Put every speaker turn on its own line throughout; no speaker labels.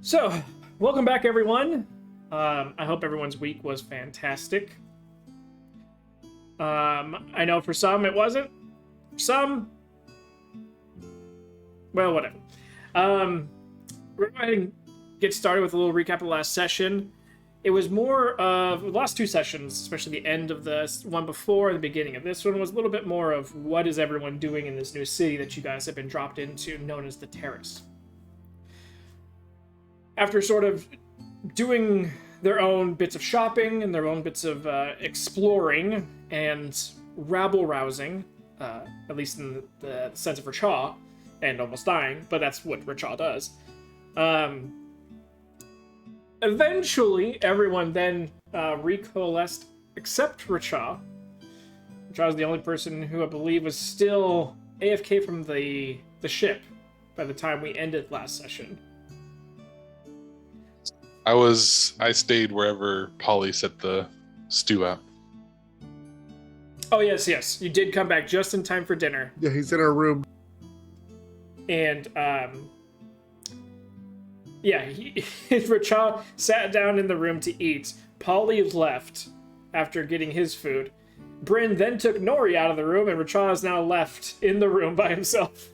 So, welcome back, everyone. I hope everyone's week was fantastic. I know for some it wasn't. For some, well, whatever. We're going to get started with a little recap of the last session. It was more of the last two sessions, especially the end of the one before the beginning of this one, was a little bit more of what is everyone doing in this new city that you guys have been dropped into, known as the Terrace. After sort of doing their own bits of shopping and their own bits of exploring and rabble-rousing, at least in the sense of Rachaw, and almost dying, but that's what Rachaw does. Eventually, everyone then recoalesced except Rachaw. Rachaw was the only person who I believe was still AFK from the ship by the time we ended last session.
I stayed wherever Polly set the stew out.
Oh, yes. You did come back just in time for dinner.
Yeah, he's in our room.
And, Rachaw sat down in the room to eat. Polly left after getting his food. Bryn then took Nori out of the room, and Rachaw is now left in the room by himself.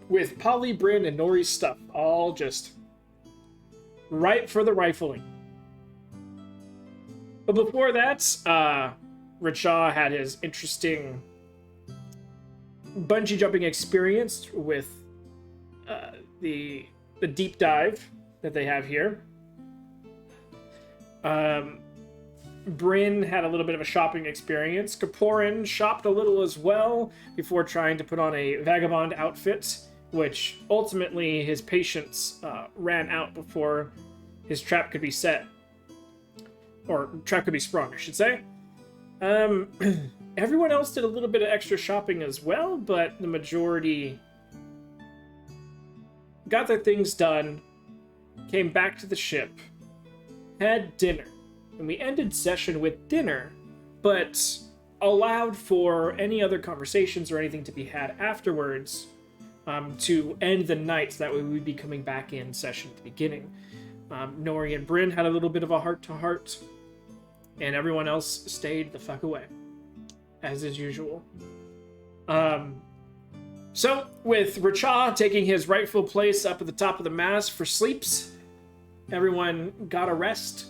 With Polly, Bryn, and Nori's stuff all just ripe for the rifling. But before that, Rachaw had his interesting bungee jumping experience with the deep dive that they have here. Bryn had a little bit of a shopping experience. Kaporin shopped a little as well before trying to put on a vagabond outfit, which ultimately his patience ran out before his trap could be set. Or trap could be sprung, I should say. Everyone else did a little bit of extra shopping as well, but the majority got their things done, came back to the ship, had dinner. And we ended session with dinner, but allowed for any other conversations or anything to be had afterwards to end the night, so that way we'd be coming back in session at the beginning. Nori and Bryn had a little bit of a heart-to-heart, and everyone else stayed the fuck away, as is usual. So, with Rachaw taking his rightful place up at the top of the mast for sleeps, everyone got a rest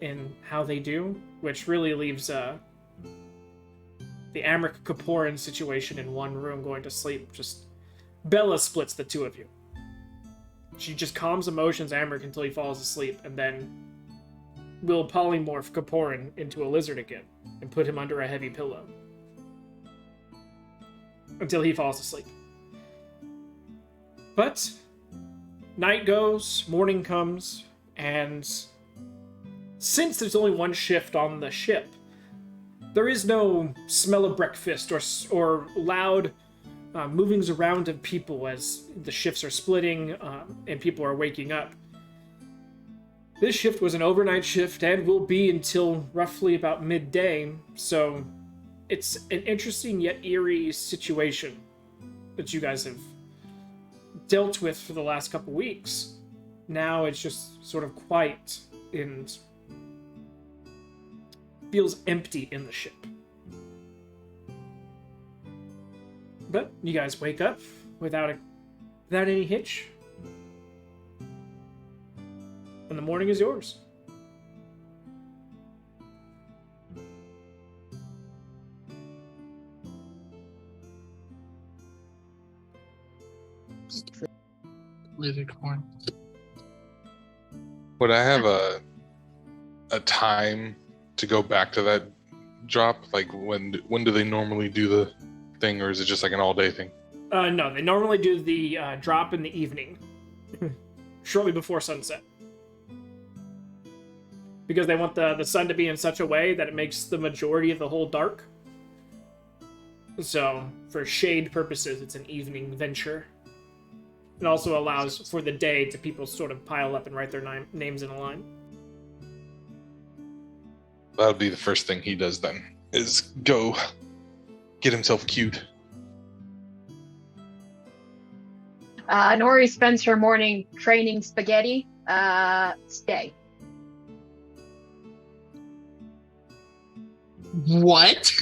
in how they do, which really leaves the Amric Kaporin situation in one room going to sleep. Just Bella splits the two of you. She just calms emotions Amric until he falls asleep, and then will polymorph Kaporin into a lizard again and put him under a heavy pillow until he falls asleep. But night goes, morning comes, and since there's only one shift on the ship, there is no smell of breakfast or loud movings around of people as the shifts are splitting and people are waking up. This shift was an overnight shift and will be until roughly about midday, so it's an interesting yet eerie situation that you guys have dealt with for the last couple weeks. Now it's just sort of quiet and feels empty in the ship. But you guys wake up without any hitch, and the morning is yours.
Lizard horn.
Would I have a time to go back to that drop? Like when do they normally do the thing, or is it just like an all-day thing?
No, they normally do the drop in the evening, shortly before sunset. Because they want the sun to be in such a way that it makes the majority of the hole dark. So, for shade purposes, it's an evening venture. It also allows for the day to people sort of pile up and write their names in a line.
That'll be the first thing he does then, is go get himself cute.
Nori spends her morning training spaghetti. Stay.
What?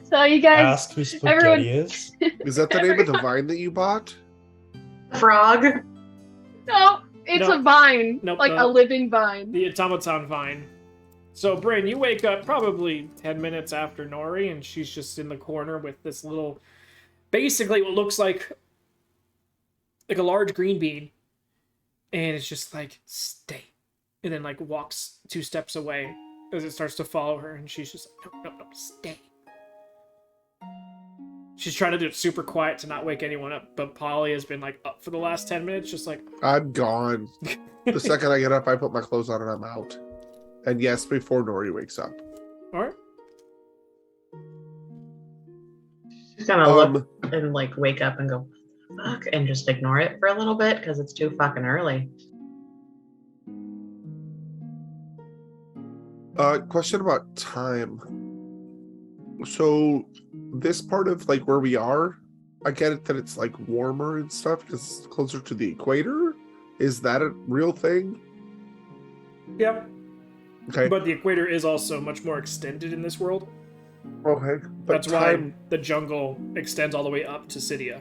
So you guys,
Ask who spaghetti
everyone-
is.
Is that the name of the vine that you bought?
Frog.
no, it's
No.
a vine,
Nope,
like
no.
a living vine.
The automaton vine. So, Bryn, you wake up probably 10 minutes after Nori, and she's just in the corner with this little, basically what looks like a large green bean. And it's just like, stay. And then, like, walks 2 steps away as it starts to follow her, and she's just like, no, stay. She's trying to do it super quiet to not wake anyone up, but Polly has been, like, up for the last 10 minutes, just like...
I'm gone. The second I get up, I put my clothes on and I'm out. And yes, before Nori wakes up.
Alright.
She's gonna look and like wake up and go, fuck, and just ignore it for a little bit because it's too fucking early.
Question about time. So this part of like where we are, I get it that it's like warmer and stuff because it's closer to the equator. Is that a real thing?
Yep.
Okay.
But the equator is also much more extended in this world.
Okay. But
That's why the jungle extends all the way up to Cydia.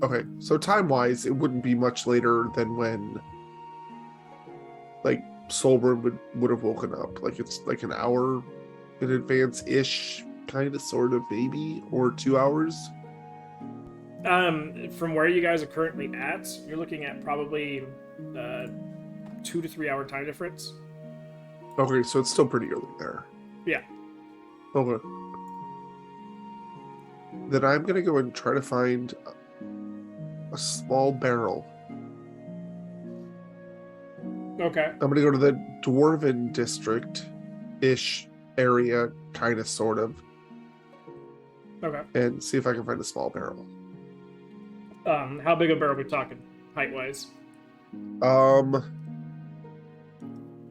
Okay, so time-wise, it wouldn't be much later than when, like, Solbern would have woken up. Like, it's like an hour in advance-ish, kind of, sort of, maybe, or 2 hours.
From where you guys are currently at, you're looking at probably 2 to 3 hour time difference.
Okay, so it's still pretty early there.
Yeah.
Okay. Then I'm gonna go and try to find a small barrel.
Okay.
I'm gonna go to the Dwarven district-ish area, kind of, sort of,
Okay.
and see if I can find a small barrel.
How big a barrel are we talking, height-wise?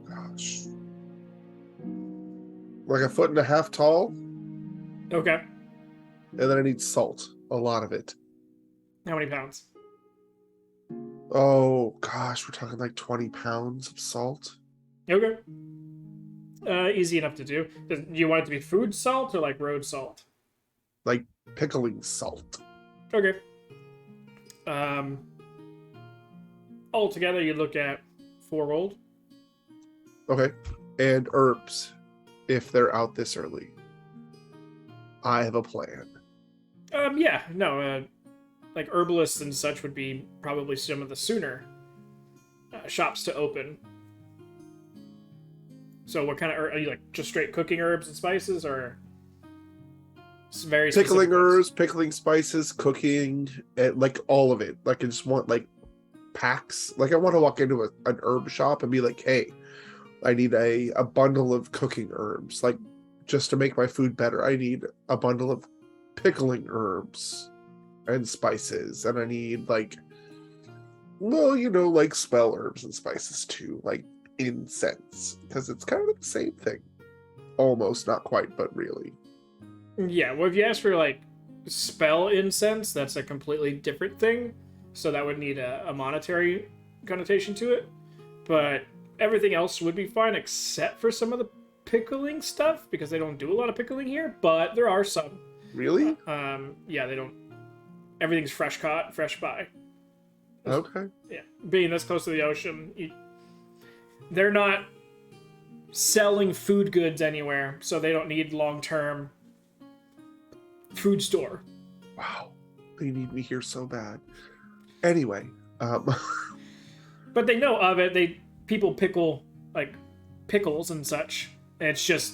Gosh. Like 1.5 feet tall,
Okay.
and then I need salt. A lot of it.
How many pounds?
Oh, gosh, we're talking like 20 pounds of salt.
Okay. Easy enough to do. Do you want it to be food salt or like road salt?
Like pickling salt.
Okay. Altogether, you look at 4 rolled.
Okay. And herbs, if they're out this early. I have a plan.
Yeah, no, like herbalists and such would be probably some of the sooner shops to open. So what kind of are you like just straight cooking herbs and spices, or very
Pickling
specific ones?
herbs, pickling spices, cooking, and like all of it. Like I just want like packs. Like I want to walk into an herb shop and be like, hey, I need a bundle of cooking herbs. Like just to make my food better, I need a bundle of pickling herbs and spices, and I need like, well, you know, like spell herbs and spices too, like incense, because it's kind of the same thing. Almost, not quite, but really.
Yeah, well, if you ask for like spell incense, that's a completely different thing. So that would need a monetary connotation to it. But everything else would be fine except for some of the pickling stuff, because they don't do a lot of pickling here, but there are some.
Really?
Yeah, they don't. Everything's fresh caught, fresh by.
Okay.
Yeah, being this close to the ocean, they're not selling food goods anywhere, so they don't need long-term food store.
Wow. They need me here so bad. Anyway,
But they know of it. People pickle like pickles and such. And it's just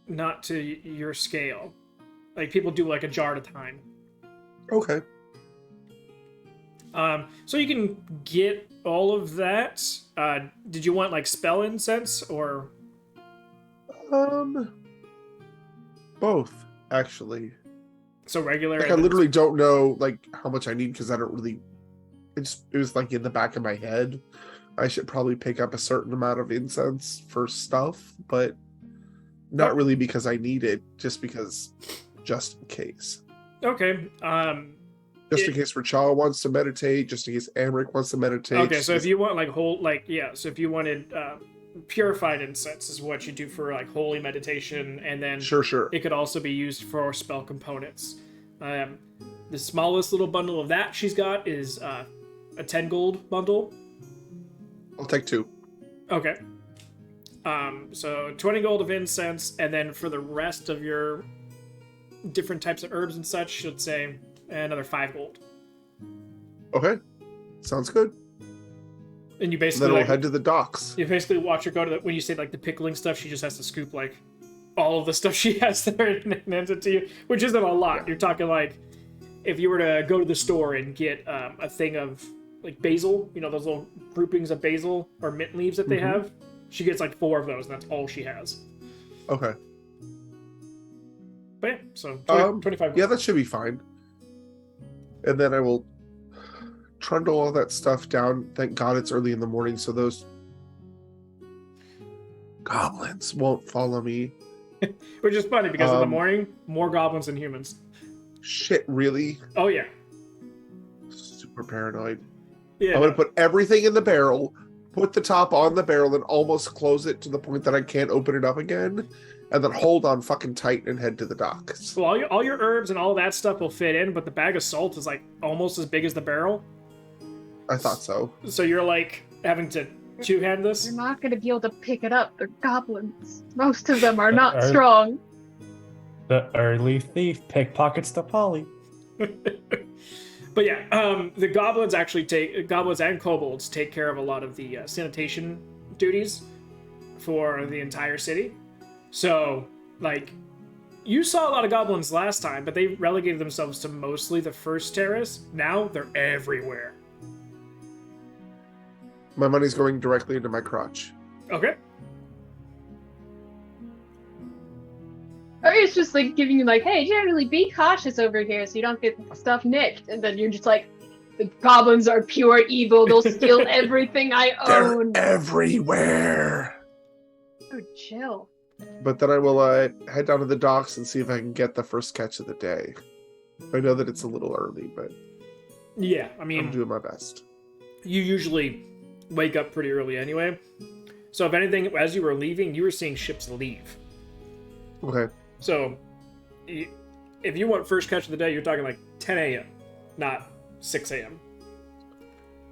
not to your scale. Like people do like a jar at a time.
okay.
So you can get all of that. Did you want like spell incense or?
Both actually.
So regular.
Like I literally don't know like how much I need because I don't really. It was like in the back of my head. I should probably pick up a certain amount of incense for stuff, but not really because I need it, just in case.
Okay.
Just in case Rachel wants to meditate, just in case Amric wants to meditate.
Okay,
just
so
in
if
case-
you want like so if you wanted purified incense is what you do for like holy meditation, and then
Sure.
it could also be used for spell components. The smallest little bundle of that she's got is a 10 gold bundle.
I'll take 2.
Okay. So 20 gold of incense, and then for the rest of your different types of herbs and such, let's say another 5 gold.
Okay. Sounds good.
And you
Then
basically
we'll
like,
head to the docks.
you basically watch her go to the, when you say like the pickling stuff, she just has to scoop like all of the stuff she has there and hands it to you, which isn't a lot.
Yeah.
You're talking like if you were to go to the store and get a thing of like basil, you know, those little groupings of basil or mint leaves that they
Mhm.
have, she gets like 4 of those, and that's all she has.
Okay.
But yeah, so 25
Yeah, that should be fine. And then I will trundle all that stuff down. Thank God it's early in the morning, so those goblins won't follow me.
Which is funny because in the
Um,
morning, more goblins than humans.
Shit, really?
Oh yeah.
Super paranoid.
Yeah.
I'm gonna put everything in the barrel, put the top on the barrel, and almost close it to the point that I can't open it up again, and then hold on fucking tight and head to the docks.
Well, all your herbs and all that stuff will fit in, but the bag of salt is like almost as big as the barrel.
I thought so.
So you're like having to two-hand this.
You're not going to be able to pick it up. They're goblins. Most of them are not
Are-
strong.
The early thief pickpockets the Polly.
But yeah, the goblins and kobolds take care of a lot of the sanitation duties for the entire city. So, like, you saw a lot of goblins last time, but they relegated themselves to mostly the first terrace. Now they're everywhere.
My money's going directly into my crotch.
Okay.
Or it's just like giving you like, hey, generally be cautious over here so you don't get stuff nicked. And then you're just like, the goblins are pure evil. They'll steal everything I
They're
own.
everywhere.
Dude, chill.
But then I will head down to the docks and see if I can get the first catch of the day. I know that it's a little early, but
Yeah, I
I'm
mean,
doing my best.
you usually wake up pretty early anyway. So if anything, as you were leaving, you were seeing ships leave.
Okay.
So if you want first catch of the day, you're talking like 10 a.m., not 6 a.m.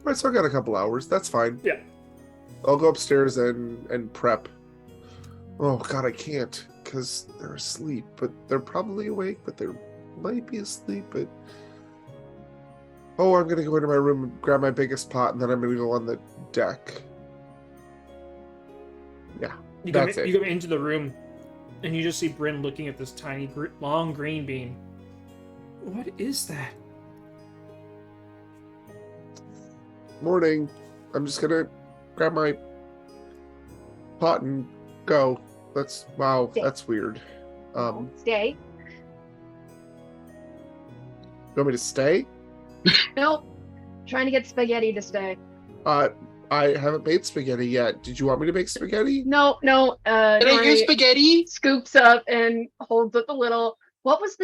Right, so I got a couple hours. That's fine.
Yeah.
I'll go upstairs and prep. Oh god, I can't because they're asleep. But they're probably awake. But they might be asleep. But I'm gonna go into my room and grab my biggest pot, and then I'm gonna go on the deck. Yeah,
You
that's it.
You come into the room, and you just see Bryn looking at this tiny, long green bean. What is that?
Morning. I'm just gonna grab my pot and go. Wow,
Yeah.
that's weird.
Stay.
You want me to stay?
Nope. Trying to get spaghetti to stay.
I haven't made spaghetti yet. Did you want me to make spaghetti?
No.
Can I
Nori
use spaghetti?
scoops up and holds up a little. What was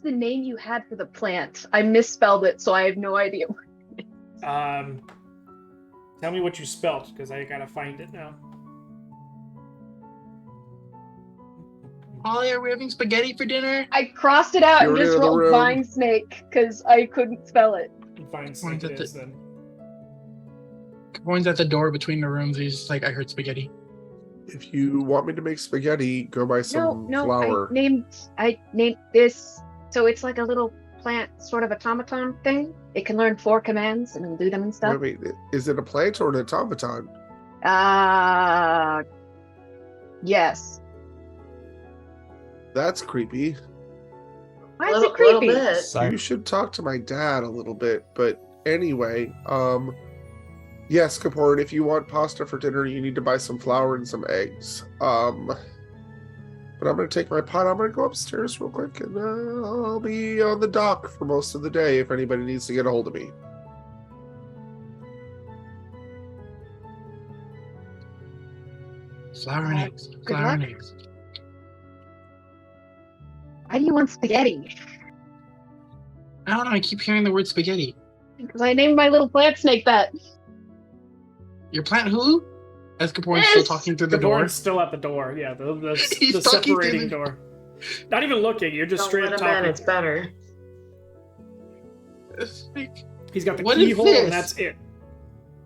the name you had for the plant? I misspelled it, so I have no idea.
Tell me what you spelt, because I gotta find it now.
Polly, are we having spaghetti for dinner?
I crossed it out
You're
and just
in the
wrote
room.
vine snake because I couldn't spell it.
Find something it is then.
One's at the door between the rooms. He's like, I heard spaghetti.
If you want me to make spaghetti, go buy some
No,
flour.
I named this, so it's like a little plant, sort of automaton thing. It can learn 4 commands and it'll do them and stuff.
Wait, is it a plant or an automaton?
Yes.
That's creepy.
Why is
Little-
it creepy?
little bit.
Sorry.
You should talk to my dad a little bit. But anyway, yes, Kapoor, if you want pasta for dinner, you need to buy some flour and some eggs. But I'm gonna take my pot. I'm gonna go upstairs real quick, and I'll be on the dock for most of the day if anybody needs to get a hold of me.
Flour and eggs. Flour and eggs.
Why do you want spaghetti?
I don't know. I keep hearing the word spaghetti.
Because I named my little plant snake that.
Your plant who? As Kaporn's still
Yes!
talking through the door.
Kaporn's still at the door. Yeah,
He's
the
talking through
separating
the-
door. Not even looking. You're just
Don't
straight
let
up
him in,
talking.
it's better.
It's like,
He's got the
What is
keyhole,
this?
and that's it.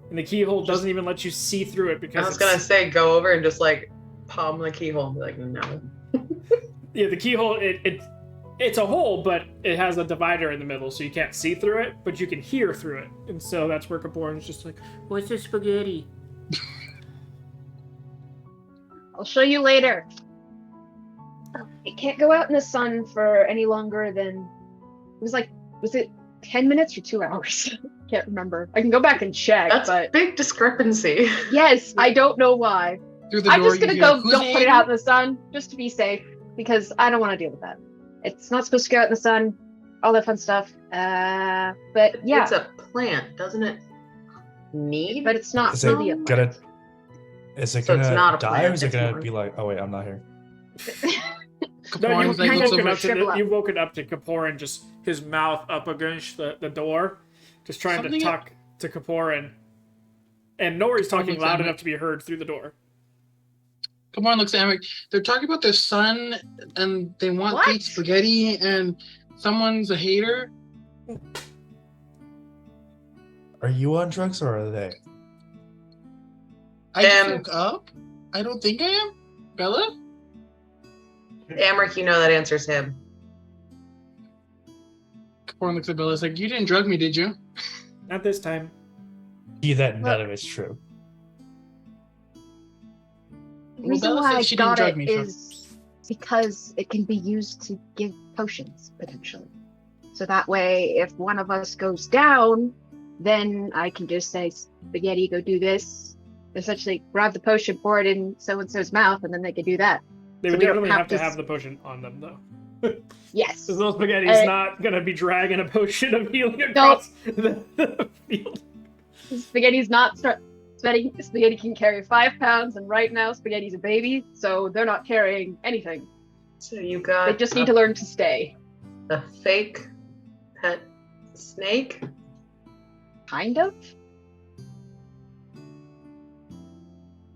And the keyhole doesn't even let you see through it
I
because
was gonna say go over and just like palm the keyhole and be like, no.
yeah, the keyhole it's a hole, but it has a divider in the middle, so you can't see through it, but you can hear through it. And so that's where Kaporn's just like, "What's this spaghetti?"
I'll show you later. It can't go out in the sun for any longer than was it 10 minutes or 2 hours? Can't remember. I can go back and check,
That's a
but
big discrepancy.
yes, I don't know why.
through the
I'm
door.
just gonna
you
go.
hear, "Who's
Don't put it
hating?"
out in the sun, just to be safe, because I don't want to deal with that. It's not supposed to go out in the sun. All that fun stuff. But yeah,
It's a plant, doesn't it need?
but it's not
Is it
really a
gonna? Is it
So it's
gonna
not a
die,
plant,
or is it
it's
gonna
more-
be like, oh wait, I'm not here?
No,
Kaporn's like,
kind
looks
of
over.
shrivel up.
you've woken up to Kaporan, just his mouth up against the door, just trying
Something
to talk to Kaporan. And Nori's talking
looks
loud
at me.
enough to be heard through the door.
Kaporn looks at Eric. They're talking about their son, and they want
What?
to eat spaghetti, and someone's a hater.
Are you on drugs or are they?
I just
Um,
woke up. I don't think I am. Bella?
Amric, you know that answers him.
Kaporn looks at Bella. It's like, you didn't drug me, did you?
Not this time.
See that none
Look.
of it's true.
The
Well,
reason
Bella
why
said
I
she didn't
got
drug
it
me, so-
is because it can be used to give potions potentially. So that way, if one of us goes down, then I can just say, "Spaghetti, go do this." Essentially, grab the potion, pour it in so and so's mouth, and then they can do that.
They
So
would
we don't
definitely
have
have to
to
have the potion on them, though.
Yes.
This little spaghetti's
Uh,
not gonna be dragging a potion of healing across the field.
Spaghetti's not Spaghetti can carry 5 pounds, and right now Spaghetti's a baby, so they're not carrying anything.
So you got
They just need to learn to stay.
a fake pet snake.
Kind of.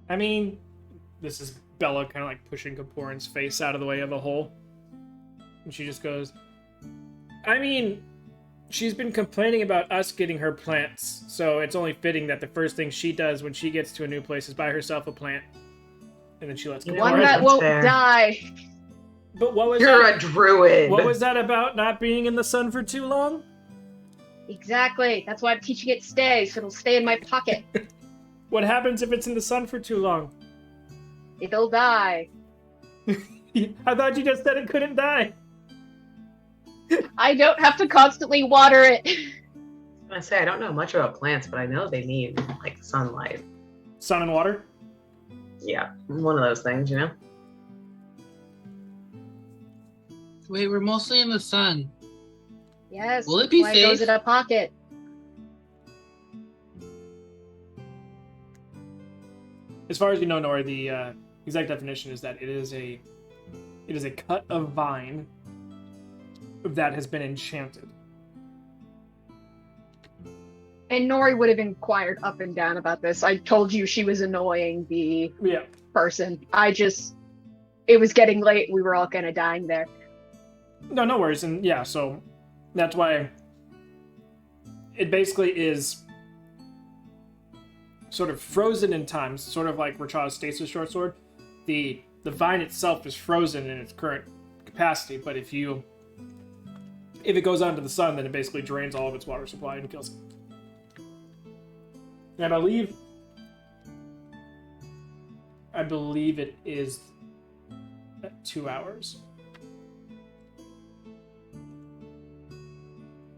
I mean, this is Bella kind of like pushing Kaporan's face out of the way of the hole. And she just goes, I mean, she's been complaining about us getting her plants, so it's only fitting that the first thing she does when she gets to a new place is buy herself a plant. And then she lets
You
Kaporan.
know
One
what?
that
That's
won't
fair.
die.
But what was
You're
that?
a druid.
What was that about not being in the sun for too long?
Exactly. That's why I'm teaching it stay, so it'll stay in my pocket.
What happens if it's in the sun for too long?
It'll die.
I thought you just said it couldn't die.
I don't have to constantly water it.
I say I don't know much about plants, but I know they need like sunlight.
Sun and water?
Yeah, one of those things, you know.
Wait, we're mostly in the sun.
Yes.
Will it be
that's why it goes
safe?
in a pocket.
As far as you know, Nora, the exact definition is that it is a cut of vine that has been enchanted.
And Nori would have inquired up and down about this. I told you she was annoying the
Yeah.
person. It was getting late. We were all kind of dying there.
No worries. And yeah, so that's why it basically is sort of frozen in time, sort of like Racha's stasis short sword. The vine itself is frozen in its current capacity, but if it goes onto the sun, then it basically drains all of its water supply and kills it. And I believe it is at 2 hours.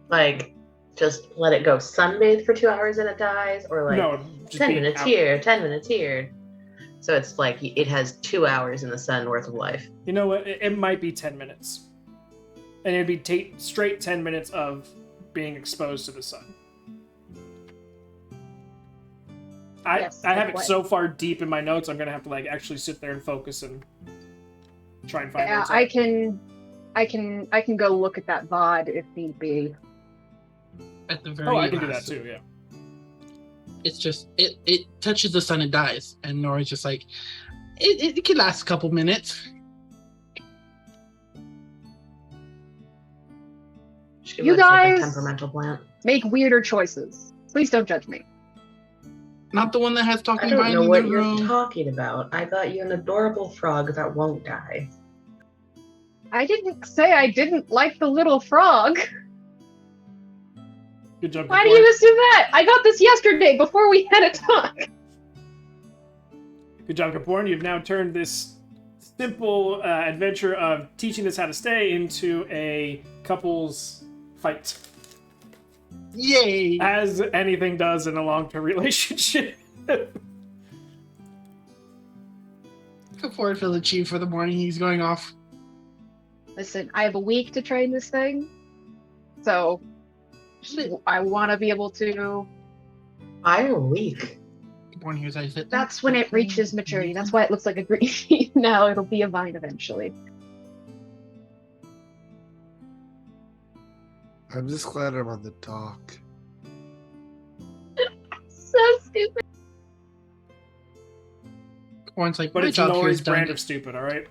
Like, just let it go sunbathe for 2 hours and it dies, or like
No, just
10
being
minutes
out.
here, 10 minutes here. So it's like it has 2 hours in the sun worth of life.
You know what? It might be 10 minutes. And it'd be straight 10 minutes of being exposed to the sun.
Yes,
I have
good
it
way.
so far deep in my notes, I'm going to have to like actually sit there and focus and try and find
Yeah,
notes
I
out.
can go look at that VOD if need be.
At the very
Oh, I can do that
last.
too. Yeah.
It's just it touches the sun and dies, and Nori's just like, it could last a couple minutes.
She
You
looks like a
guys-
temperamental plant.
Make weirder choices. Please don't judge me.
Not the one that has
I
talking
don't
vines
know
in
what
the
you're
room.
talking about. I got you an adorable frog that won't die.
I didn't say I didn't like the little frog.
Good job.
Why do
Kapoor.
you assume that? I got this yesterday before we had a talk.
Good job, Kaporn. You've now turned this simple adventure of teaching us how to stay into a couple's fight,
Yay!
as anything does in a long-term relationship.
Before feels achieved for the morning, he's going off.
Listen, I have a week to train this thing, so I want to be able to.
I'm weak.
Born here's I said.
That's when it reaches maturity. That's why it looks like a green tree now. It'll be a vine eventually.
I'm just glad I'm on the dock.
So stupid.
Born's like,
But
my
it's
job here is
Nori's brand
done.
of stupid, alright?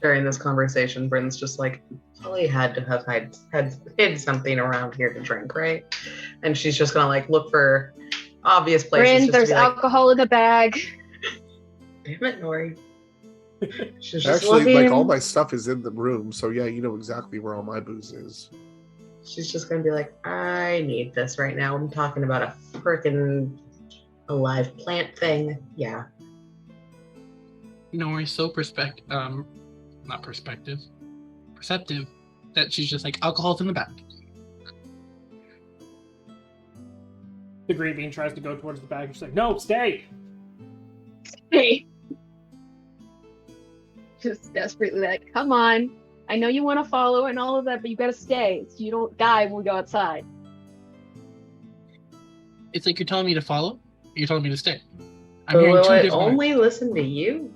During this conversation, Bryn's just like, Polly had to have hid something around here to drink, right? And she's just gonna like look for obvious places.
Bryn,
just to
there's
be like,
alcohol in the bag.
damn it, Nori. She's just
Actually,
looking.
like all my stuff is in the room, so yeah, you know exactly where all my booze is.
She's just gonna be like, I need this right now. I'm talking about a freaking alive plant thing. Yeah.
Nori's so perceptive that she's just like, alcohol's in the back.
The green bean tries to go towards the bag. She's like, no, stay!
Hey. Just desperately like, come on. I know you want to follow and all of that, but you gotta stay so you don't die when we go outside.
It's like you're telling me to follow, or you're telling me to stay. I'm
But
hearing
will
two
it
different.
only listen to you?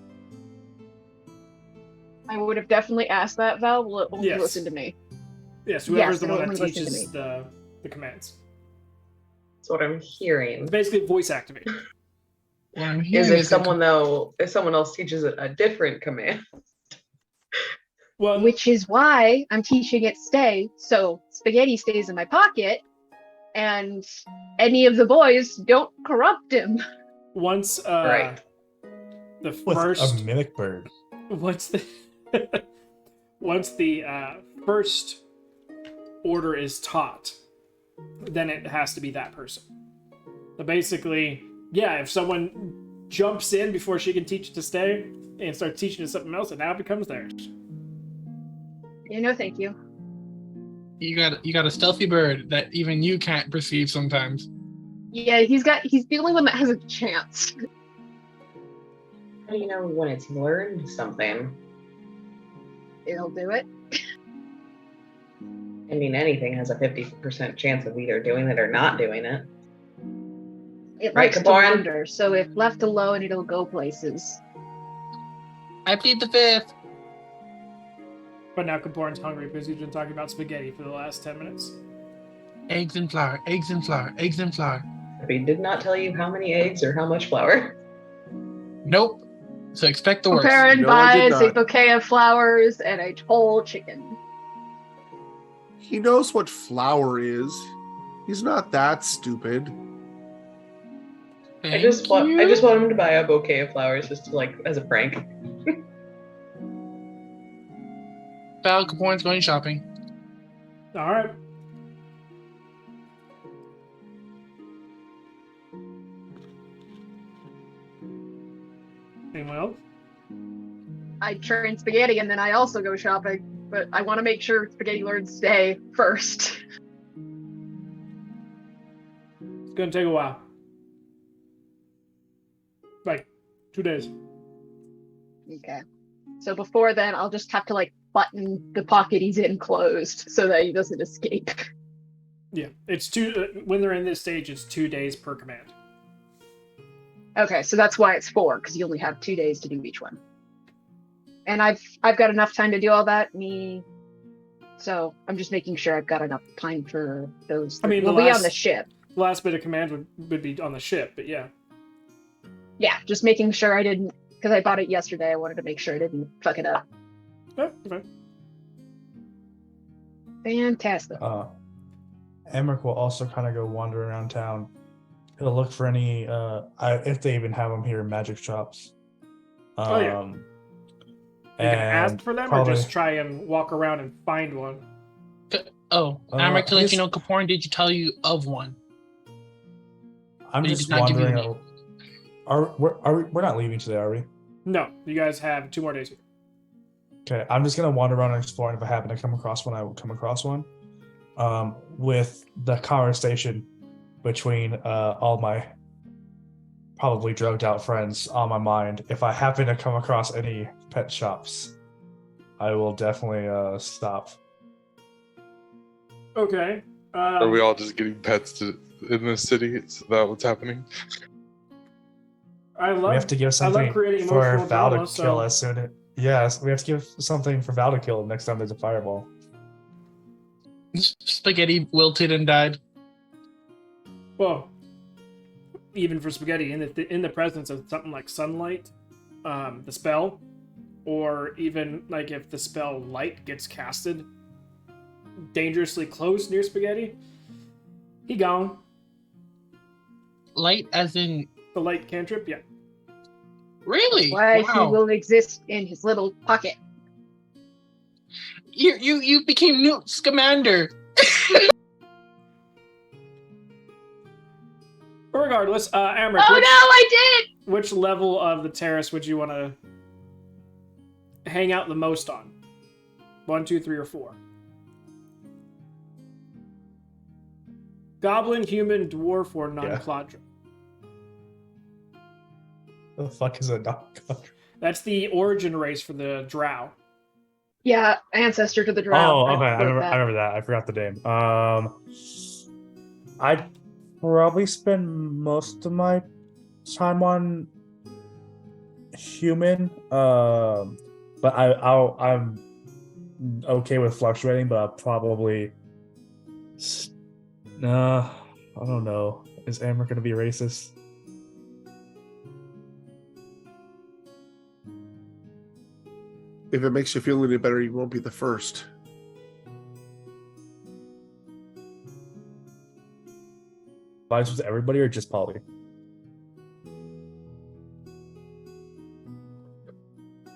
I would have definitely asked that, Val. Will it only
Yes.
listen to me?
Yes, whoever's
Yes,
the
it'll
one that
only listen to
teaches the commands.
That's what I'm hearing.
It's basically voice activated.
What I'm
Is
hearing
if
is
someone else teaches it a different command.
Well,
Which is why I'm teaching it stay, so spaghetti stays in my pocket, and any of the boys don't corrupt him.
once
Right.
the
With
first
a mimic bird.
once the once the first order is taught, then it has to be that person. So basically, yeah, if someone jumps in before she can teach it to stay and starts teaching it something else, it now becomes theirs.
You know, thank you.
you got a stealthy bird that even you can't perceive sometimes.
Yeah, he's the only one that has a chance.
How do you know when it's learned something?
It'll do it.
I mean, anything has a 50% chance of either doing it or not doing it.
It
Right,
likes to
Kaporan?
wander, so if left alone, it'll go places.
I plead the fifth.
But now Kaporan's hungry because he's been talking about spaghetti for the last 10 minutes.
Eggs and flour, eggs and flour, eggs and flour.
We did not tell you how many eggs or how much flour.
Nope. So expect the worst.
Kaparan
No, I did
buys a
not.
bouquet of flowers and a whole chicken.
He knows what flour is. He's not that stupid.
I just want him to buy a bouquet of flowers just to like as a prank.
Val Capone's going shopping.
All right. Anyone else?
I train spaghetti and then I also go shopping, but I want to make sure spaghetti learns to stay first.
It's gonna take a while. Like 2 days.
Okay. So before then, I'll just have to like button the pocket he's in closed so that he doesn't escape.
Yeah, it's when they're in this stage, it's 2 days per command.
Okay, so that's why it's 4, because you only have 2 days to do each one. And I've got enough time to do all that. Me So I'm just making sure I've got enough time for those.
I mean,
we'll be on the ship.
Last bit of command would be on the ship, but yeah.
Yeah, just making sure I didn't, because I bought it yesterday. I wanted to make sure I didn't fuck it up.
Oh, okay.
Fantastic.
Emmerich will also kind of go wander around town. He'll look for any, if they even have them here, magic shops.
Oh, yeah. You can ask for them, or just try and walk around and find one?
Emmerich, to let you know, Kaporn did tell you of one.
I'm
But he
just
did not give you the
wondering. We're not leaving today, are we?
No, you guys have 2 more days.
Okay, I'm just gonna wander around and explore, and if I happen to come across one, I will come across one. With the conversation between all my probably drugged out friends on my mind, if I happen to come across any pet shops, I will definitely stop.
Okay.
Are we all just getting pets in this city? Is that what's happening?
We have to give something
creating
for
emotional
Val to
drama,
kill
so-
as soon. Yes, we have to give something for Val to kill next time there's a fireball.
Spaghetti wilted and died.
Well, even for spaghetti, in the presence of something like sunlight, the spell, or even like if the spell light gets casted dangerously close near spaghetti, he gone.
Light as in...
The light cantrip, yeah.
Really?
Why
Wow.
he will exist in his little pocket.
You became Newt Scamander.
But regardless, Amric,
Oh no, I did!
which level of the terrace would you want to hang out the most on? 1, 2, 3, or 4? Goblin, human, dwarf, or non-Clodra?
What the fuck is a dog?
That's the origin race for the drow.
Yeah, ancestor to the drow.
Oh, okay. I
wrote
remember that. I forgot the name. I'd probably spend most of my time on human. But I'm okay with fluctuating. But I'll probably. I don't know. Is Amber gonna be racist?
If it makes you feel any better, you won't be the first.
Vibes with everybody or just Polly?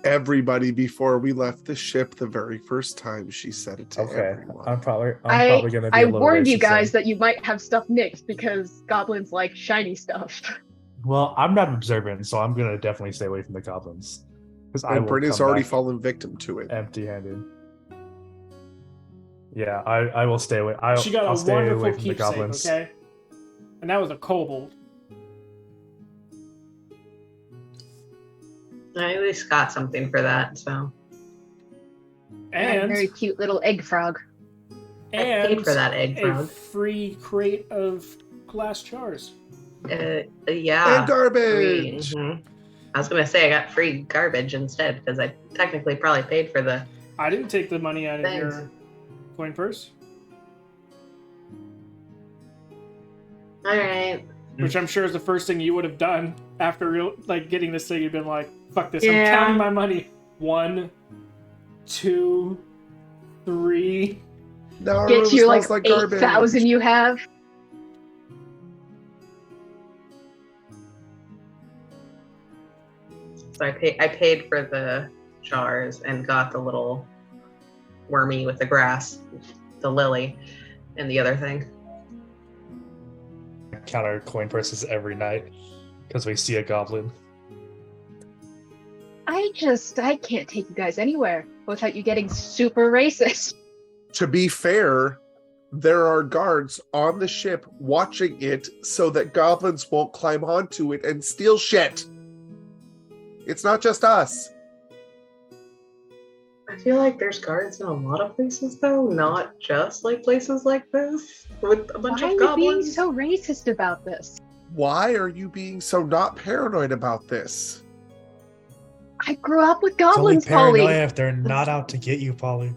Everybody before we left the ship the very first time she said it to
Okay,
everyone.
I'm probably gonna be
I
a little
warned you
racist
guys
then.
that you might have stuff mixed because goblins like shiny stuff.
Well, I'm not observant, so I'm gonna definitely stay away from the goblins because I
And
will
Britta's
come
already
back
fallen victim to it.
empty-handed. Yeah, I will stay away.
She got
I'll
a
stay
wonderful
away from the
keepsake,
goblins.
okay? And that was a kobold.
I at least got something for that, so
And a
And,
very cute little egg frog.
I
and
paid for that egg
a
frog.
free crate of glass jars.
Yeah.
And garbage!
Mhm. I was gonna say I got free garbage instead because I technically probably paid for the.
I didn't take the money out of
Thanks.
your coin purse,
All right.
which I'm sure is the first thing you would have done after getting this thing. You've been like, "Fuck this! I'm
Yeah.
counting my money. 1, 2, 3."
Now our
Get
room
you like
smells like garbage.
8,000 you have.
So I paid for the jars and got the little wormy with the grass, the lily, and the other thing.
Count our coin purses every night because we see a goblin.
I can't take you guys anywhere without you getting super racist.
To be fair, there are guards on the ship watching it so that goblins won't climb onto it and steal shit. It's not just us.
I feel like there's guards in a lot of places though, not just like places like this with a bunch
Why are
of
you being
goblins.
so racist about this?
Why are you being so not paranoid about this?
I grew up with
It's only
goblins, Polly.
paranoia if they're not out to get you, Polly.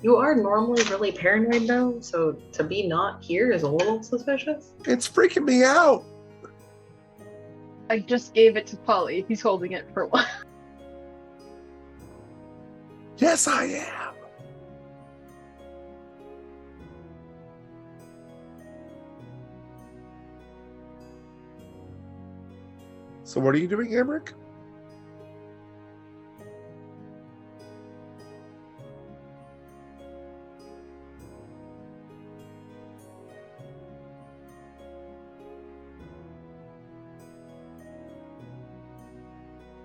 You are normally really paranoid though, so to be not here is a little suspicious.
It's freaking me out.
I just gave it to Polly. He's holding it for a while.
Yes, I am. So what are you doing, Emmerich?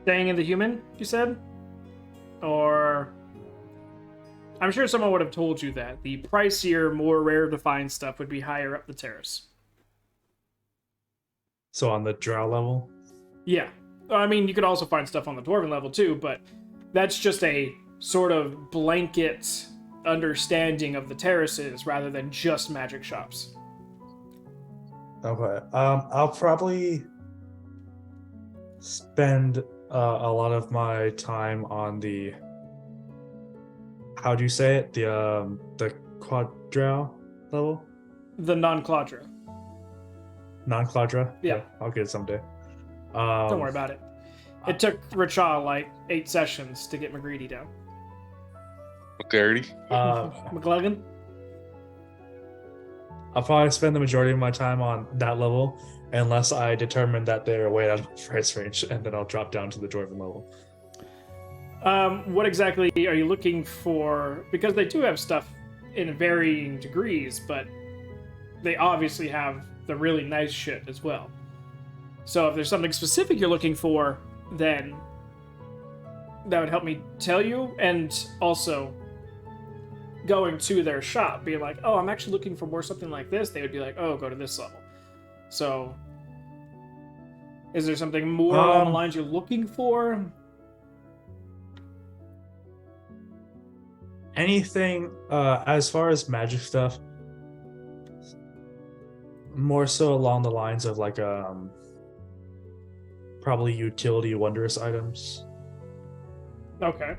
Staying in the human, you said? Or... I'm sure someone would have told you that. The pricier, more rare to find stuff would be higher up the terrace.
So on the drow level?
Yeah. I mean, you could also find stuff on the dwarven level too, but that's just a sort of blanket understanding of the terraces rather than just magic shops.
Okay. I'll probably spend a lot of my time on the, how do you say it? The quadrow level?
The non-Claudra.
Non-quadra?
Yeah.
I'll get it someday.
Don't worry about it. It took Rachel like 8 sessions to get McGreedy down.
McGarity?
McLuggan?
I'll probably spend the majority of my time on that level unless I determine that they're way out of price range, and then I'll drop down to the dwarven level.
What exactly are you looking for? Because they do have stuff in varying degrees, but they obviously have the really nice shit as well. So if there's something specific you're looking for, then that would help me tell you. And also, going to their shop, being like, oh, I'm actually looking for more something like this, they would be like, oh, go to this level. So, is there something more along the lines you're looking for?
Anything, as far as magic stuff, more so along the lines of like, probably utility wondrous items.
Okay.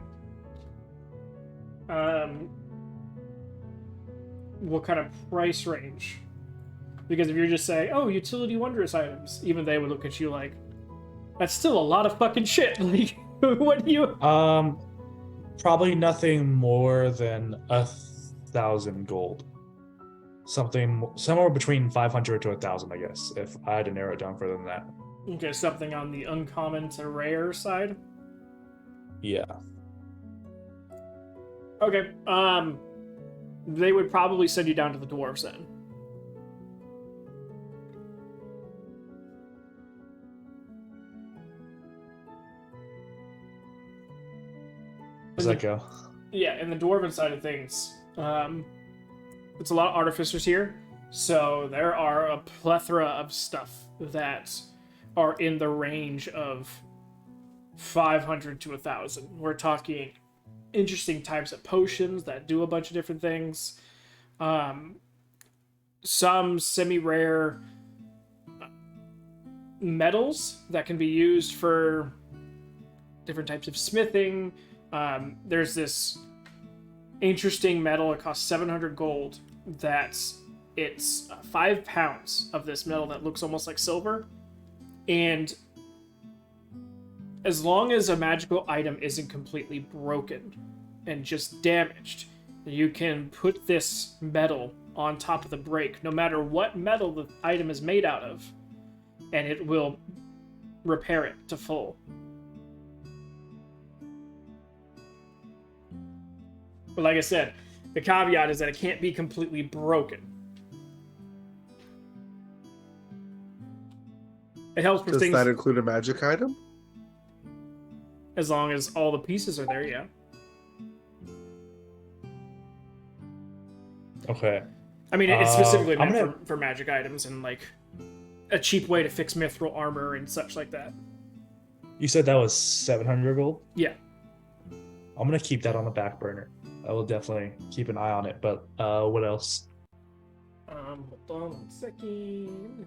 What kind of price range? Because if you're just saying, oh, utility wondrous items, even they would look at you like, that's still a lot of fucking shit. Like, what do you...
Probably nothing more than 1,000 gold. Something somewhere between 500 to 1,000, I guess, if I had to narrow it down further than that.
Okay, something on the uncommon to rare side?
Yeah.
Okay, they would probably send you down to the dwarves then.
How's that go?
Yeah, in the dwarven side of things, it's a lot of artificers here, so there are a plethora of stuff that are in the range of 500 to 1,000. We're talking interesting types of potions that do a bunch of different things. Some semi-rare metals that can be used for different types of smithing. There's this interesting metal, it costs 700 gold, it's 5 pounds of this metal that looks almost like silver, and as long as a magical item isn't completely broken and just damaged, you can put this metal on top of the break, no matter what metal the item is made out of, and it will repair it to full. But like I said, the caveat is that it can't be completely broken. It helps for
Does
things
that include a magic item?
as long as all the pieces are there, yeah.
Okay.
I mean, it's specifically
I'm
meant for magic items and like a cheap way to fix mithril armor and such like that.
You said that was 700 gold?
Yeah.
I'm gonna keep that on the back burner. I will definitely keep an eye on it, but what else?
Hold on 1 second.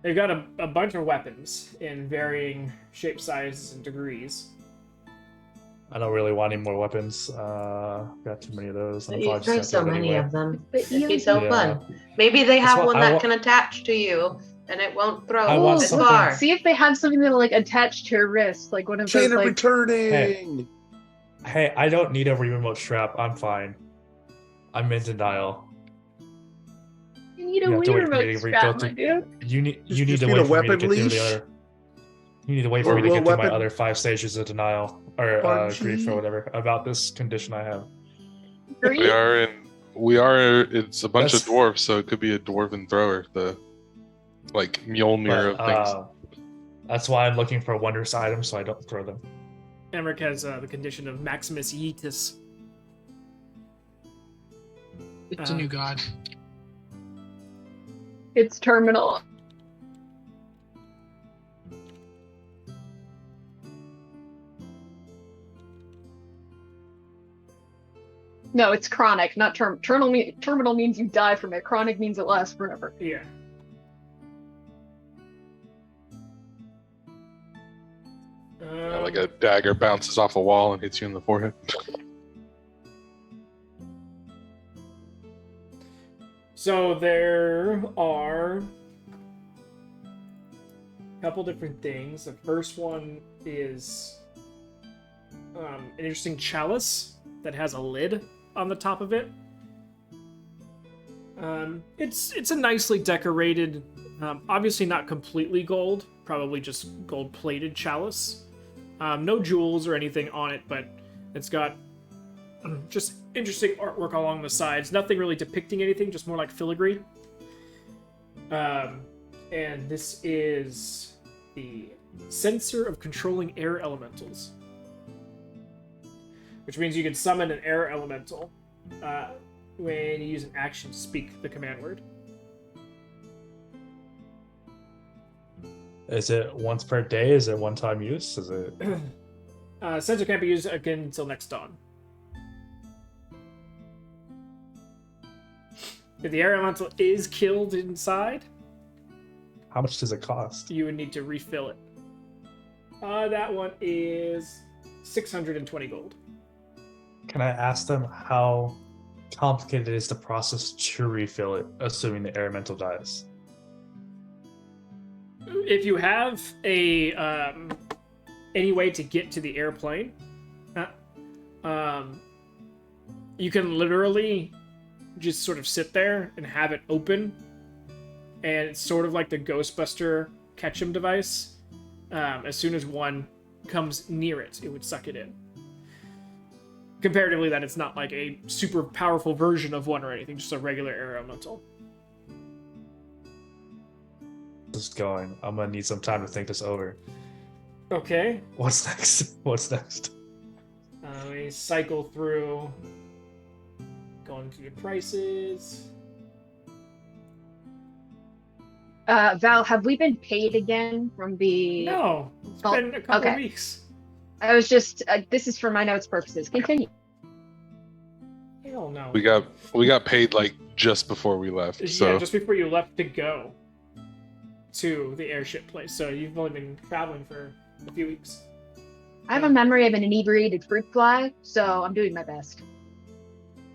They've got a bunch of weapons in varying shapes, sizes, and degrees.
I don't really want any more weapons. Got too many of those. I'm
You
probably
throw
just
so
gonna throw it
many
anyway.
of them.
But
It'd be
you-
so
Yeah.
fun. Maybe they
That's
have
what
one
I
that
wa-
can attach to you, and it won't throw
I want
this
something-
far.
See if they have something that'll like attach to your wrist, like one of
Chain
those
of
like.
returning.
Hey, I don't need a remote strap. I'm fine. I'm in denial.
You need
You
a
have to
Wii
wait for me
remote
to
strap,
go
my
to-
dude.
You need
Just
to
need
wait
a
for me to
weapon
get through
leash?
the other. You need to wait
Or
for me to
will
get through my
weapon-
other 5 stages of denial or grief
Bungee?
or whatever about this condition I have.
Green?
We are. It's a bunch of
That's-
dwarves, so it could be a dwarven thrower. The like Mjolnir
But,
of things.
that's why I'm looking for wondrous items so I don't throw them.
Emmerich has the condition of Maximus Yeetus.
It's a new god.
It's terminal. No, it's chronic, not terminal means you die from it. Chronic means it lasts forever.
Yeah.
Yeah, like a dagger bounces off a wall and hits you in the forehead.
So there are a couple different things. The first one is an interesting chalice that has a lid on the top of it. It's a nicely decorated, obviously not completely gold, probably just gold-plated chalice. No jewels or anything on it, but it's got just interesting artwork along the sides. Nothing really depicting anything, just more like filigree. And this is the Sensor of Controlling Air Elementals, which means you can summon an air elemental when you use an action to speak the command word.
Is it once per day? Is it one-time use? Is it?
Sensor can't be used again until next dawn. If the air elemental is killed inside,
How much does it cost?
you would need to refill it. That one is 620 gold.
Can I ask them how complicated it is the process to refill it, assuming the elemental dies?
If you have a any way to get to the airplane, you can literally just sort of sit there and have it open, and it's sort of like the Ghostbuster catch-em device. As soon as one comes near it, it would suck it in. Comparatively, that it's not like a super powerful version of one or anything, just a regular air elemental.
Just going. I'm gonna need some time to think this over.
Okay.
What's next? What's next?
We cycle through, going through the prices.
Val, have we been paid again from the?
No, it's
Oh,
been a couple
okay.
weeks.
I was just. This is for my notes purposes. Continue.
Hell no.
We got paid like just before we left. So
Yeah, just before you left to go to the airship place. So you've only been traveling for a few weeks.
I have a memory of an inebriated fruit fly, so I'm doing my best.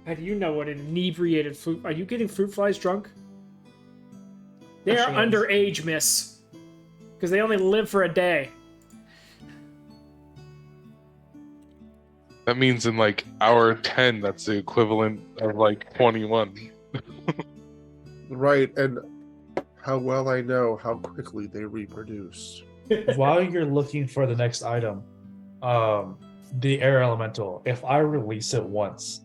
How do you know what an inebriated fruit? Are you getting fruit flies drunk? They are
Actually, yes.
underage, miss. Because they only live for a day.
that means in like hour 10, that's the equivalent of like 21.
Right, and how well I know how quickly they reproduce.
While you're looking for the next item, the air elemental, if I release it once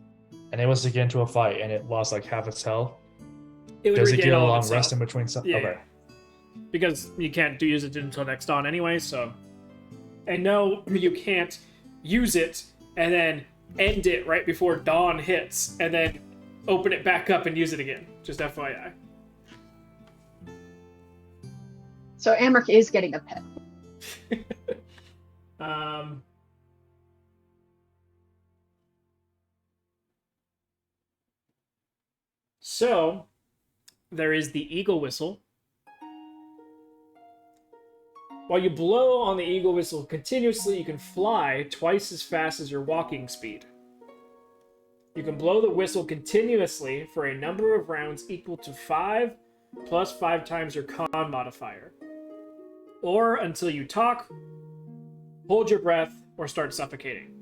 and it was to get into a fight and it lost like half its health,
It would
does it
regain
get a
all of
long
its
rest
health.
in between some?
Yeah,
Okay.
because you can't use it until next dawn anyway, so... And no, you can't use it and then end it right before dawn hits, and then open it back up and use it again. Just FYI.
So Amric is getting a pet.
So, there is the eagle whistle. While you blow on the eagle whistle continuously, you can fly twice as fast as your walking speed. You can blow the whistle continuously for a number of rounds equal to 5 plus 5 times your con modifier. Or until you talk, hold your breath, or start suffocating.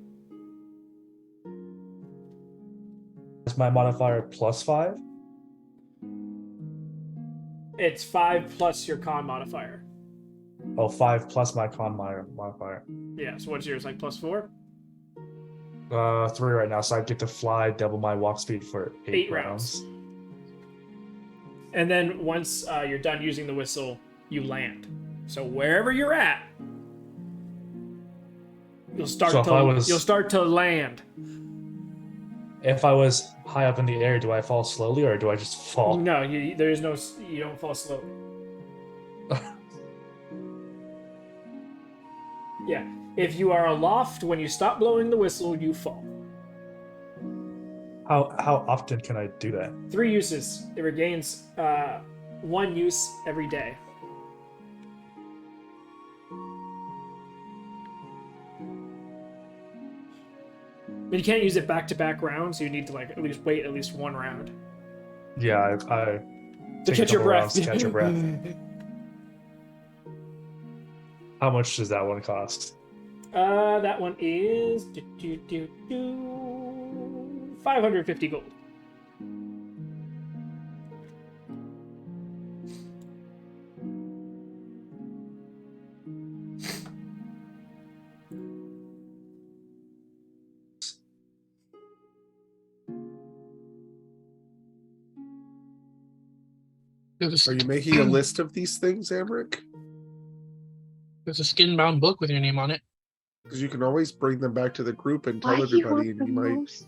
Is my modifier +5?
It's 5 plus your con modifier.
Oh, 5 plus my con modifier.
Yeah, so what's yours, like +4?
3 right now, so I get to fly double my walk speed for 8
rounds. And then once you're done using the whistle, you land. So wherever you're at, you'll start to land.
If I was high up in the air, do I fall slowly or do I just fall?
No, you don't fall slowly. Yeah, if you are aloft when you stop blowing the whistle, you fall.
How often can I do that?
3 uses. It regains 1 use every day. But you can't use it back-to-back rounds, so you need to like at least wait at least 1 round.
Yeah, I
To catch your breath.
To catch your breath. How much does that one cost?
That one is 550 gold.
Are you making a list of these things, Amric?
There's a skin-bound book with your name on it.
Because you can always bring them back to the group and tell
Why do you
everybody,
want
and
the
you might.
most?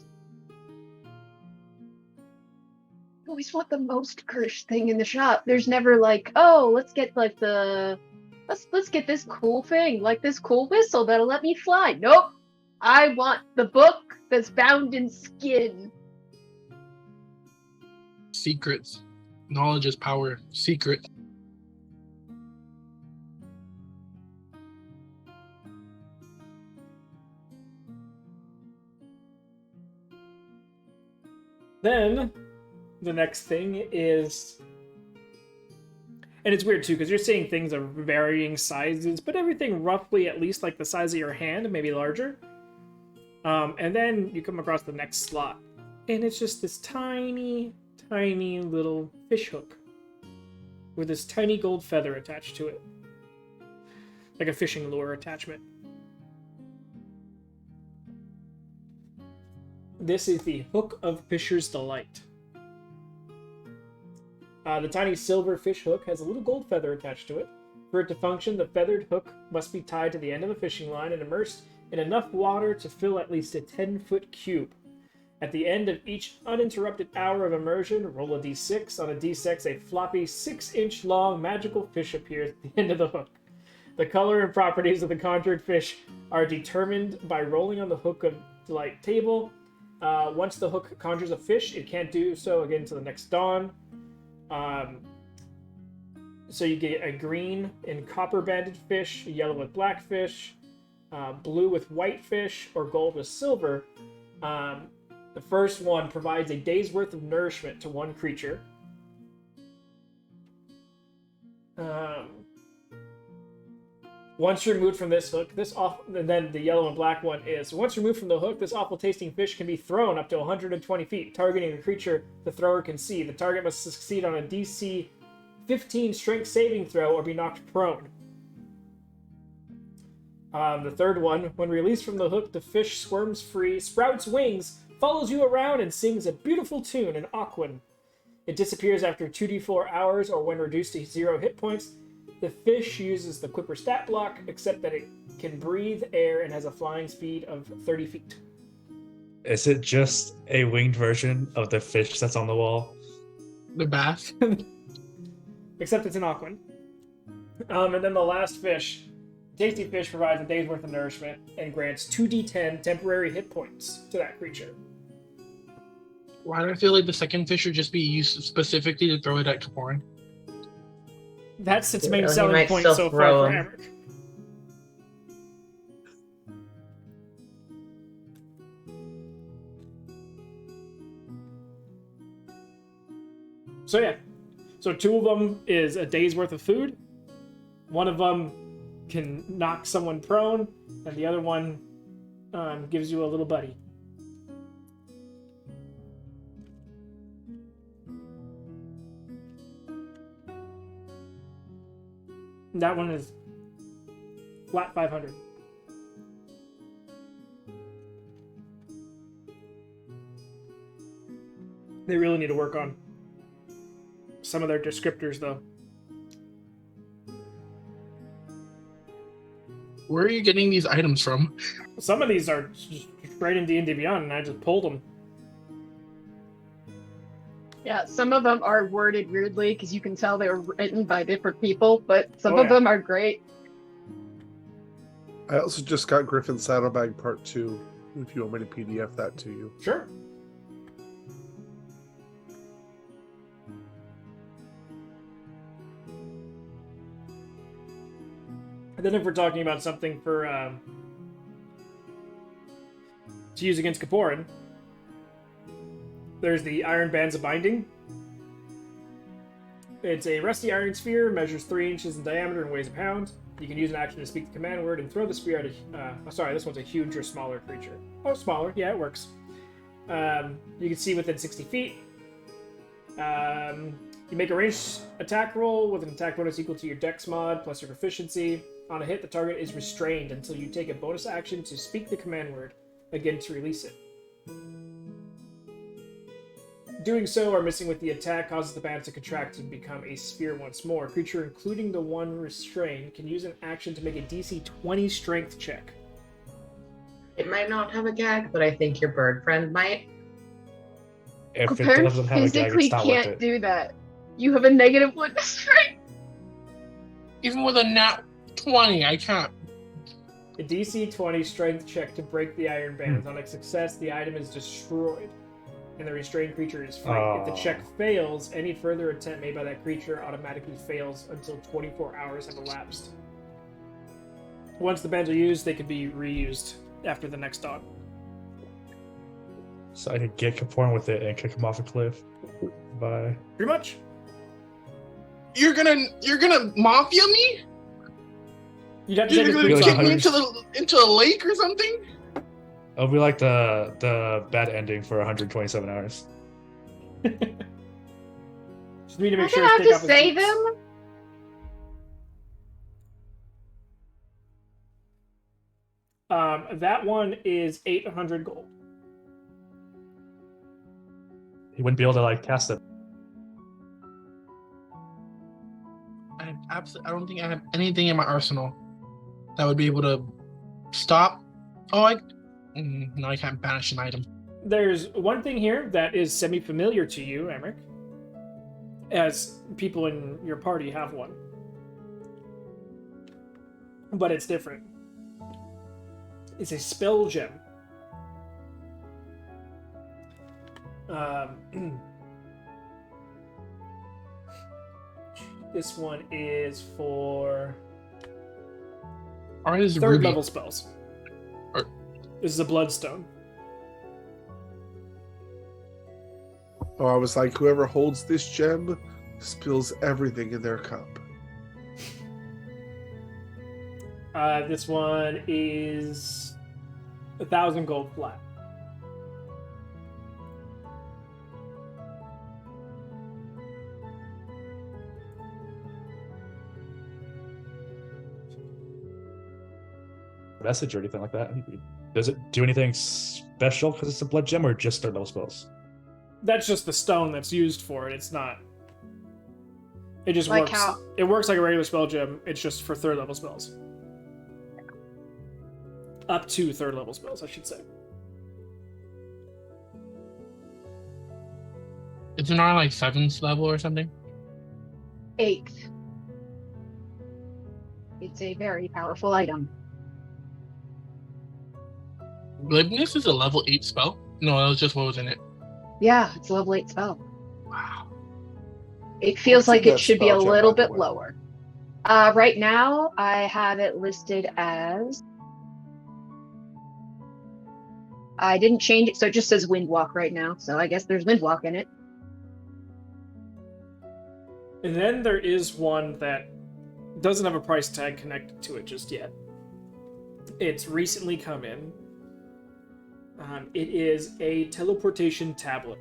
You always want the most cursed thing in the shop. There's never like, oh, let's get like let's get this cool thing, like this cool whistle that'll let me fly. Nope. I want the book that's bound in skin.
Secrets. Knowledge is power. Secret.
Then, the next thing is... And it's weird, too, because you're seeing things of varying sizes, but everything roughly at least like the size of your hand, maybe larger. And then you come across the next slot, and it's just this tiny, tiny little fish hook with this tiny gold feather attached to it. Like a fishing lure attachment. This is the Hook of Fisher's Delight. The tiny silver fish hook has a little gold feather attached to it. For it to function, the feathered hook must be tied to the end of a fishing line and immersed in enough water to fill at least a 10-foot cube. At the end of each uninterrupted hour of immersion, roll a d6. On a d6, a floppy 6-inch long magical fish appears at the end of the hook. The color and properties of the conjured fish are determined by rolling on the Hook of Delight table. Once the hook conjures a fish, it can't do so again until the next dawn. So you get a green and copper banded fish, a yellow with black fish, blue with white fish, or gold with silver. The first one provides a day's worth of nourishment to one creature. Once removed from this hook, and then the yellow and black one is, once removed from the hook, this awful tasting fish can be thrown up to 120 feet, targeting a creature the thrower can see. The target must succeed on a DC 15 strength saving throw or be knocked prone. The third one, when released from the hook, the fish squirms free, sprouts wings, follows you around, and sings a beautiful tune in Aquan. It disappears after 2d4 hours or when reduced to 0 hit points. The fish uses the Quipper stat block, except that it can breathe air and has a flying speed of 30 feet.
Is it just a winged version of the fish that's on the wall?
The bath.
Except it's an Aquan. And then the last fish, Tasty Fish, provides a day's worth of nourishment and grants 2d10 temporary hit points to that creature.
Why do I feel like the second fish would just be used specifically to throw it at Kaporin?
That's its main
Well, he
selling
might
point
still
so far
throw
for
him.
Emmerich. So yeah. So 2 of them is a day's worth of food. One of them can knock someone prone, and the other one gives you a little buddy. That one is flat 500. They really need to work on some of their descriptors, though.
Where are you getting these items from?
Some of these are just straight in D&D Beyond, and I just pulled them.
Yeah, some of them are worded weirdly because you can tell they were written by different people, but some
Oh,
of
yeah.
them are great.
I also just got Griffin Saddlebag Part 2, if you want me to PDF that to you.
Sure. And then if we're talking about something for to use against Kaporin, there's the Iron Bands of Binding. It's a rusty iron sphere, measures 3 inches in diameter and weighs a pound. You can use an action to speak the command word and throw the sphere at a... sorry, this one's a huge or smaller creature. Oh, smaller. Yeah, it works. You can see within 60 feet. You make a ranged attack roll with an attack bonus equal to your dex mod plus your proficiency. On a hit, the target is restrained until you take a bonus action to speak the command word, again to release it. Doing so or missing with the attack causes the band to contract and become a sphere once more. A creature, including the one restrained, can use an action to make a DC 20 strength check.
It might not have a gag, but I think your bird friend might.
If it
Kaporin
doesn't have a gag,
physically
it's not worth
can't
it.
do that. You have a -1 to strength.
Even with a nat 20, I can't.
A DC 20 strength check to break the iron bands. On a success, the item is destroyed, and the restrained creature is free. If the check fails, any further attempt made by that creature automatically fails until 24 hours have elapsed. Once the bands are used, they can be reused after the next dawn.
So I could get Kaporin with it and kick him off a cliff. Bye.
Pretty much.
You're gonna mafia me?
You'd have to
You're
take a
gonna
quick
Really
kick me
hungry.
into a lake or something?
It'll be like the bad ending for 127 hours.
Just need to
I'm
make sure
gonna have
take
to
off his
save
boots.
him.
That one is 800 gold.
He wouldn't be able to cast it.
I don't think I have anything in my arsenal that would be able to stop. Oh, no, I can't banish an item.
There's one thing here that is semi-familiar to you, Emmerich, as people in your party have one. But it's different. It's a spell gem. This one is for
Ours is
third
ruby.
level spells.
Or-
This is a bloodstone.
Oh, I was like, whoever holds this gem spills everything in their cup.
This one is 1,000 gold flat.
Message or anything like that. Does it do anything special because it's a blood gem or just third level spells?
That's just the stone that's used for it. It's not. It just
Like
works.
how-
It works like a regular spell gem. It's just for third level spells. Up to third level spells, I should say.
It's not like 7th level or something.
8th. It's a very powerful item.
Glibness is a level 8 spell. No, that was just what was in it.
Yeah, it's a level 8 spell.
Wow.
It feels
What's in
like it
that
should be a
spell gem,
little
by the
bit
way?
lower. Right now, I have it listed as. I didn't change it, so it just says Windwalk right now. So I guess there's Windwalk in it.
And then there is one that doesn't have a price tag connected to it just yet. It's recently come in. It is a teleportation tablet.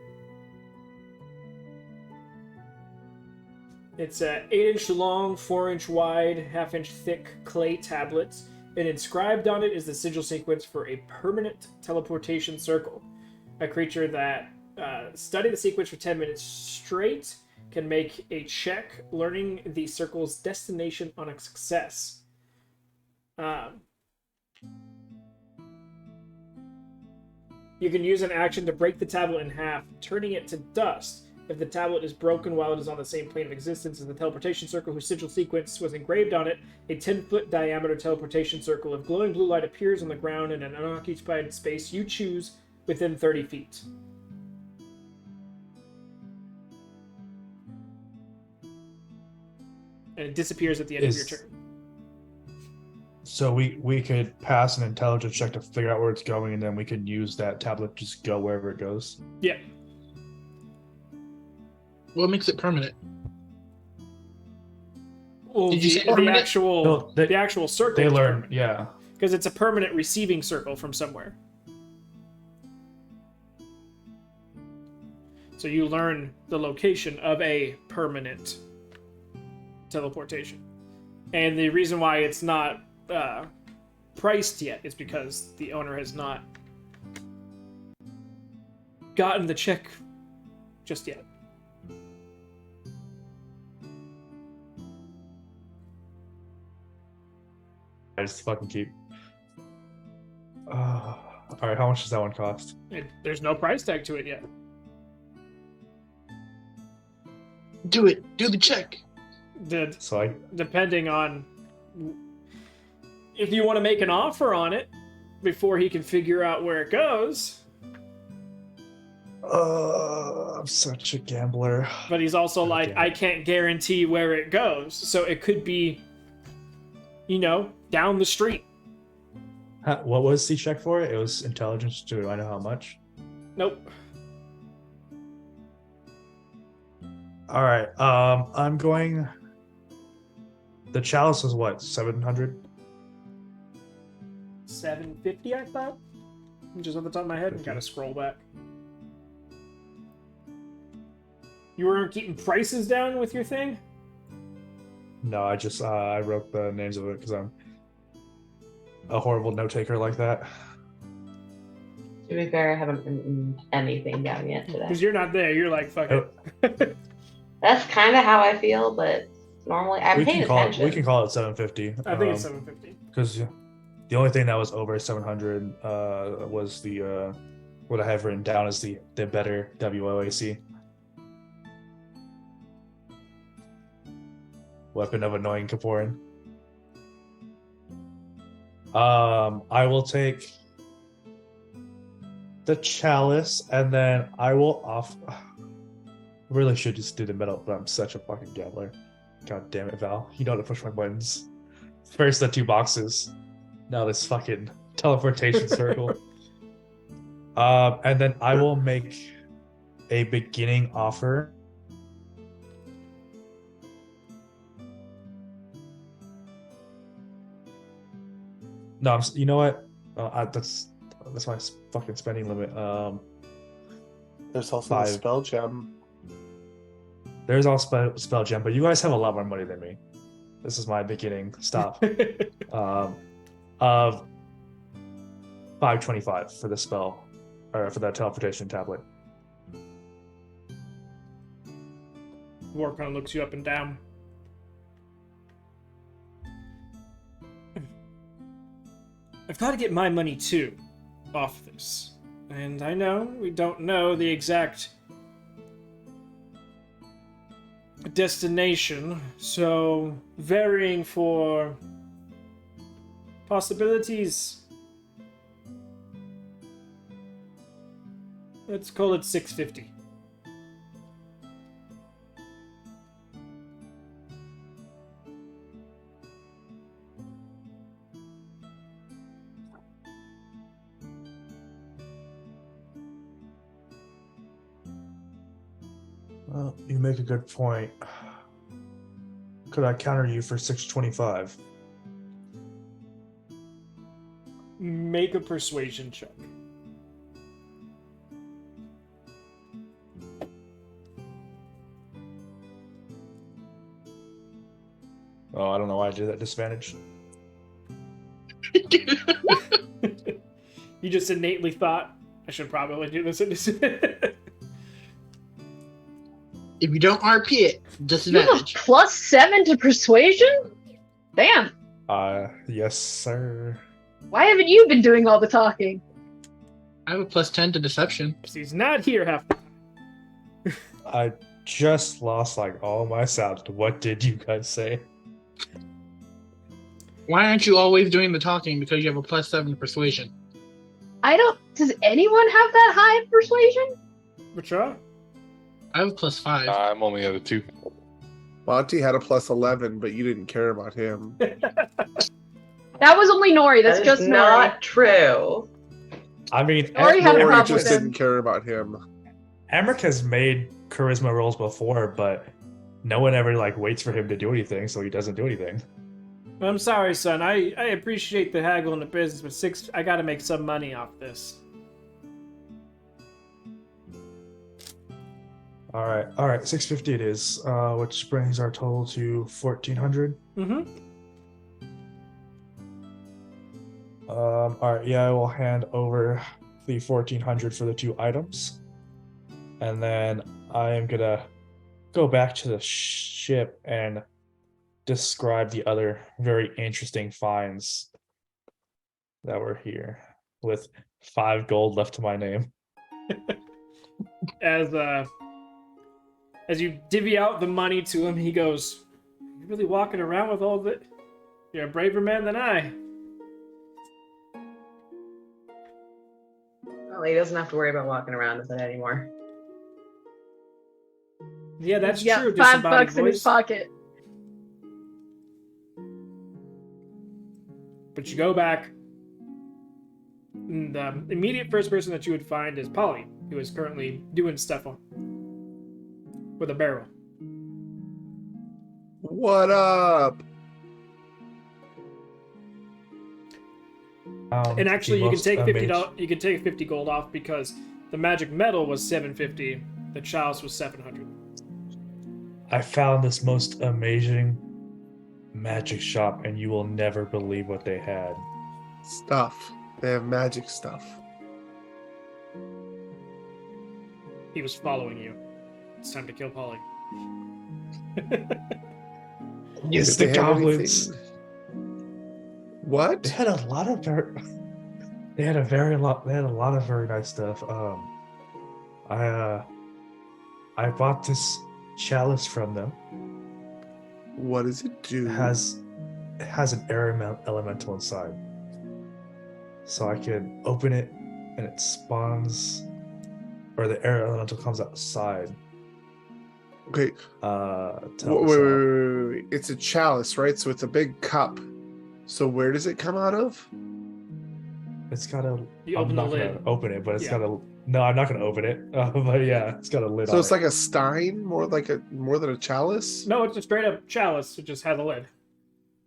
It's a 8-inch long, 4-inch wide, 1/2-inch thick clay tablet, and inscribed on it is the sigil sequence for a permanent teleportation circle. A creature that study the sequence for 10 minutes straight can make a check learning the circle's destination on a success. You can use an action to break the tablet in half, turning it to dust. If the tablet is broken while it is on the same plane of existence as the teleportation circle whose sigil sequence was engraved on it, a 10-foot diameter teleportation circle of glowing blue light appears on the ground in an unoccupied space you choose within 30 feet. And it disappears at the end of your turn.
So we could pass an intelligence check to figure out where it's going, and then we could use that tablet to just go wherever it goes.
Yeah.
What makes it permanent?
Well,
Did you say
the
permanent?
actual
No,
the actual circle?
They learn, yeah.
Because it's a permanent receiving circle from somewhere. So you learn the location of a permanent teleportation. And the reason why it's not priced yet is because the owner has not gotten the check just yet.
I just fucking keep. All right, how much does that one cost?
There's no price tag to it yet.
Do it. Do the check.
So
Depending on if you want to make an offer on it before he can figure out where it goes.
I'm such a gambler.
But he's also like,
damn.
I can't guarantee where it goes. So it could be, down the street.
What was the check for? It was intelligence. Do I know how much?
Nope.
All right. I'm going. The chalice was what? 700.
750, I thought. Just off the top of my head, and gotta scroll back. You weren't keeping prices down with your thing?
No, I just I wrote the names of it because I'm a horrible note taker like that.
To be fair, I haven't written anything down yet today.
Because you're not there. You're like, fuck it.
That's kind of how I feel, but normally I'm paying attention.
We can call it 750.
I think it's 750.
Because the only thing that was over 700 was the what I have written down as the better WOAC. Weapon of Annoying Kaporin. I will take the chalice, and then I will really should just do the metal, but I'm such a fucking gambler. God damn it, Val. You know how to push my buttons. First the 2 boxes. Now this fucking teleportation circle. And then I will make a beginning offer. No, you know what? That's my fucking spending limit.
There's also
5.
the spell gem.
There's all spell gem, but you guys have a lot more money than me. This is my beginning stop. Of 525 for the spell, or for that teleportation tablet.
War kind of looks you up and down. I've got to get my money too off this. And I know we don't know the exact destination, so varying for possibilities. Let's call it 650.
Well, you make a good point. could I counter you for 625?
Make a persuasion check.
Oh, I don't know why I did that disadvantage.
You just innately thought, I should probably do this.
If you don't RP it,
You have a
disadvantage.
+7 to persuasion? Damn.
Yes, sir.
Why haven't you been doing all the talking?
I have a +10 to deception.
He's not here half.
I just lost like all my sound. What did you guys say?
Why aren't you always doing the talking? Because you have a +7 to persuasion.
I don't. Does anyone have that high of persuasion?
Mature?
I have a +5.
I'm only at a 2.
Monty had a +11, but you didn't care about him.
That was only Nori. That's
That is
just Nori.
not true.
I mean,
Nori had a
Nori
problem
just
with him.
didn't care about him.
Emmerich has made charisma rolls before, but no one ever like waits for him to do anything, so he doesn't do anything.
I'm sorry, son. I appreciate the haggle in the business, but I gotta make some money off this.
All right, 650 it is, which brings our total to 1400.
Mm-hmm.
All right, yeah, I will hand over the 1400 for the 2 items, and then I am gonna go back to the ship and describe the other very interesting finds that were here, with 5 gold left to my name.
As you divvy out the money to him, he goes, "You're really walking around with all that? You're a braver man than I."
Well, he doesn't have to worry about walking around with it anymore.
Yeah, that's
Yeah,
true.
$5
disembodied
in his
voice.
pocket.
But you go back, and the immediate first person that you would find is Polly, who is currently doing stuff with a barrel.
What up?
And actually,
The
you can
most
take
amazing-
$50. You can take 50 gold off because the magic metal was 750. The chalice was 700.
I found this most amazing magic shop, and you will never believe what they had.
Stuff. They have magic stuff.
He was following you. It's time to kill Polly.
Yes,
Did
the
they have
goblins.
anything- What?
They had a lot of they had a lot of very nice stuff. I bought this chalice from them.
What does it do?
It has an air elemental inside, so I can open it and it spawns, or the air elemental comes outside.
Okay.
To help
Wait,
us
wait,
out.
wait. It's a chalice, right? So it's a big cup. So where does it come out of?
It's got a.
You
I'm
open the
not
lid.
gonna open it, but it's
Yeah.
got a. No, I'm not gonna open it. But yeah, it's got a lid
So
on
it's
it.
like a stein, more than a chalice.
No, it's a straight up chalice. It just had a lid.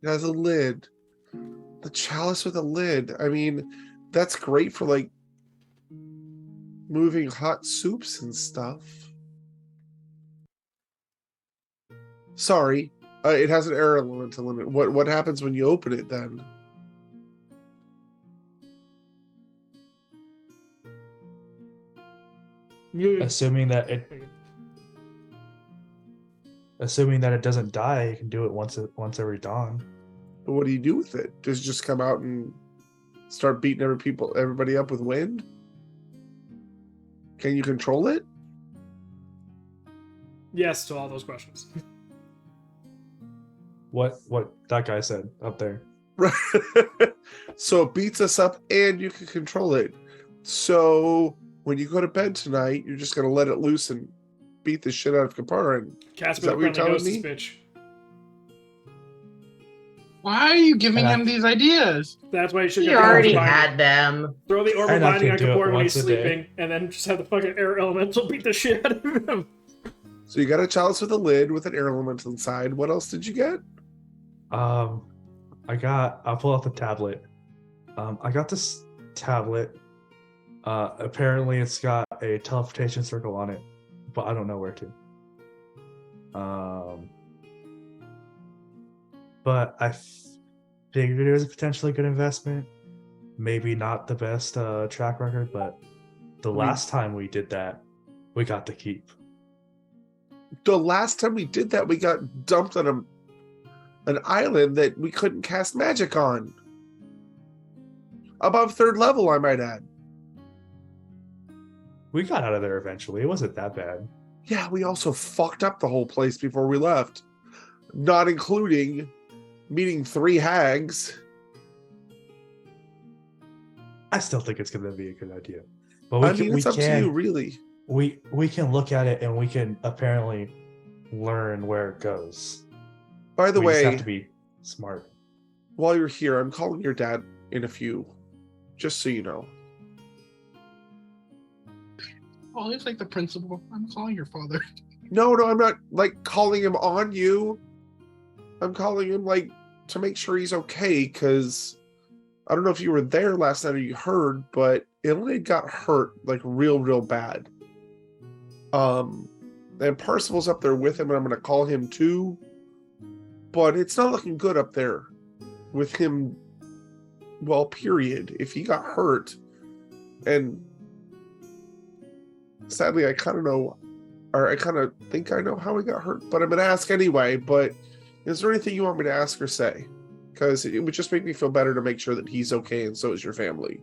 It has a lid. The chalice with a lid. I mean, that's great for like moving hot soups and stuff. Sorry, it has an air elemental in it. What happens when you open it then?
You,
Assuming that it doesn't die, you can do it once every dawn.
But what do you do with it? Does it just come out and start beating everybody up with wind? Can you control it?
yes to all those questions.
What that guy said up there.
Right. So it beats us up and you can control it. So when you go to bed tonight, you're just gonna let it loose and beat the shit out of Kapara. And
Casper
that
the
what you're
friendly
telling
ghost
me?
bitch.
Why are you giving
And I-
him these ideas?
That's why you should
He
get the
already
orb binding.
had them.
Throw the orb
And I
binding on
can do it
Kapor when he's
once a day.
sleeping, and then just have the fucking air elemental beat the shit out of him.
So you got a chalice with a lid with an air elemental inside. What else did you get?
I'll pull out the tablet. I got this tablet. Apparently it's got a teleportation circle on it, but I don't know where to. But I figured it was a potentially good investment. Maybe not the best track record, but the last time we did that, we got to keep.
The last time we did that, we got dumped on an island that we couldn't cast magic on. Above 3rd level, I might add.
We got out of there eventually. It wasn't that bad.
Yeah, we also fucked up the whole place before we left. Not including meeting 3 hags.
I still think it's going to be a good idea. But
it's up to you, really.
We can look at it and we can apparently learn where it goes.
By the
we
way,
just have to be smart.
While you're here, I'm calling your dad in a few, just so you know.
Oh, it's like the principal. I'm calling your father.
No, I'm not like calling him on you. I'm calling him like to make sure he's okay, because I don't know if you were there last night or you heard, but Illiad got hurt like real bad. And Parsival's up there with him, and I'm gonna call him too. But it's not looking good up there with him. Well, period. If he got hurt, and sadly, I kind of know, or I kind of think I know how he got hurt, but I'm gonna ask anyway. But is there anything you want me to ask or say? Because it would just make me feel better to make sure that he's okay, and so is your family.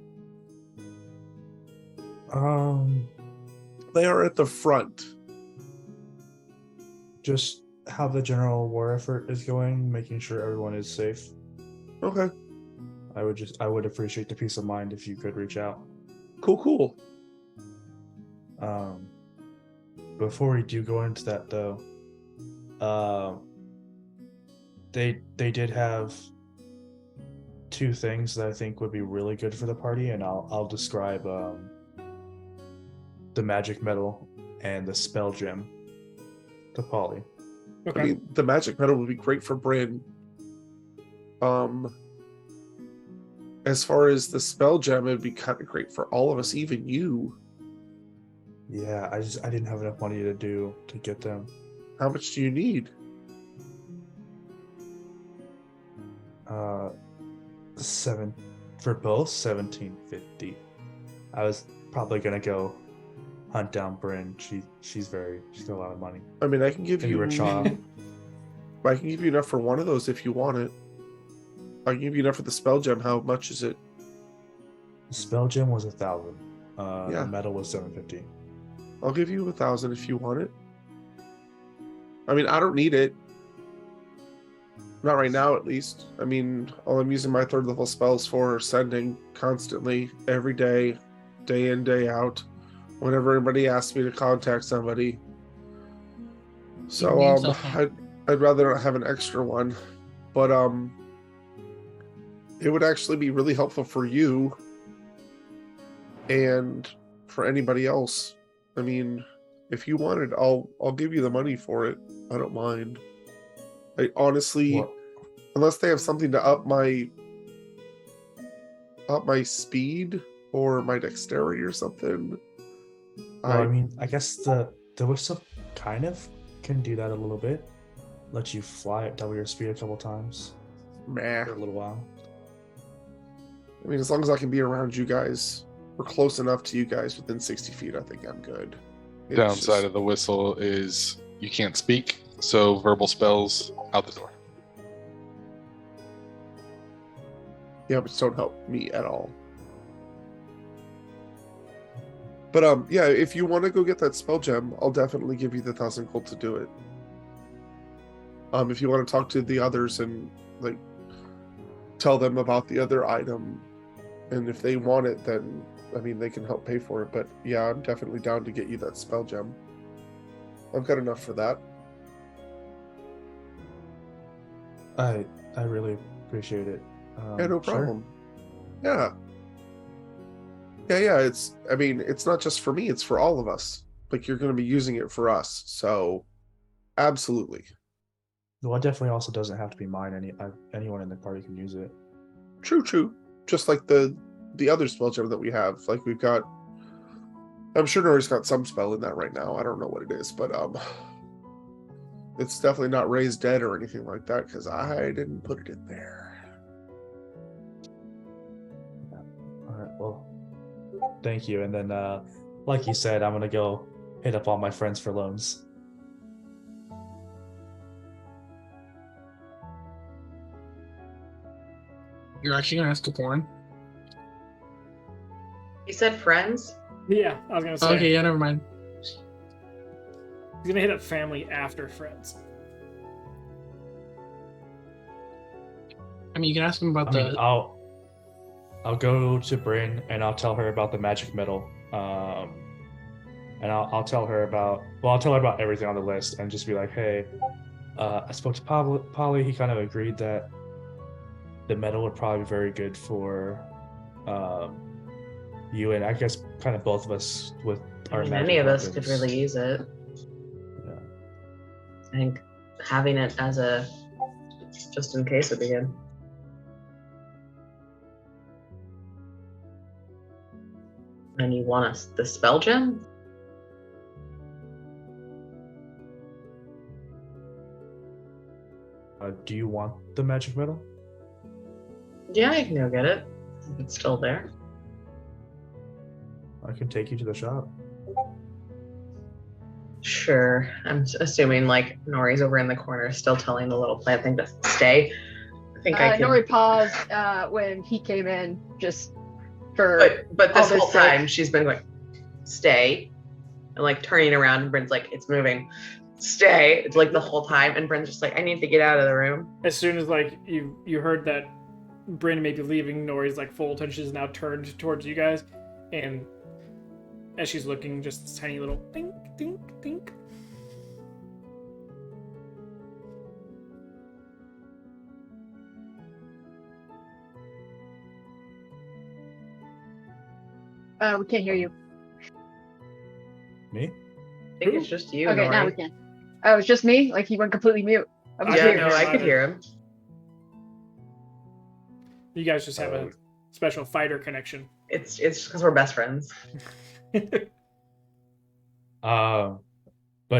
They are at the front.
Just how the general war effort is going, making sure everyone is safe.
Okay.
I would appreciate the peace of mind if you could reach out.
Cool.
Before we do go into that though, they did have 2 things that I think would be really good for the party, and I'll describe the magic metal and the spell gem to Polly.
Okay.
I mean, the magic metal would be great for Bryn. As far as the spell gem, it'd be kind of great for all of us, even you.
Yeah, I didn't have enough money to get them.
How much do you need?
7 for both, 1750. I was probably gonna go hunt down Bryn. She's got a lot of money.
I mean, I can give
Maybe
you.
Rachel.
I can give you enough for one of those if you want it. I can give you enough for the spell gem. How much is it?
The spell gem was 1,000.
Yeah.
The metal was 750.
I'll give you 1,000 if you want it. I mean, I don't need it. Not right now, at least. I mean, all I'm using my 3rd level spells for are sending constantly, every day in, day out, whenever anybody asks me to contact somebody. So, I'd rather not have an extra one. But, it would actually be really helpful for you and for anybody else. I mean, if you want it, I'll give you the money for it. I don't mind. I honestly, unless they have something to up my speed or my dexterity or something.
Well, I mean, I guess the whistle kind of can do that a little bit. Let you fly at double your speed a couple times for a little while.
I mean, as long as I can be around you guys, or close enough to you guys within 60 feet, I think I'm good.
Downside of the whistle is you can't speak, so verbal spells out the door.
Yeah, which don't help me at all. But yeah, if you want to go get that spell gem, I'll definitely give you the 1,000 gold to do it. If you want to talk to the others and like tell them about the other item, and if they want it, then I mean they can help pay for it. But yeah, I'm definitely down to get you that spell gem. I've got enough for that.
I really appreciate it.
Yeah, no problem. Sure. Yeah. I mean, it's not just for me; it's for all of us. Like you're going to be using it for us, so Absolutely.
Well, it definitely also doesn't have to be mine. Anyone in the party can use it.
True. Just like the other spell gem that we have. Like we've got. I'm sure Nori's got some spell in that right now. I don't know what it is, but it's definitely not raise dead or anything like that because I didn't put it in there.
All right. Well, thank you. And then, like you said, I'm gonna go hit up all my friends for loans.
You're actually gonna ask Kaporin?
You said friends?
Yeah, I was gonna say.
Okay, yeah, never mind.
He's gonna hit up family after friends.
I mean, you can ask him about
I'll go to Bryn and I'll tell her about the magic metal. And I'll tell her about everything on the list and just be like, hey, I spoke to Polly. He kind of agreed that the metal would probably be very good for you and I guess kind of both of us with our
Any of us could
weapons.
really use it.
Yeah.
I think having it as a just in case would be good. And you want us the spell gem?
Do you want the magic metal?
Yeah, I can go get it. If it's still there.
I can take you to the shop.
Sure. I'm assuming like Nori's over in the corner still telling the little plant thing to stay. I think I can.
Nori paused when he came in just for.
But this
all
whole
sake.
time she's been like, stay. And like turning around and Bryn's like, it's moving. Stay. It's like the whole time. And Bryn's just like, I need to get out of the room.
As soon as like you heard that Bryn may be leaving, Nori's like full attention is now turned towards you guys, and as she's looking, just this tiny little dink, dink, dink.
We can't hear you.
Me?
I think it's just you,
Okay,
Nori.
now we can. Oh, it's just me? Like he went completely mute. I was
Yeah,
weird.
no, I could hear him.
You guys just have a special fighter connection.
It's just because we're best friends.
But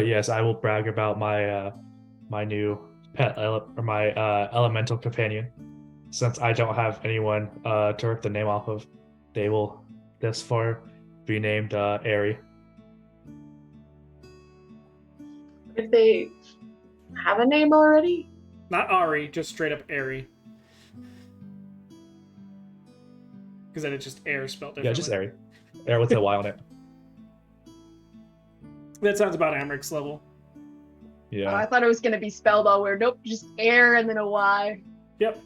yes, I will brag about my my new pet or my elemental companion. Since I don't have anyone to rip the name off of, they will this far be named Airy.
If they have a name already?
Not Ari, just straight up Airy. Because then it's just air spelled differently.
Yeah, just Airy. Air with a Y on it.
That sounds about Amric's level.
Yeah,
I thought it was gonna be spelled all weird. Nope, just air and then a Y.
Yep.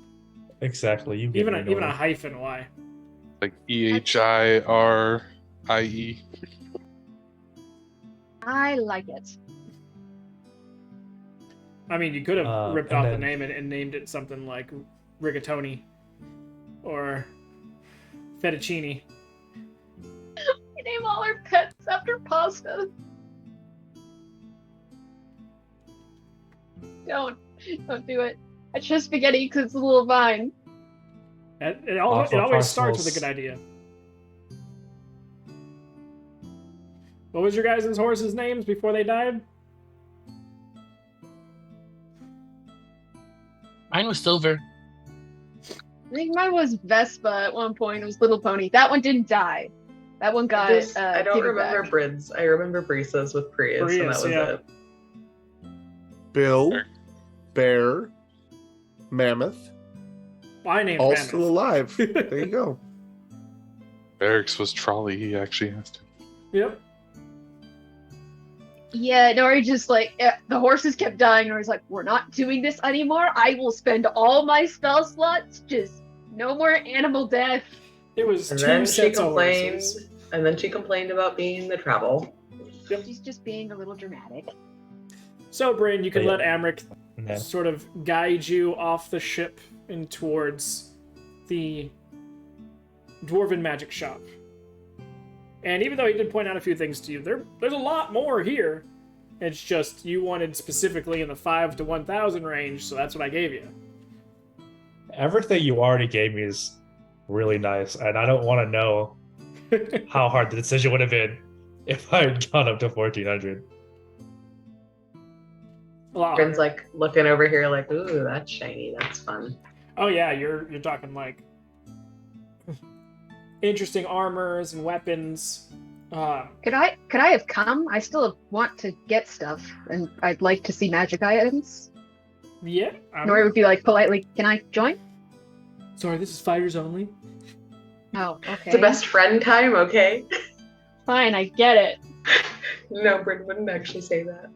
exactly. You get
Even
me,
a
Nori.
hyphen Y.
Like EHIRIE.
I like it.
I mean, you could have ripped
and
off the
then-
name and named it something like Rigatoni or Fettuccine.
We name all our pets after pasta. Don't do it. I chose spaghetti because it's a little vine.
It
Off of
always starts with a
parcels.
good idea. What was your guys' horses' names before they died?
Mine was Silver.
I think mine was Vespa at one point. It was Little Pony. That one didn't die. That one got.
I don't
given
remember
back.
Bryn's. I remember Brisa's with Prius, and
Prius,
that was
yeah.
it.
Bill, Bear, Mammoth,
I named
all
Mammoth.
still alive. There you go.
Eric's was Trolley. He actually asked him.
Yep.
Yeah, Nori just like the horses kept dying. Nori's like, "We're not doing this anymore. I will spend all my spell slots. Just no more animal death."
It was
And
2
then she
sets of
complained.
horses.
And then she complained about being the travel.
She's just being a little dramatic.
So, Bryn, you can
Yeah.
let Amric
And then,
sort of guide you off the ship and towards the Dwarven Magic Shop. And even though he did point out a few things to you, there's a lot more here. It's just you wanted specifically in the 5 to 1,000 range, so that's what I gave you.
Everything you already gave me is really nice, and I don't want to know how hard the decision would have been if I had gone up to 1,400.
A lot
Bryn's
harder.
like looking over here, like, ooh, that's shiny. That's fun.
Oh yeah, you're talking like interesting armors and weapons.
Could I have come? I still want to get stuff, and I'd like to see magic items.
Yeah.
Nori would be like politely, "Can I join?"
Sorry, this is fighters only.
Oh, okay.
It's the best friend time, okay?
Fine, I get it.
No, Bryn wouldn't actually say that.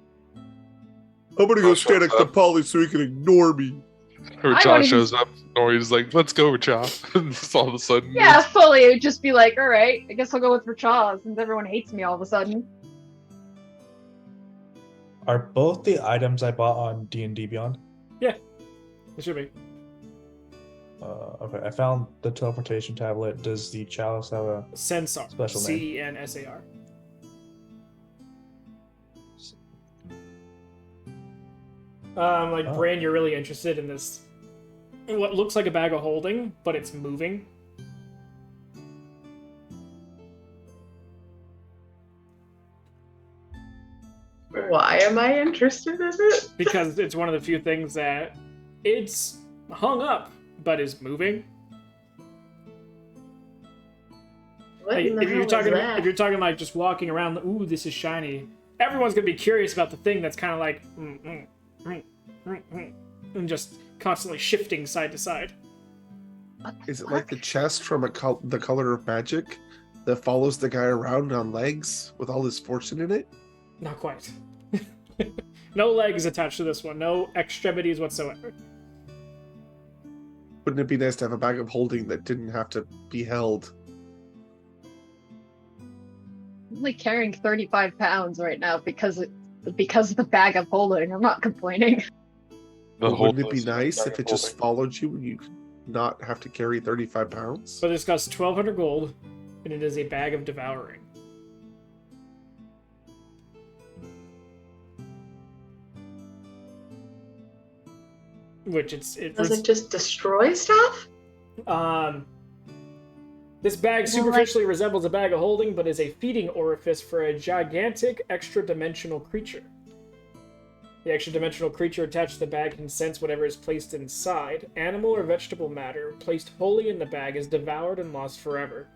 I'm gonna go
Rush
stand
walks
next to
up.
Polly so he can ignore me.
Or
I don't
Cha
even-
shows up. Nori's like, let's go, Cha. And just all of a sudden.
Yeah, fully. It would just be like, all right, I guess I'll go with Rachaw since everyone hates me all of a sudden.
Are both the items I bought on D&D Beyond?
It should be.
Okay, I found the teleportation tablet. Does the chalice have a
Sensar.
Special name.
CNSAR.
Oh.
Bran, you're really interested in this. What looks like a bag of holding, but it's moving.
Why am I interested in it?
Because it's one of the few things that it's hung up, but is moving.
What
Like,
in the
if you're
hell
talking,
is that?
if you're talking like just walking around, ooh, this is shiny. Everyone's gonna be curious about the thing that's kind of like, and just constantly shifting side to side.
What the
Is it like
fuck?
the chest from the Color of Magic that follows the guy around on legs with all his fortune in it?
Not quite. No legs attached to this one. No extremities whatsoever.
Wouldn't it be nice to have a bag of holding that didn't have to be held?
I'm only carrying 35 pounds right now because of the bag of holding. I'm not complaining.
The
But
whole
wouldn't it be
list of
nice
bag
if
of
it just
holding.
followed you and you could not have to carry 35 pounds?
But this costs 1,200 gold, and it is a bag of devouring. Which
Does it just destroy stuff?
This bag
Well,
superficially resembles a bag of holding, but is a feeding orifice for a gigantic extra-dimensional creature. The extra-dimensional creature attached to the bag can sense whatever is placed inside. Animal or vegetable matter placed wholly in the bag is devoured and lost forever.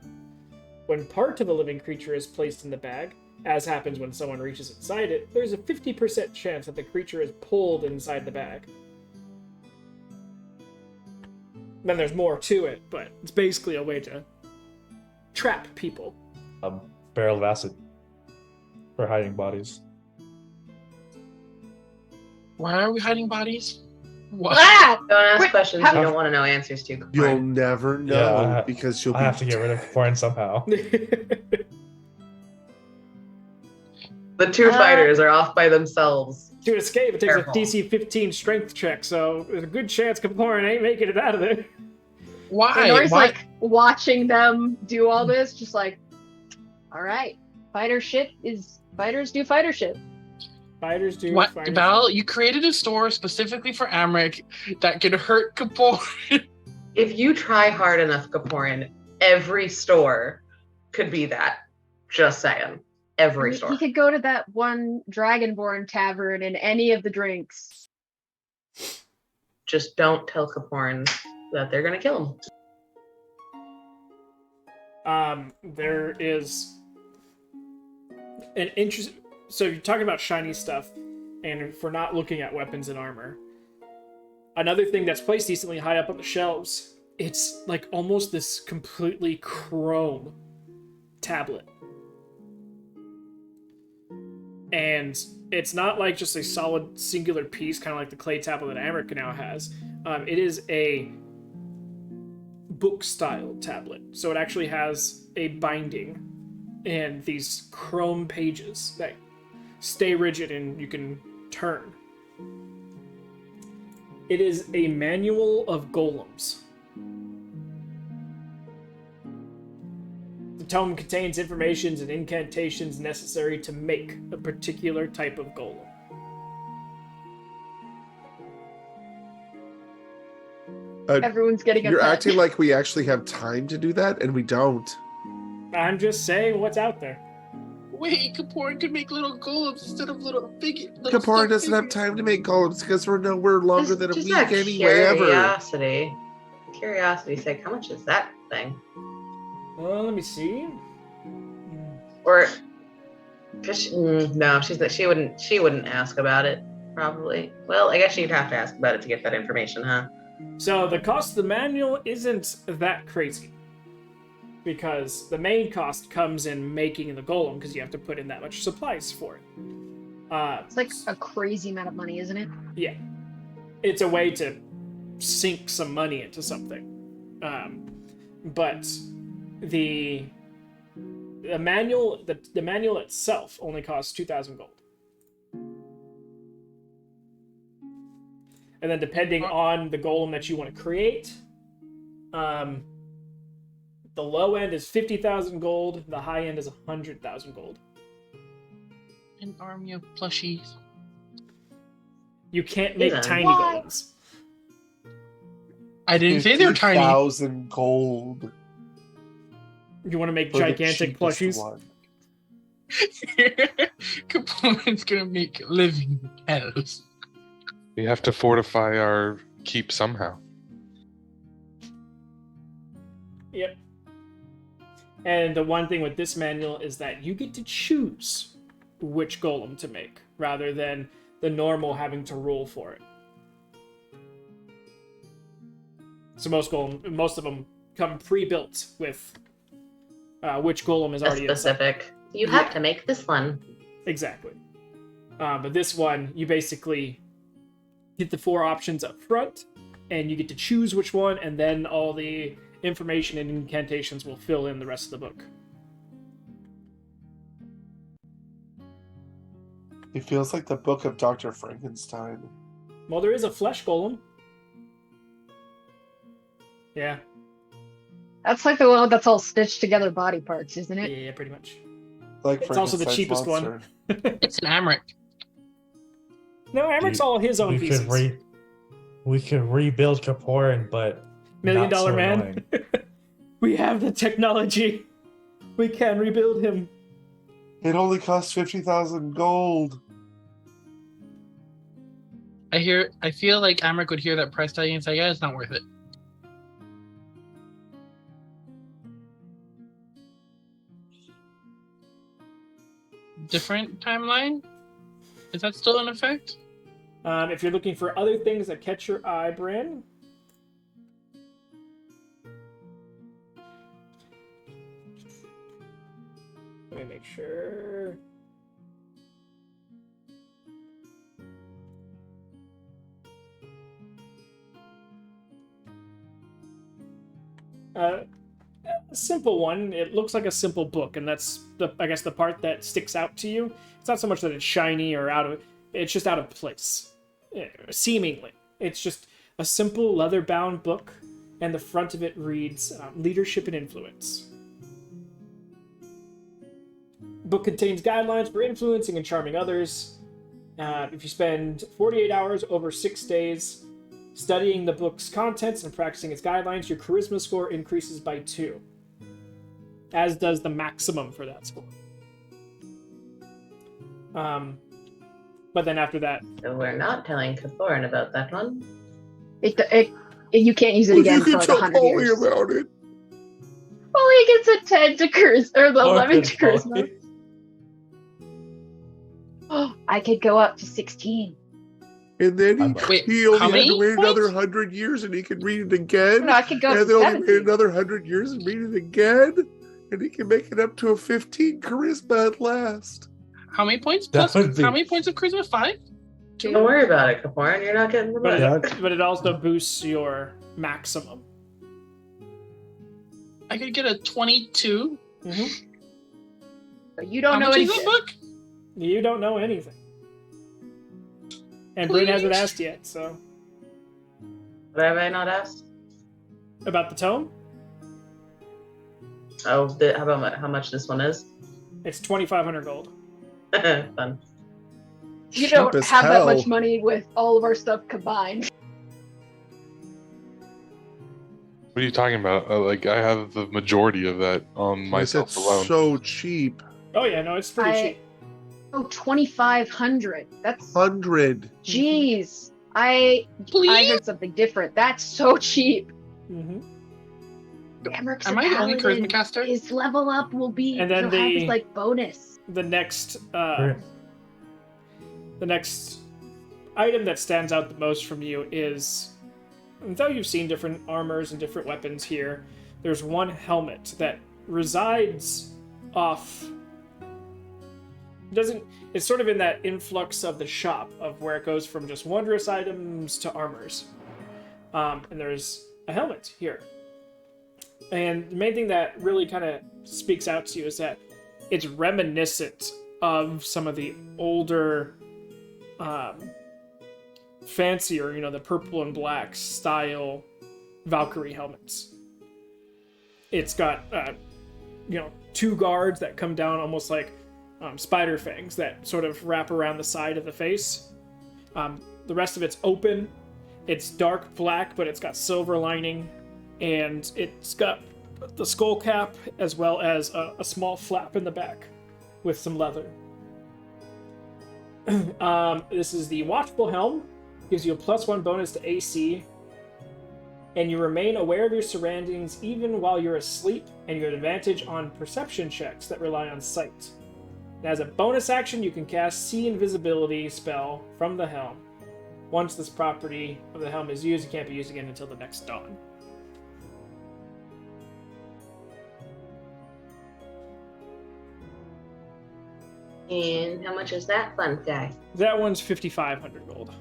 When part of a living creature is placed in the bag, as happens when someone reaches inside it, there's a 50% chance that the creature is pulled inside the bag. Then there's more to it, but it's basically a way to trap people.
Barrel of acid for hiding bodies.
Why are we hiding bodies? What?
Ah!
Don't ask
Wait,
questions
how-
you don't want to know answers to.
You'll
Fine.
never know
Yeah,
because you'll
I
be.
have to get rid of Foreign somehow.
The two fighters are off by themselves.
To escape, it takes
Careful.
a DC 15 strength check, so there's a good chance Kaporin ain't making it out of there.
Why?
And Nori's
Why?
like watching them do all this, just like, all right, fighters do fighter shit.
Fighters do.
What,
fighters-
Val? You created a store specifically for Amric that could hurt Kapor.
If you try hard enough, Kaporin, every store could be that. Just saying. Every store.
He could go to that one Dragonborn tavern and any of the drinks.
Just don't tell Kaporin that they're gonna kill him.
There is an interest. So you're talking about shiny stuff, and for not looking at weapons and armor. Another thing that's placed decently high up on the shelves, it's like almost this completely chrome tablet. And it's not like just a solid singular piece, kind of like the clay tablet that America now has. It is a book-style tablet. So it actually has a binding and these chrome pages that stay rigid and you can turn. It is a manual of golems. tome contains informations and incantations necessary to make a particular type of golem.
Everyone's getting a
You're
pet.
acting like we actually have time to do that, and we don't.
I'm just saying what's out there.
Wait, Kapoor can make little golems instead of little figures.
Kapar doesn't have time to make golems because we're nowhere longer than a
Just
week
out of
anyway, ever.
Curiosity's sake, how much is that thing?
Let me see.
Or, no, she wouldn't ask about it. Probably. Well, I guess she'd have to ask about it to get that information, huh?
So the cost of the manual isn't that crazy. Because the main cost comes in making the golem, because you have to put in that much supplies for it.
It's like a crazy amount of money, isn't it?
Yeah. It's a way to sink some money into something. But the manual the manual itself only costs 2,000 gold. And then depending on the golem that you want to create, the low end is 50,000 gold, the high end is 100,000 gold.
An army of plushies.
You can't make
Yeah.
tiny
Why?
golems.
I didn't say they were tiny.
50,000 gold.
You want to make
for the
gigantic
cheapest
plushies?
one.
Kapoor's gonna make living hells.
We have to fortify our keep somehow.
Yep. And the one thing with this manual is that you get to choose which golem to make, rather than the normal having to roll for it. So most of them come pre-built with which golem is already inside.
Specific. You have
Yeah.
to make this one.
Exactly. But this one, you basically get the 4 options up front, and you get to choose which one, and then all the information and incantations will fill in the rest of the book.
It feels like the book of Dr. Frankenstein.
Well, there is a flesh golem. Yeah,
That's like the one that's all stitched together body parts, isn't it?
yeah, pretty much.
Like
It's also the
Frankenstein's
cheapest one.
monster.
It's an Amric.
No, Amric's all his own
we
pieces.
we could rebuild Kapoor, but
$1 million
not so
man.
annoying.
We have the technology. We can rebuild him.
It only costs 50,000 gold.
I feel like Amric would hear that price tag and say, yeah, it's not worth it. Different timeline? Is that still in effect?
If you're looking for other things that catch your eye, Bryn. Let me make sure. A simple one. It looks like a simple book, and that's I guess the part that sticks out to you. It's not so much that it's shiny or it's just out of place, seemingly. It's just a simple leather-bound book, and the front of it reads "Leadership and Influence." Book contains guidelines for influencing and charming others. If you spend 48 hours over 6 days studying the book's contents and practicing its guidelines, your charisma score increases by 2. As does the maximum for that score. But then after that,
So we're not telling Kaporin about that one.
You can't use it
Well,
again
you
for
can
like
tell
100
Polly
years.
about it.
Well, he gets a 10 to charisma, or the 11 to charisma. Oh, I could go up to 16.
And then
Wait,
he only
how
had
many
to wait
points?
another 100 years and he could read it again.
No, I could go up
And
to
then only wait
17.
another 100 years and read it again. And he can make it up to a 15 charisma at last.
How many points
That
plus?
would be-
How many points of charisma? 5?
Don't worry about it, Kaporin. You're not getting the
but
money.
but it also boosts your maximum.
I could get a 22.
But you don't
How
know
much is
anything.
that book?
You don't know anything. And Bryn hasn't
Please?
asked yet, so.
What have I not asked?
About the tome?
Oh, how much this one is?
It's 2,500 gold.
Fun.
You
Cheap
don't
as
have that
hell.
much money with all of our stuff combined.
What are you talking about? Like, I have the majority of that on
Yes,
myself
it's
alone.
so cheap.
Oh yeah, no, it's pretty cheap.
Oh, 2,500. That's
100.
jeez. I
Please?
heard something different. That's so cheap.
Mm-hmm.
Emmerich
Am I the only
Paladin,
charisma caster?
his level up will be
And then
he'll have his like bonus.
The next
Bryn,
the next item that stands out the most from you is, though you've seen different armors and different weapons here, there's one helmet that resides off. It's sort of in that influx of the shop of where it goes from just wondrous items to armors. And there's a helmet here. And the main thing that really kind of speaks out to you is that it's reminiscent of some of the older, fancier, the purple and black style Valkyrie helmets. It's got, two guards that come down almost like spider fangs that sort of wrap around the side of the face. The rest of it's open. It's dark black, but it's got silver lining. And it's got the skull cap as well as a small flap in the back with some leather. This is the Watchful Helm. Gives you a +1 bonus to AC. And you remain aware of your surroundings even while you're asleep, and you have advantage on perception checks that rely on sight. And as a bonus action, you can cast See Invisibility spell from the helm. Once this property of the helm is used, it can't be used again until the next dawn.
And how much is that fun guy?
That one's 5,500 gold.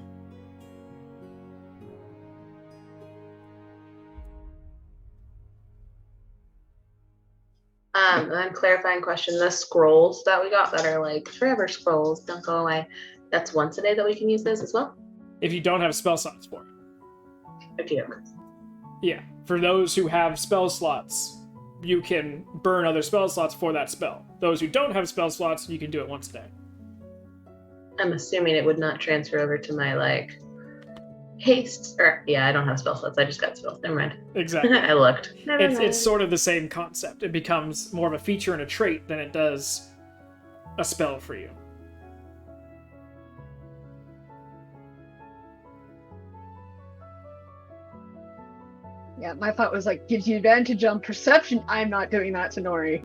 And then clarifying question: the scrolls that we got that are like forever scrolls, don't go away. That's once a day that we can use those as well.
If you don't have spell slots for it.
Okay.
Yeah. For those who have spell slots, you can burn other spell slots for that spell. Those who don't have spell slots, you can do it once a day.
I'm assuming it would not transfer over to my haste. Or I don't have spell slots. I just got spells. Never mind.
Exactly.
I looked. Never mind.
It's sort of the same concept. It becomes more of a feature and a trait than it does a spell for you.
Yeah, my thought was gives you advantage on perception. I'm not doing that to Nori.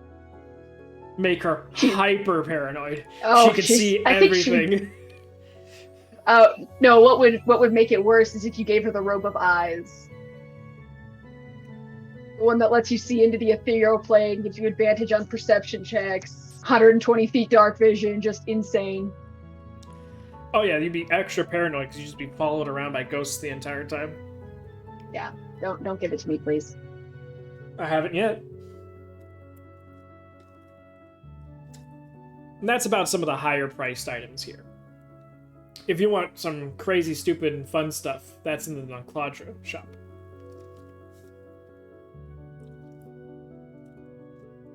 Make her hyper paranoid.
Oh,
she can see
I think she-
everything.
No, what would make it worse is if you gave her the robe of eyes. The one that lets you see into the ethereal plane, gives you advantage on perception checks, 120 feet dark vision, just insane.
Oh yeah, you'd be extra paranoid because you'd just be followed around by ghosts the entire time.
Yeah, don't give it to me, please.
I haven't yet. And that's about some of the higher priced items here. If you want some crazy, stupid, and fun stuff, that's in the Noncladra shop.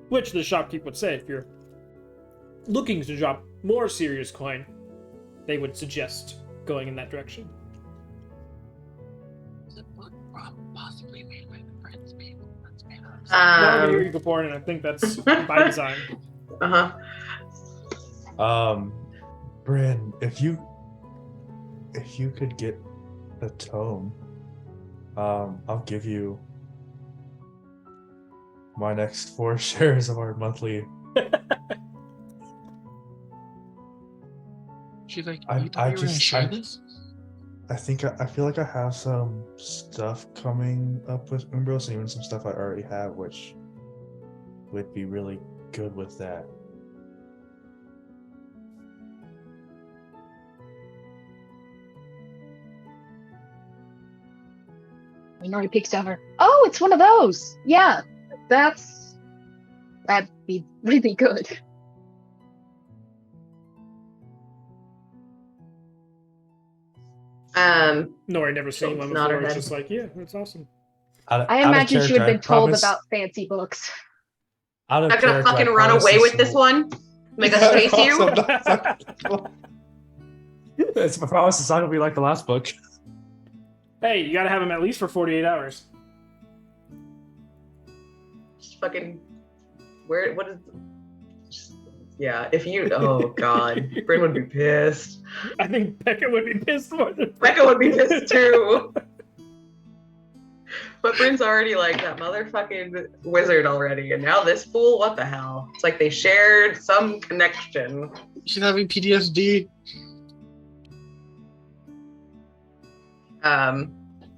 Which the shopkeep would say if you're looking to drop more serious coin, they would suggest going in that direction.
Possibly made by the friends people. That's made out of
Now I'm hearing before, and I think that's by design.
Bryn, if you could get the tome, I'll give you my next 4 shares of our monthly.
She's like,
I-
you thought
I
you were gonna
just-
share
I-
this?
I think I feel like I have some stuff coming up with Umbros, and even some stuff I already have, which would be really good with that.
Nori peeks over. Oh, it's one of those. Yeah, that'd be really good.
Nori never seen one
Nod her
before. It's
head.
just like, yeah, that's awesome.
I imagine she would have been told about fancy books.
Out of
Not gonna
character, I
fucking run
promise
away
to
with this
slow-
one? Make us chase you?
It's my promise. It's not gonna be like the last book.
Hey, you gotta have him at least for 48 hours.
Just fucking what is just, yeah, if you oh god. Bryn would be pissed.
I think Becca would be pissed more than
Becca would be pissed too. But Bryn's already like that motherfucking wizard already, and now this fool, what the hell? It's like they shared some connection.
She's having PTSD.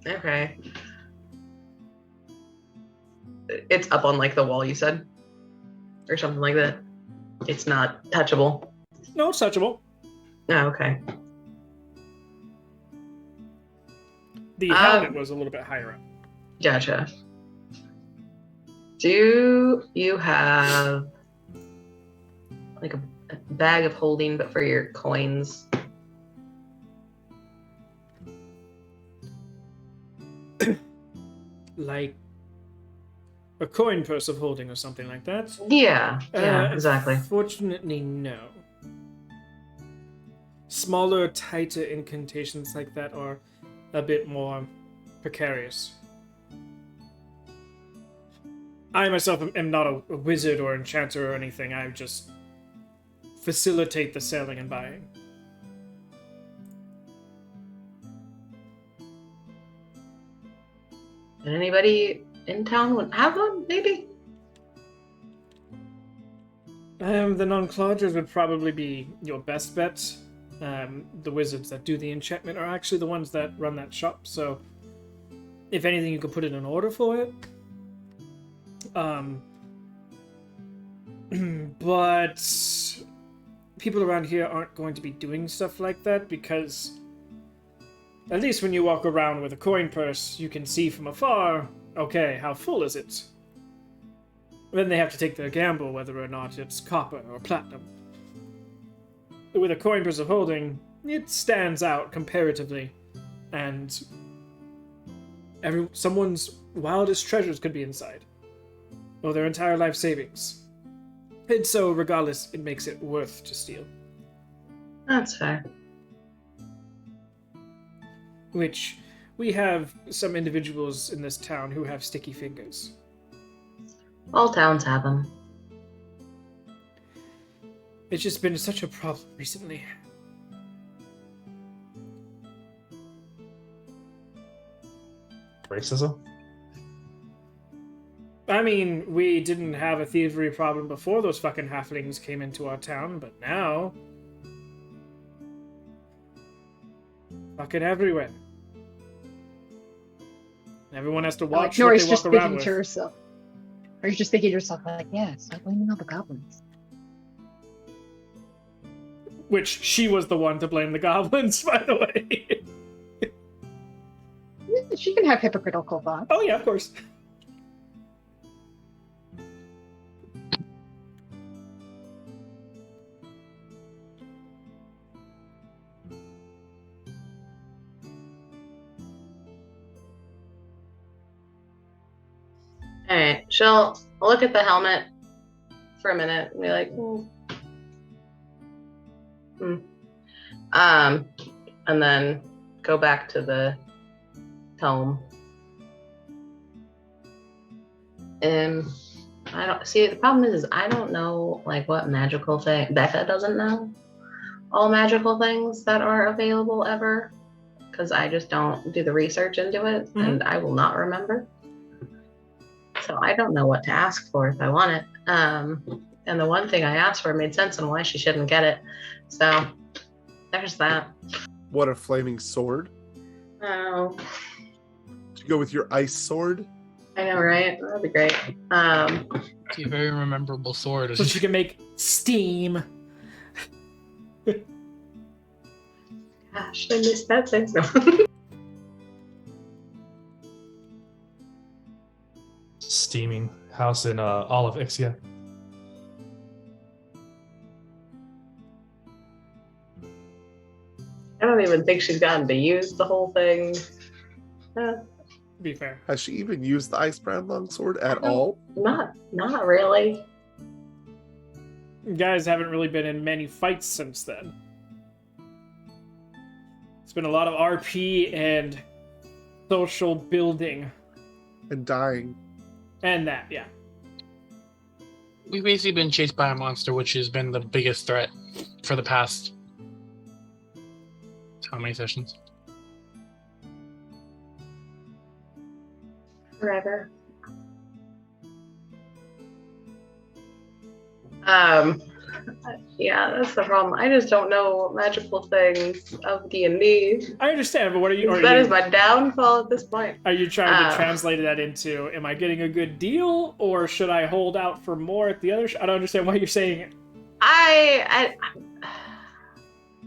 Okay. It's up on like the wall, you said? Or something like that. It's not touchable.
No, it's touchable.
Oh, okay.
The helmet was a little bit higher up.
Gotcha. Do you have like a bag of holding, but for your coins?
Like a coin purse of holding or something like that.
Yeah, exactly.
Fortunately, no. Smaller, tighter incantations like that are a bit more precarious. I myself am not a wizard or enchanter or anything. I just facilitate the selling and buying.
And anybody in town would have one, maybe?
The non-cloggers would probably be your best bet. The wizards that do the enchantment are actually the ones that run that shop, so if anything, you could put in an order for it. But people around here aren't going to be doing stuff like that because at least when you walk around with a coin purse, you can see from afar, okay, how full is it? Then they have to take their gamble whether or not it's copper or platinum. With a coin purse of holding, it stands out comparatively, and someone's wildest treasures could be inside, or their entire life savings. And so, regardless, it makes it worth to steal.
That's fair.
Which, we have some individuals in this town who have sticky fingers.
All towns have them.
It's just been such a problem recently.
Racism?
I mean, we didn't have a thievery problem before those fucking halflings came into our town, but now... fucking everywhere. Everyone has to watch what
Nori's
they
just
walk around
thinking
with.
to herself. Or you're just thinking to yourself, like, yeah, stop blaming all the goblins.
Which, she was the one to blame the goblins, by the way.
She can have hypocritical thoughts.
Oh yeah, of course.
Alright, she'll look at the helmet for a minute and be like, and then go back to the tome. I don't see, the problem is I don't know like what magical thing Becca doesn't know all magical things that are available ever, because I just don't do the research into it, and I will not remember. So I don't know what to ask for if I want it. And the one thing I asked for made sense on why she shouldn't get it. So there's that.
What, a flaming sword?
Oh,
To go with your ice sword?
I know, right? That'd be great.
It's a very memorable sword.
So she can make steam.
Gosh, I missed that thing. No.
Steaming house in all of Ixian.
I don't even think she's gotten to use the whole thing.
To be fair.
Has she even used the ice brand longsword at
No.
all?
Not really.
You guys haven't really been in many fights since then. It's been a lot of RP and social building.
And dying.
And that, yeah.
We've basically been chased by a monster, which has been the biggest threat for the past how many sessions?
Forever. Yeah, that's the problem. I just don't know magical things of D&D.
I understand, but what are you...
That is my downfall at this point.
Are you trying to translate that into, am I getting a good deal, or should I hold out for more at the other I don't understand why you're saying it.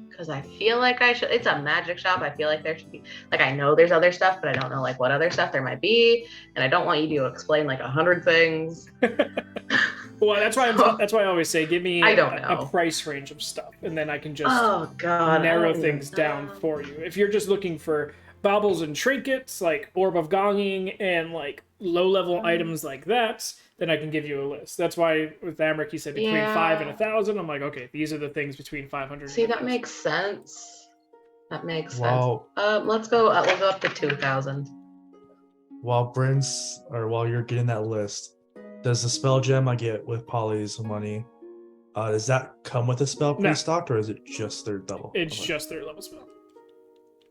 Because I feel like I should. It's a magic shop. I feel like there should be, like, I know there's other stuff, but I don't know, like, what other stuff there might be, and I don't want you to explain, like, 100 things.
Well, that's why I always say, give me a price range of stuff, and then I can just narrow things down for you. If you're just looking for baubles and trinkets, like Orb of Gonging, and, like, low-level items like that, then I can give you a list. That's why with Amric he said between 5 and 1,000. I'm like, okay, these are the things between 500.
See, that makes sense. That makes sense.
Wow.
Let's go. We'll go up to 2,000.
While you're getting that list, does the spell gem I get with Polly's money, does that come with a spell pre-stocked, or is it just their double?
It's just their level spell.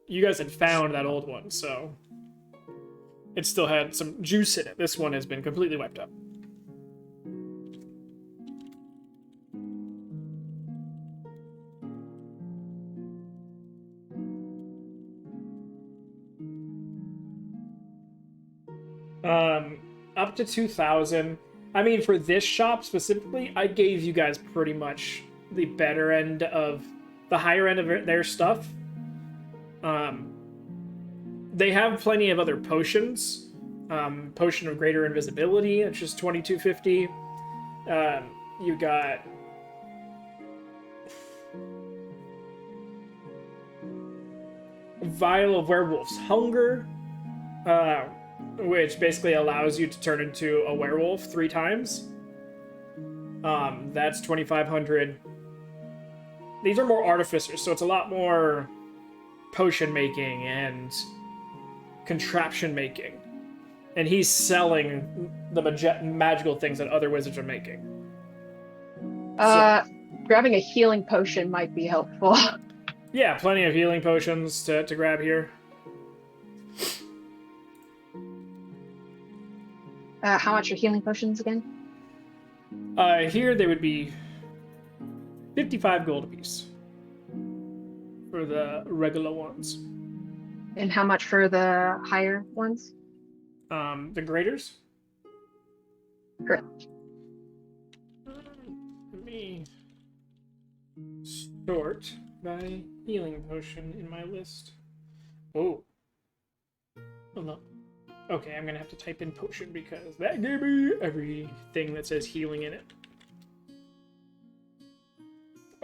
You guys had found that old one, so it still had some juice in it. This one has been completely wiped out. Up to 2,000. I mean, for this shop specifically, I gave you guys pretty much the better end of the higher end of their stuff. They have plenty of other potions. Potion of Greater Invisibility, which is 2250. You got Vial of Werewolf's Hunger, which basically allows you to turn into a werewolf 3 times. That's 2,500. These are more artificers, so it's a lot more potion making and contraption making. And he's selling the magical things that other wizards are making.
Grabbing a healing potion might be helpful.
Yeah, plenty of healing potions to grab here.
How much are healing potions again?
Here they would be 55 gold apiece for the regular ones.
And how much for the higher ones?
The graders?
Correct.
Let me sort by healing potion in my list. Oh. Hold on. Okay, I'm gonna have to type in potion because that gave me everything that says healing in it.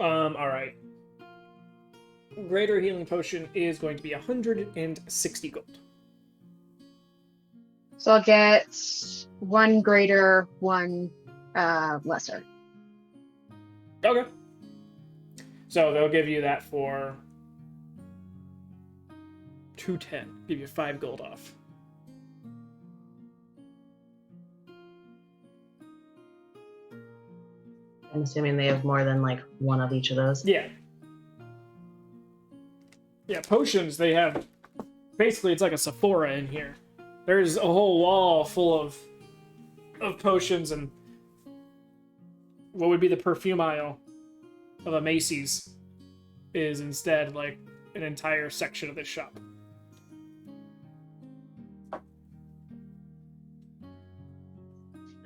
Alright. Greater healing potion is going to be 160 gold.
So I'll get 1 greater, 1 lesser.
Okay. So they'll give you that for 210. Give you 5 gold off.
I'm assuming they have more than, like, one of each of those.
Yeah. Yeah, potions, they have... Basically, it's like a Sephora in here. There's a whole wall full of potions, and what would be the perfume aisle of a Macy's is instead, like, an entire section of this shop.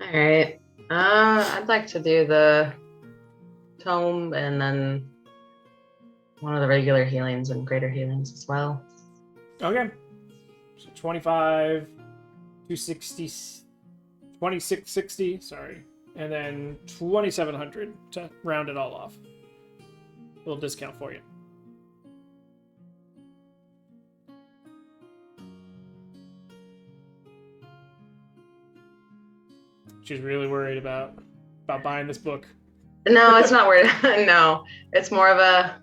Alright. I'd like to do the tome and then one of the regular healings and greater healings as well.
Okay. So 25, 260, 2660, sorry. And then 2,700 to round it all off. A little discount for you. She's really worried about buying this book.
No, it's not weird. No, it's more of a,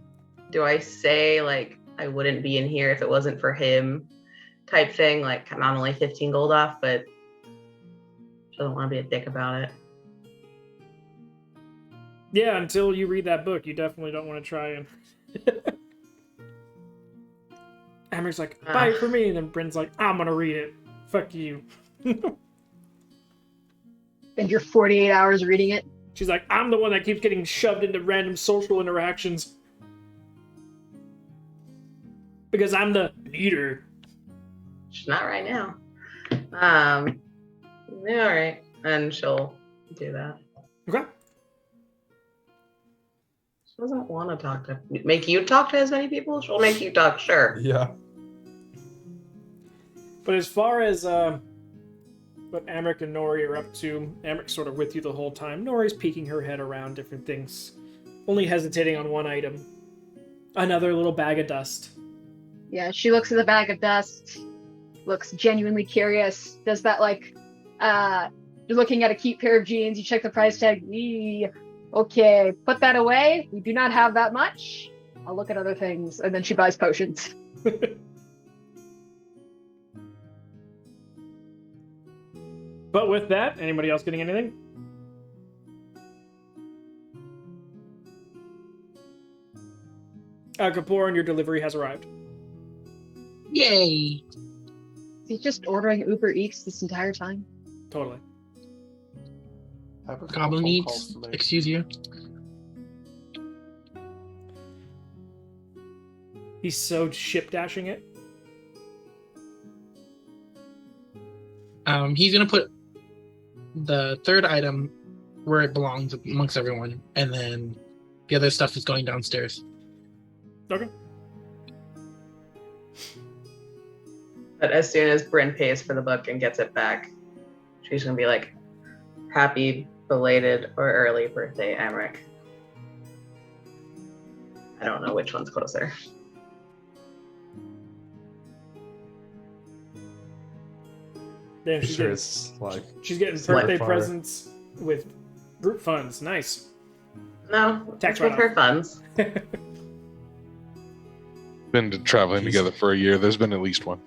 do I say like I wouldn't be in here if it wasn't for him type thing? Like I'm only 15 gold off, but I don't want to be a dick about it.
Yeah, until you read that book, you definitely don't want to try and. Amber's like, buy it for me, and then Bryn's like, I'm gonna read it. Fuck you.
And you're 48 hours reading it.
She's like, I'm the one that keeps getting shoved into random social interactions. Because I'm the leader.
She's not right now. Yeah, all right, and she'll do that.
Okay.
She doesn't want to talk to make you talk to as many people. She'll make you talk, sure.
Yeah.
But as far as what Amric and Nori are up to, Amric's sort of with you the whole time. Nori's peeking her head around different things, only hesitating on one item. Another little bag of dust.
Yeah, she looks at the bag of dust, looks genuinely curious. Does that like, you're looking at a cute pair of jeans, you check the price tag, okay, put that away. We do not have that much. I'll look at other things. And then she buys potions.
But with that, anybody else getting anything? Kapoor, your delivery has arrived.
Yay!
Is he just ordering Uber Eats this entire time?
Totally.
I have a couple
Goblin
phone calls
eats.
to make.
Excuse you.
He's so ship dashing it.
He's gonna put the third item where it belongs amongst everyone, and then the other stuff is going downstairs.
Okay.
But as soon as Bryn pays for the book and gets it back, she's gonna be like, "Happy belated or early birthday, Amric." I don't know which one's closer.
Damn,
Sure, it's like
she's getting
it's like
birthday
fire.
presents with group funds. Nice.
No,
Tax
it's with her
write-off.
funds.
Been traveling together for a year. There's been at least one.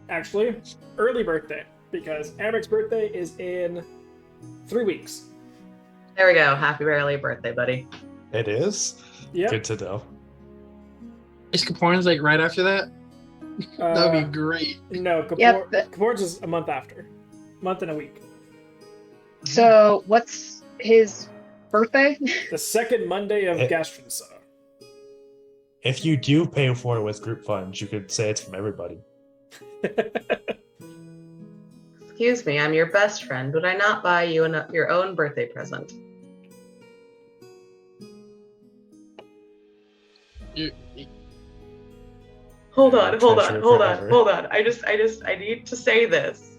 Actually, early birthday, because Amric's birthday is in 3 weeks.
There we go. Happy early birthday, buddy.
it is.
Yep.
Good to know.
Is Kaporn's like right after that? That would
Uh,
be great.
No, Kapor,
Yep.
Kapor's is a month after. Month and a week.
So what's his birthday?
The second Monday of
It-
Gastronsa.
If you do pay for it with group funds, you could say it's from everybody.
Excuse me, I'm your best friend. Would I not buy you your own birthday present?
You-
Hold on.
Treasure forever.
I need to say this.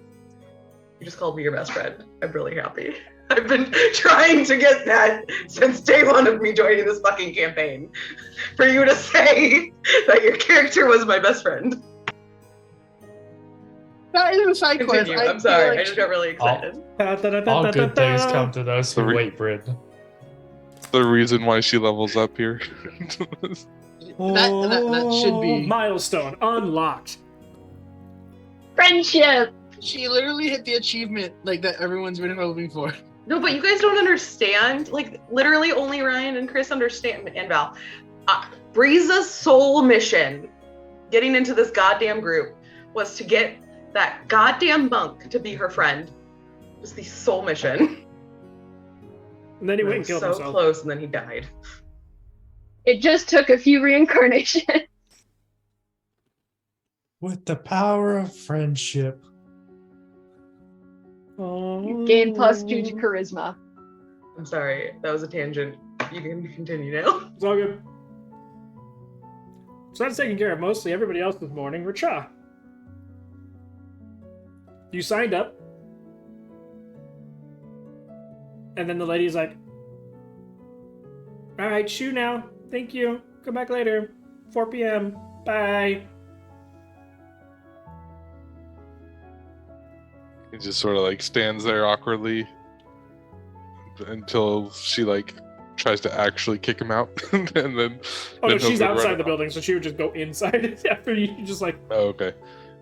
You just called me your best friend. I'm really happy. I've been trying to get that since day one of me joining this fucking campaign. For you to say that your character was my best friend.
That is a side quest.
Continue.
I
I'm sorry.
feel
I
like-
just got really excited.
All good things come to those who
Sorry.
wait, Brid.
The reason why she levels up here.
That should be.
Milestone unlocked.
Friendship.
She literally hit the achievement like that everyone's been hoping for.
No, but you guys don't understand. Like, literally only Ryan and Chris understand, and Val. Breeza's sole mission getting into this goddamn group was to get that goddamn monk to be her friend. It was the sole mission.
And then he
And
went
I
and
was
killed
so
himself.
close, and then he died.
It just took a few reincarnations.
With the power of friendship.
You gain +2 to charisma.
I'm sorry, that was a tangent. You can continue now.
It's all good. So that's taking care of mostly everybody else this morning. Racha. You signed up. And then the lady's like, alright, shoo now. Thank you. Come back later. 4 p.m. Bye.
He just sort of like stands there awkwardly, until she like tries to actually kick him out, and then.
Oh
then
no,
he'll
she's
go
outside
running
the
off.
building, so she would just go inside after you just like.
Oh, okay.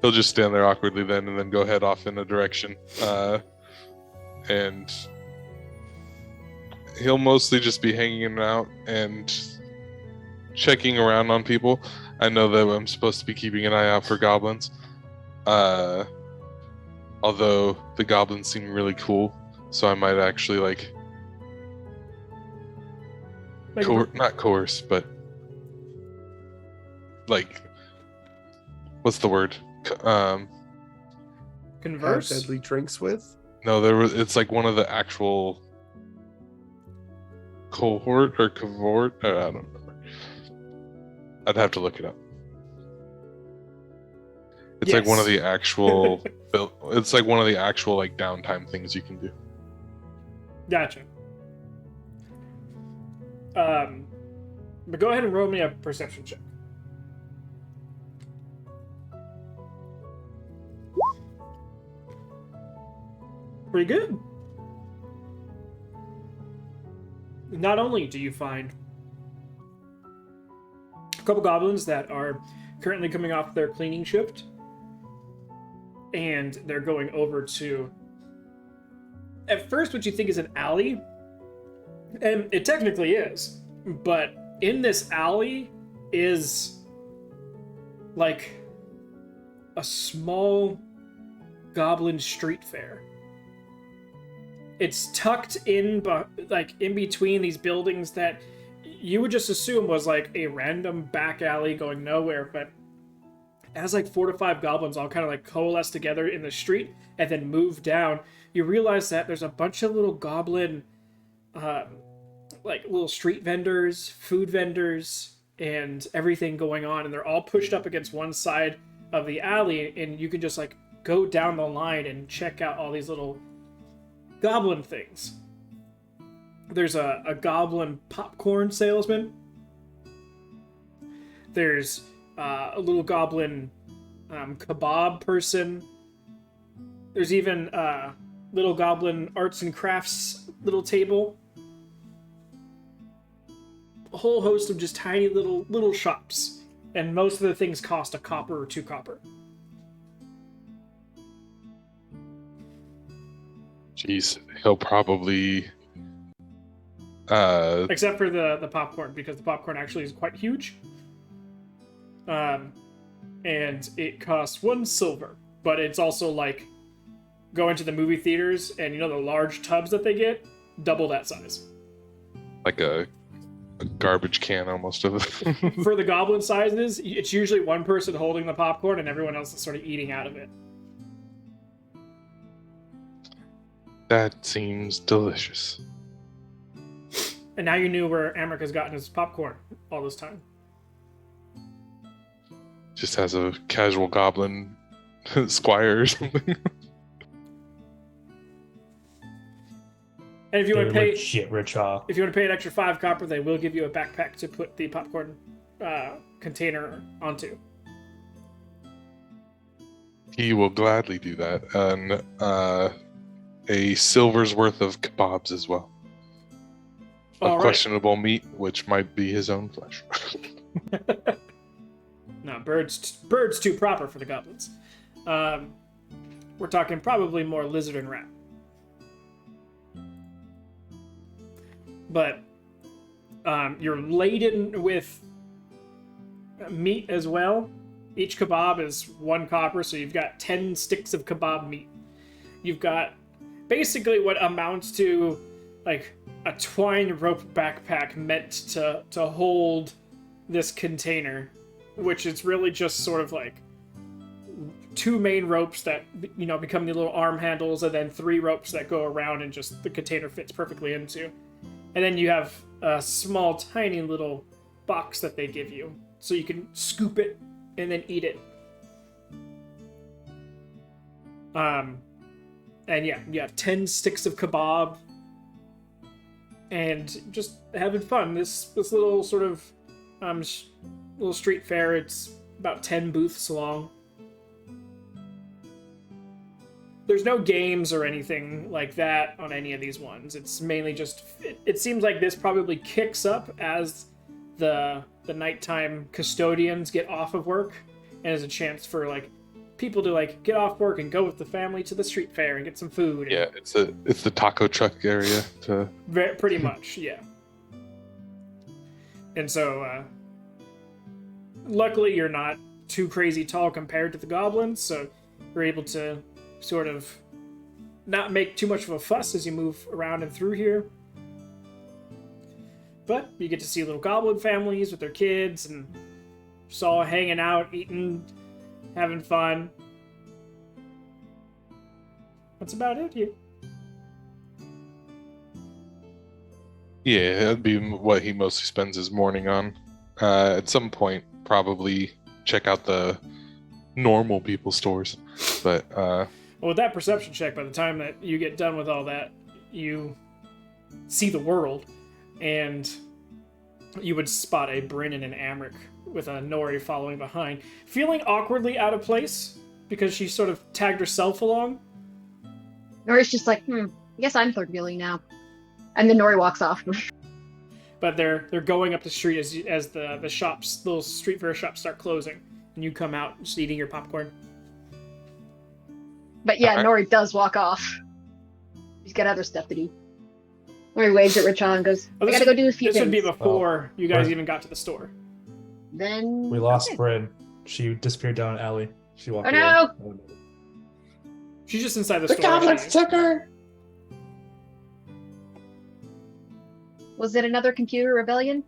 He'll just stand there awkwardly then, and then go head off in a direction. And he'll mostly just be hanging out and checking around on people. I know that I'm supposed to be keeping an eye out for goblins. Although the goblins seem really cool, so I might actually like not coerce, but like what's the word?
Have
Converse.
deadly drinks with.
No, it's like one of the actual cohort or cavort. I don't remember. I'd have to look it up. It's like one of the actual. It's like one of the actual like downtime things you can do.
Gotcha. But go ahead and roll me a perception check. Pretty good. Not only do you find a couple goblins that are currently coming off their cleaning shift, and they're going over to, at first, what you think is an alley, and it technically is, but in this alley is like a small goblin street fair. It's tucked in, like in between these buildings that you would just assume was like a random back alley going nowhere, but it has like 4 to 5 goblins all kind of like coalesce together in the street and then move down. You realize that there's a bunch of little goblin, like little street vendors, food vendors, and everything going on, and they're all pushed up against one side of the alley, and you can just like go down the line and check out all these little goblin things. There's a goblin popcorn salesman. There's a little goblin kebab person. There's even a little goblin arts and crafts little table. A whole host of just tiny little shops, and most of the things cost a copper or 2 copper.
Jeez, he'll probably.
Except for the popcorn, because the popcorn actually is quite huge. And it costs 1 silver, but it's also like going to the movie theaters, and you know the large tubs that they get, double that size.
Like a garbage can almost of it.
For the goblin sizes, it's usually one person holding the popcorn and everyone else is sort of eating out of it.
That seems delicious.
And now you knew where Amric has gotten his popcorn all this time.
Just has a casual goblin squire or something.
And if you want to pay
shit rich off.
If you want to pay an extra 5 copper, they will give you a backpack to put the popcorn container onto.
He will gladly do that. And a silver's worth of kebabs as well. Of
All right.
questionable meat, which might be his own flesh.
No, birds too proper for the goblins. We're talking probably more lizard and rat. But you're laden with meat as well. Each kebab is 1 copper, so you've got 10 sticks of kebab meat. You've got basically what amounts to like a twine rope backpack meant to hold this container, which is really just sort of like 2 main ropes that, you know, become the little arm handles, and then 3 ropes that go around and just the container fits perfectly into. And then you have a small, tiny little box that they give you, so you can scoop it and then eat it. And yeah, you have 10 sticks of kebab, and just having fun. This little sort of little street fair. It's about 10 booths long. there's no games or anything like that on any of these ones. It's mainly just it seems like this probably kicks up as the nighttime custodians get off of work, and is a chance for like people to like get off work and go with the family to the street fair and get some food.
Yeah, it's the taco truck area to
Pretty much, yeah. And so, luckily you're not too crazy tall compared to the goblins, so you're able to sort of not make too much of a fuss as you move around and through here. But you get to see little goblin families with their kids and just all hanging out, eating, having fun. That's about it here.
Yeah, that'd be what he mostly spends his morning on. At some point, probably check out the normal people stores. But
Well, with that perception check, by the time that you get done with all that, you see the world, and you would spot a Bryn and an Amric with a Nori following behind, feeling awkwardly out of place because she sort of tagged herself along.
Nori's just like, I guess I'm third wheeling now. And then Nori walks off.
But they're going up the street as the shops, little street fair shops, start closing, and you come out just eating your popcorn.
But yeah,
Alright.
Nori does walk off. He's got other stuff to do. Nori waves at Richon and goes, I gotta go do a few
This would be
things.
before you guys
right.
even got to the store.
Then
We lost
okay.
Bryn. She disappeared down an alley. She walked
Oh,
away.
no!
She's just inside the
The
store.
goblins took her.
Was it another computer rebellion?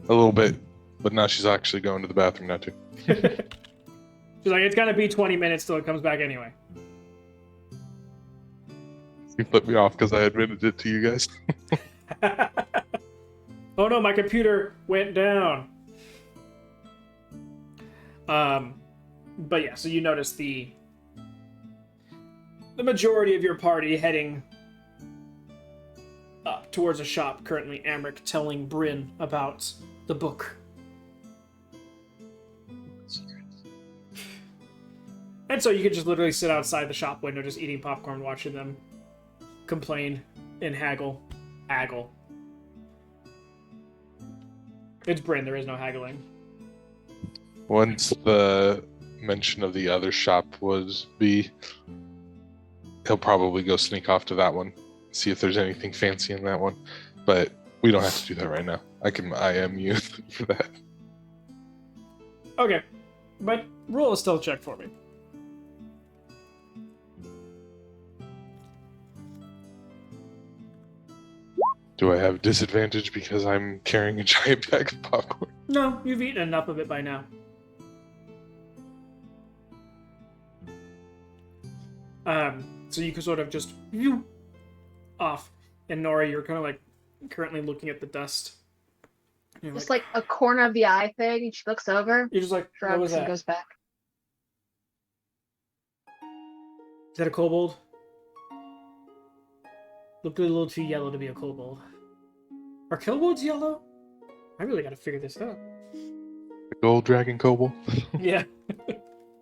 a little bit. But now she's actually going to the bathroom now too.
She's like, it's gonna be 20 minutes till it comes back anyway.
You flipped me off because I admitted it to you guys.
Oh no, my computer went down. But yeah, so you notice the majority of your party heading up towards a shop. Currently, Amric telling Bryn about the book. And so you could just literally sit outside the shop window, just eating popcorn, watching them complain and haggle. It's Bryn, there is no haggling.
Once the mention of the other shop he'll probably go sneak off to that one, see if there's anything fancy in that one. But we don't have to do that right now. I am you for that.
Okay, but roll a stealth check for me.
Do I have disadvantage because I'm carrying a giant bag of popcorn?
No, you've eaten enough of it by now. So you can sort of just off. And Nora, you're kind of like currently looking at the dust. You're
Just like a corner of the eye thing, and she looks over,
you're just like, what was
shrugs, and
that?
goes back.
Is that a kobold? Looked a little too yellow to be a kobold. Are kobolds yellow? I really gotta figure this out.
The gold dragon kobold?
Yeah.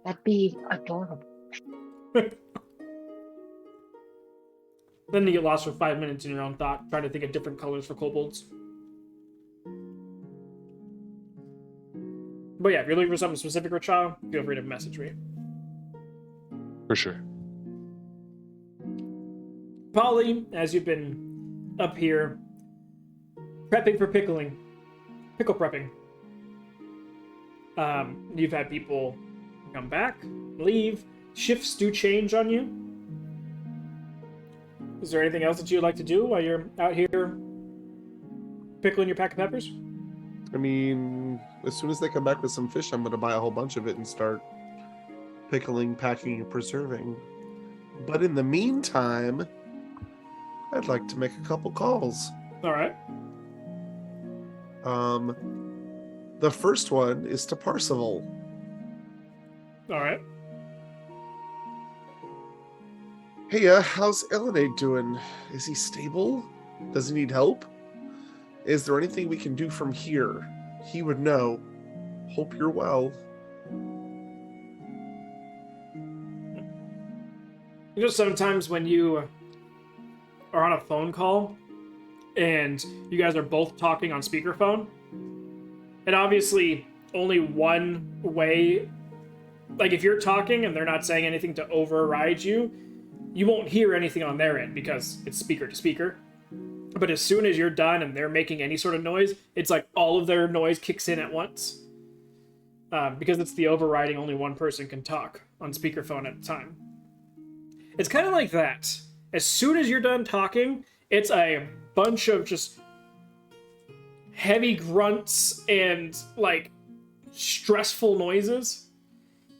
That'd be adorable.
Then you get lost for 5 minutes in your own thought, trying to think of different colors for kobolds. But yeah, if you're looking for something specific, Richard, feel free to message me.
For sure.
Polly, as you've been up here, prepping for pickle prepping. You've had people come back, leave, shifts do change on you. Is there anything else that you'd like to do while you're out here pickling your pack of peppers?
I mean, as soon as they come back with some fish, I'm going to buy a whole bunch of it and start pickling, packing, and preserving. But in the meantime, I'd like to make a couple calls.
All right.
The first one is to Parsival.
All right.
Hey, how's Elenade doing? Is he stable? Does he need help? Is there anything we can do from here? He would know. Hope you're well.
You know, sometimes when you are on a phone call and you guys are both talking on speakerphone, and obviously only one way, like if you're talking and they're not saying anything to override you, you won't hear anything on their end because it's speaker to speaker. But as soon as you're done and they're making any sort of noise, it's like all of their noise kicks in at once. Because it's the overriding, only one person can talk on speakerphone at a time. It's kind of like that. As soon as you're done talking, it's a bunch of just heavy grunts and like stressful noises.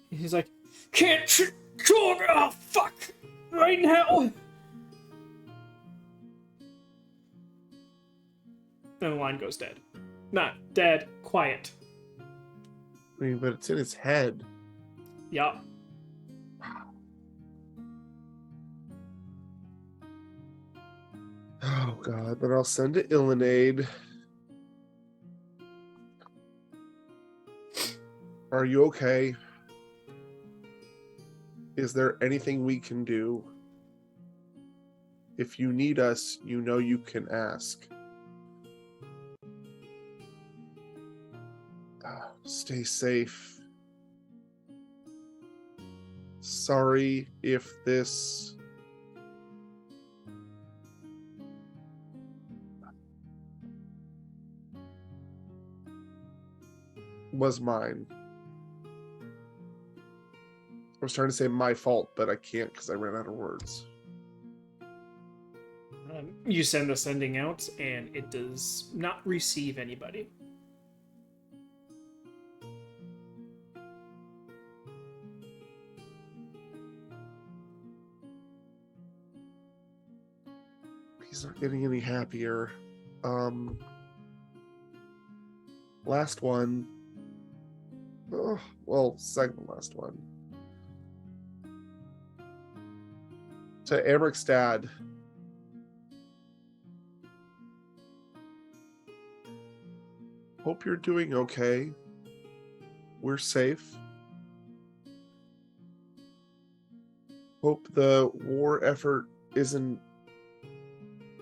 He's like, can't talk, oh fuck, right now. Then the line goes dead. Not dead, quiet.
I mean, but it's in his head.
Yeah.
Oh god, but I'll send it Illinade. Are you okay? Is there anything we can do? If you need us, you know you can ask. Stay safe. Sorry if this was mine. I was trying to say my fault, but I can't because I ran out of words.
You send the sending out, and it does not receive anybody.
He's not getting any happier. Last one. Oh, well, second last one. To Amric's dad. Hope you're doing okay. We're safe. Hope the war effort isn't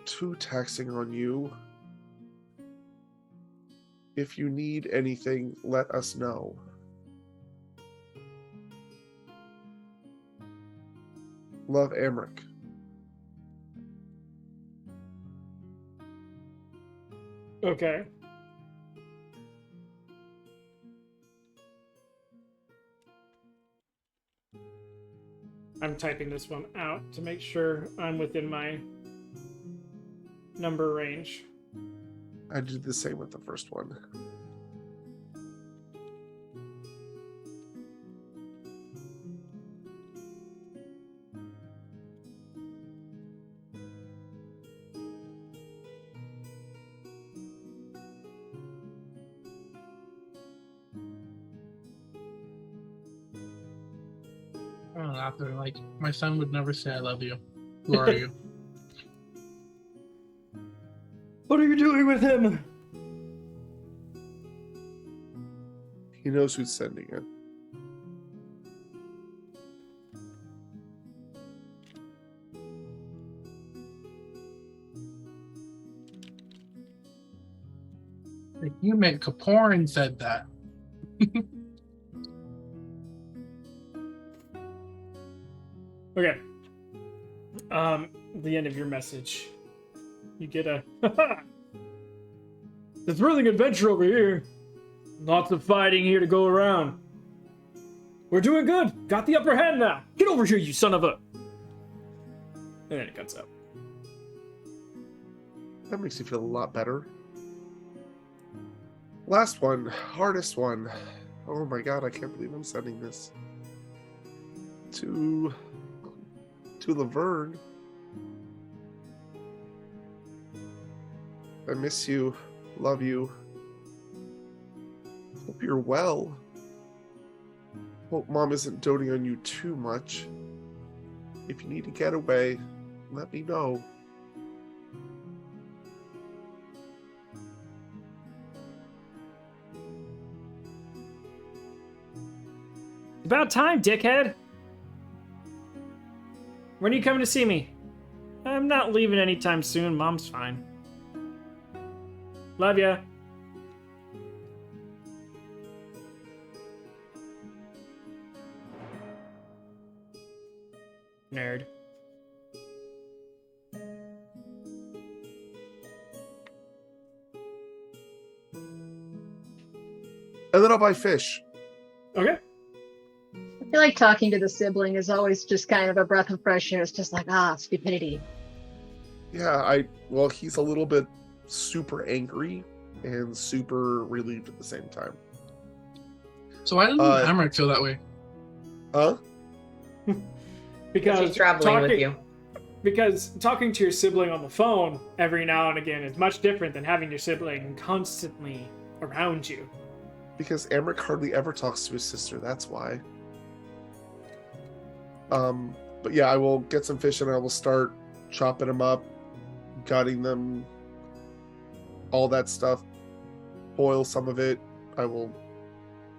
too taxing on you. If you need anything, let us know. Love, Amric.
Okay. I'm typing this one out to make sure I'm within my number range.
I did the same with the first one.
I don't know, after, like, my son would never say I love you. Who are you?
What are you doing with him?
He knows who's sending it.
Like, you meant Kaporin said that.
Okay. The end of your message. You get a the thrilling adventure over here. Lots of fighting here to go around. We're doing good. Got the upper hand now. Get over here, you son of a. And then it cuts out.
That makes you feel a lot better. Last one, hardest one. Oh my god, I can't believe I'm sending this. To Laverne. I miss you. Love you. Hope you're well. Hope Mom isn't doting on you too much. If you need to get away, let me know.
About time, dickhead. When are you coming to see me? I'm not leaving anytime soon. Mom's fine. Love ya. Nerd.
And then I'll buy fish.
Okay.
I feel like talking to the sibling is always just kind of a breath of fresh air. It's just like, stupidity.
Yeah, well, he's a little bit super angry and super relieved at the same time.
So why doesn't Amric feel that way?
Huh?
Because
She's traveling with you.
Because talking to your sibling on the phone every now and again is much different than having your sibling constantly around you.
Because Amric hardly ever talks to his sister, that's why. But yeah, I will get some fish and I will start chopping them up, gutting them, all that stuff. Boil some of it. I will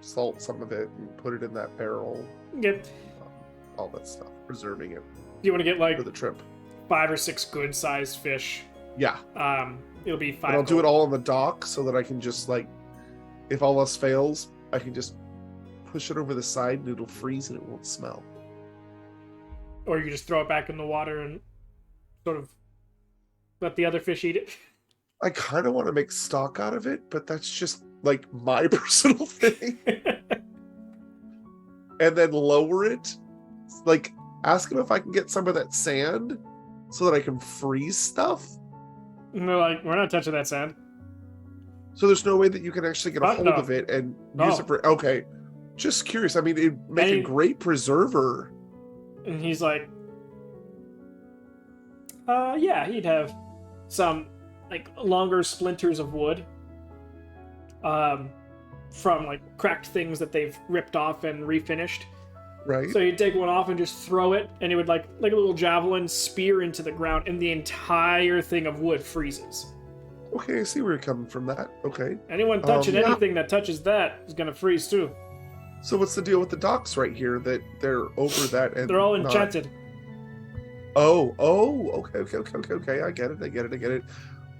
salt some of it and put it in that barrel.
Yep.
All that stuff. Preserving it
You want to get like
for the trip.
5 or 6 good-sized fish.
Yeah.
It'll be 5.
And I'll do it all on the dock so that I can just like, if all else fails, I can just push it over the side and it'll freeze and it won't smell.
Or you can just throw it back in the water and sort of let the other fish eat it.
I kind of want to make stock out of it, but that's just like my personal thing. And then lower it. Like, ask him if I can get some of that sand so that I can freeze stuff.
And they're like, we're not touching that sand.
So there's no way that you can actually get a hold of it and use it for... Okay. Just curious. I mean, it'd make a great preserver.
And he's like, yeah, he'd have some, like, longer splinters of wood. From, like, cracked things that they've ripped off and refinished.
Right.
So you'd take one off and just throw it, and it would, like a little javelin, spear into the ground, and the entire thing of wood freezes.
Okay, I see where you're coming from that. Okay.
Anyone touching anything that touches that is gonna freeze too.
So what's the deal with the docks right here that they're over that and
They're all
not-
enchanted.
Oh, okay. I get it.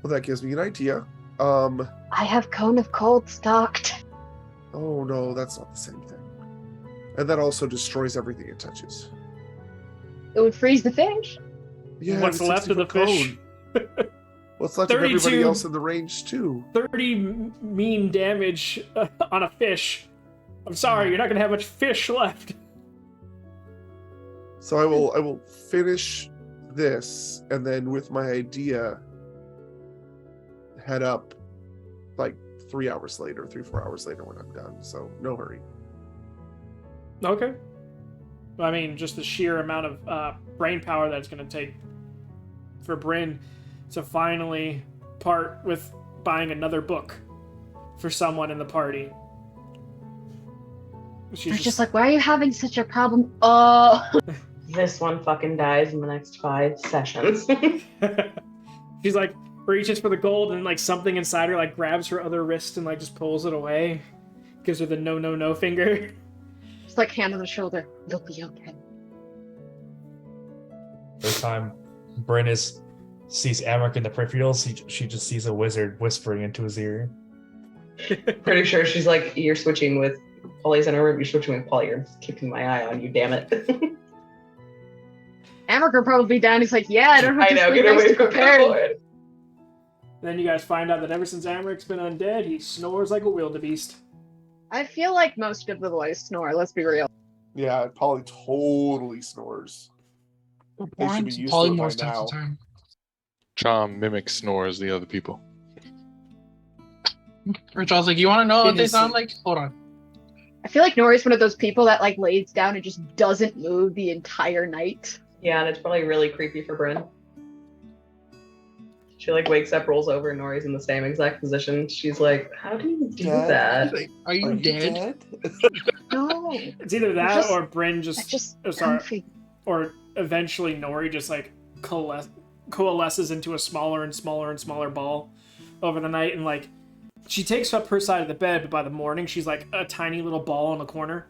Well, that gives me an idea.
I have Cone of Cold stocked.
Oh no, that's not the same thing. And that also destroys everything it touches.
It would freeze the fish.
Yeah,
What's
it's
left of the
60-foot
fish?
cone. What's left of everybody
32
else in the range too?
30 mean damage on a fish. I'm sorry, you're not gonna have much fish left.
So I will finish this and then with my idea head up like 3 hours later, 3-4 hours later when I'm done. So no hurry.
Okay. I mean, just the sheer amount of brain power that it's going to take for Bryn to finally part with buying another book for someone in the party.
They're just like, why are you having such a problem? Oh.
This one fucking dies in the next 5 sessions.
She's like, reaches for the gold and like something inside her like grabs her other wrist and like just pulls it away. Gives her the no finger.
It's like hand on the shoulder. You'll be okay.
Every time Bryn sees Amric in the peripherals, she just sees a wizard whispering into his ear.
Pretty sure she's like, you're switching with Polly's in her room, you're switching with Polly, you're keeping my eye on you, damn it.
Amric will probably be down. He's like, yeah, I don't have
I know,
to
get
sleep
away
nice
from
prepared.
Then you guys find out that ever since Amric's been undead, he snores like a wildebeest.
I feel like most of the boys snore, let's be real.
Yeah, Polly totally snores. They should be used to it by
Polymorphs half
now.
the time.
Chom mimics snores the other people.
Rich, I was like, you want to know what they sound like? Hold on.
I feel like Nori's one of those people that like lays down and just doesn't move the entire night.
Yeah, and it's probably really creepy for Bryn. She like wakes up, rolls over, and Nori's in the same exact position. She's like, how do you do that?
Are you dead?
No.
It's either that
Just-
or Bryn
It's just
sorry,
comfy.
or eventually Nori just like coalesces into a smaller and smaller and smaller ball over the night, and like she takes up her side of the bed, but by the morning she's like a tiny little ball in the corner.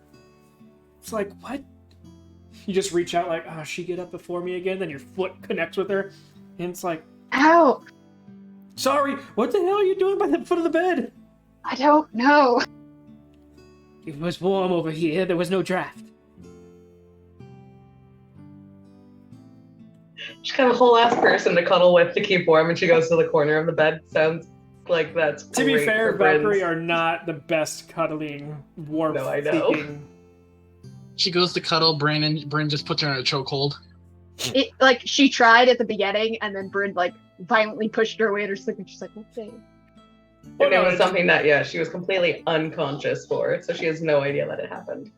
It's like, what? You just reach out like, oh, she get up before me again. Then your foot connects with her, and it's like,
Ow!
sorry, what the hell are you doing by the foot of the bed?
I don't know.
It was warm over here. There was no draft.
She's got a whole ass person to cuddle with to keep warm, and she goes to the corner of the bed. Sounds like that's
To be
great
fair,
for Bryn's.
Valkyrie are not the best cuddling, warmth
No, I know.
seeking.
She goes to cuddle Bryn, and Bryn just puts her in a chokehold.
It like she tried at the beginning, and then Bryn like violently pushed her away at her sleep, and she's like, "Okay."
And it was something that, she was completely unconscious for, so she has no idea that it happened.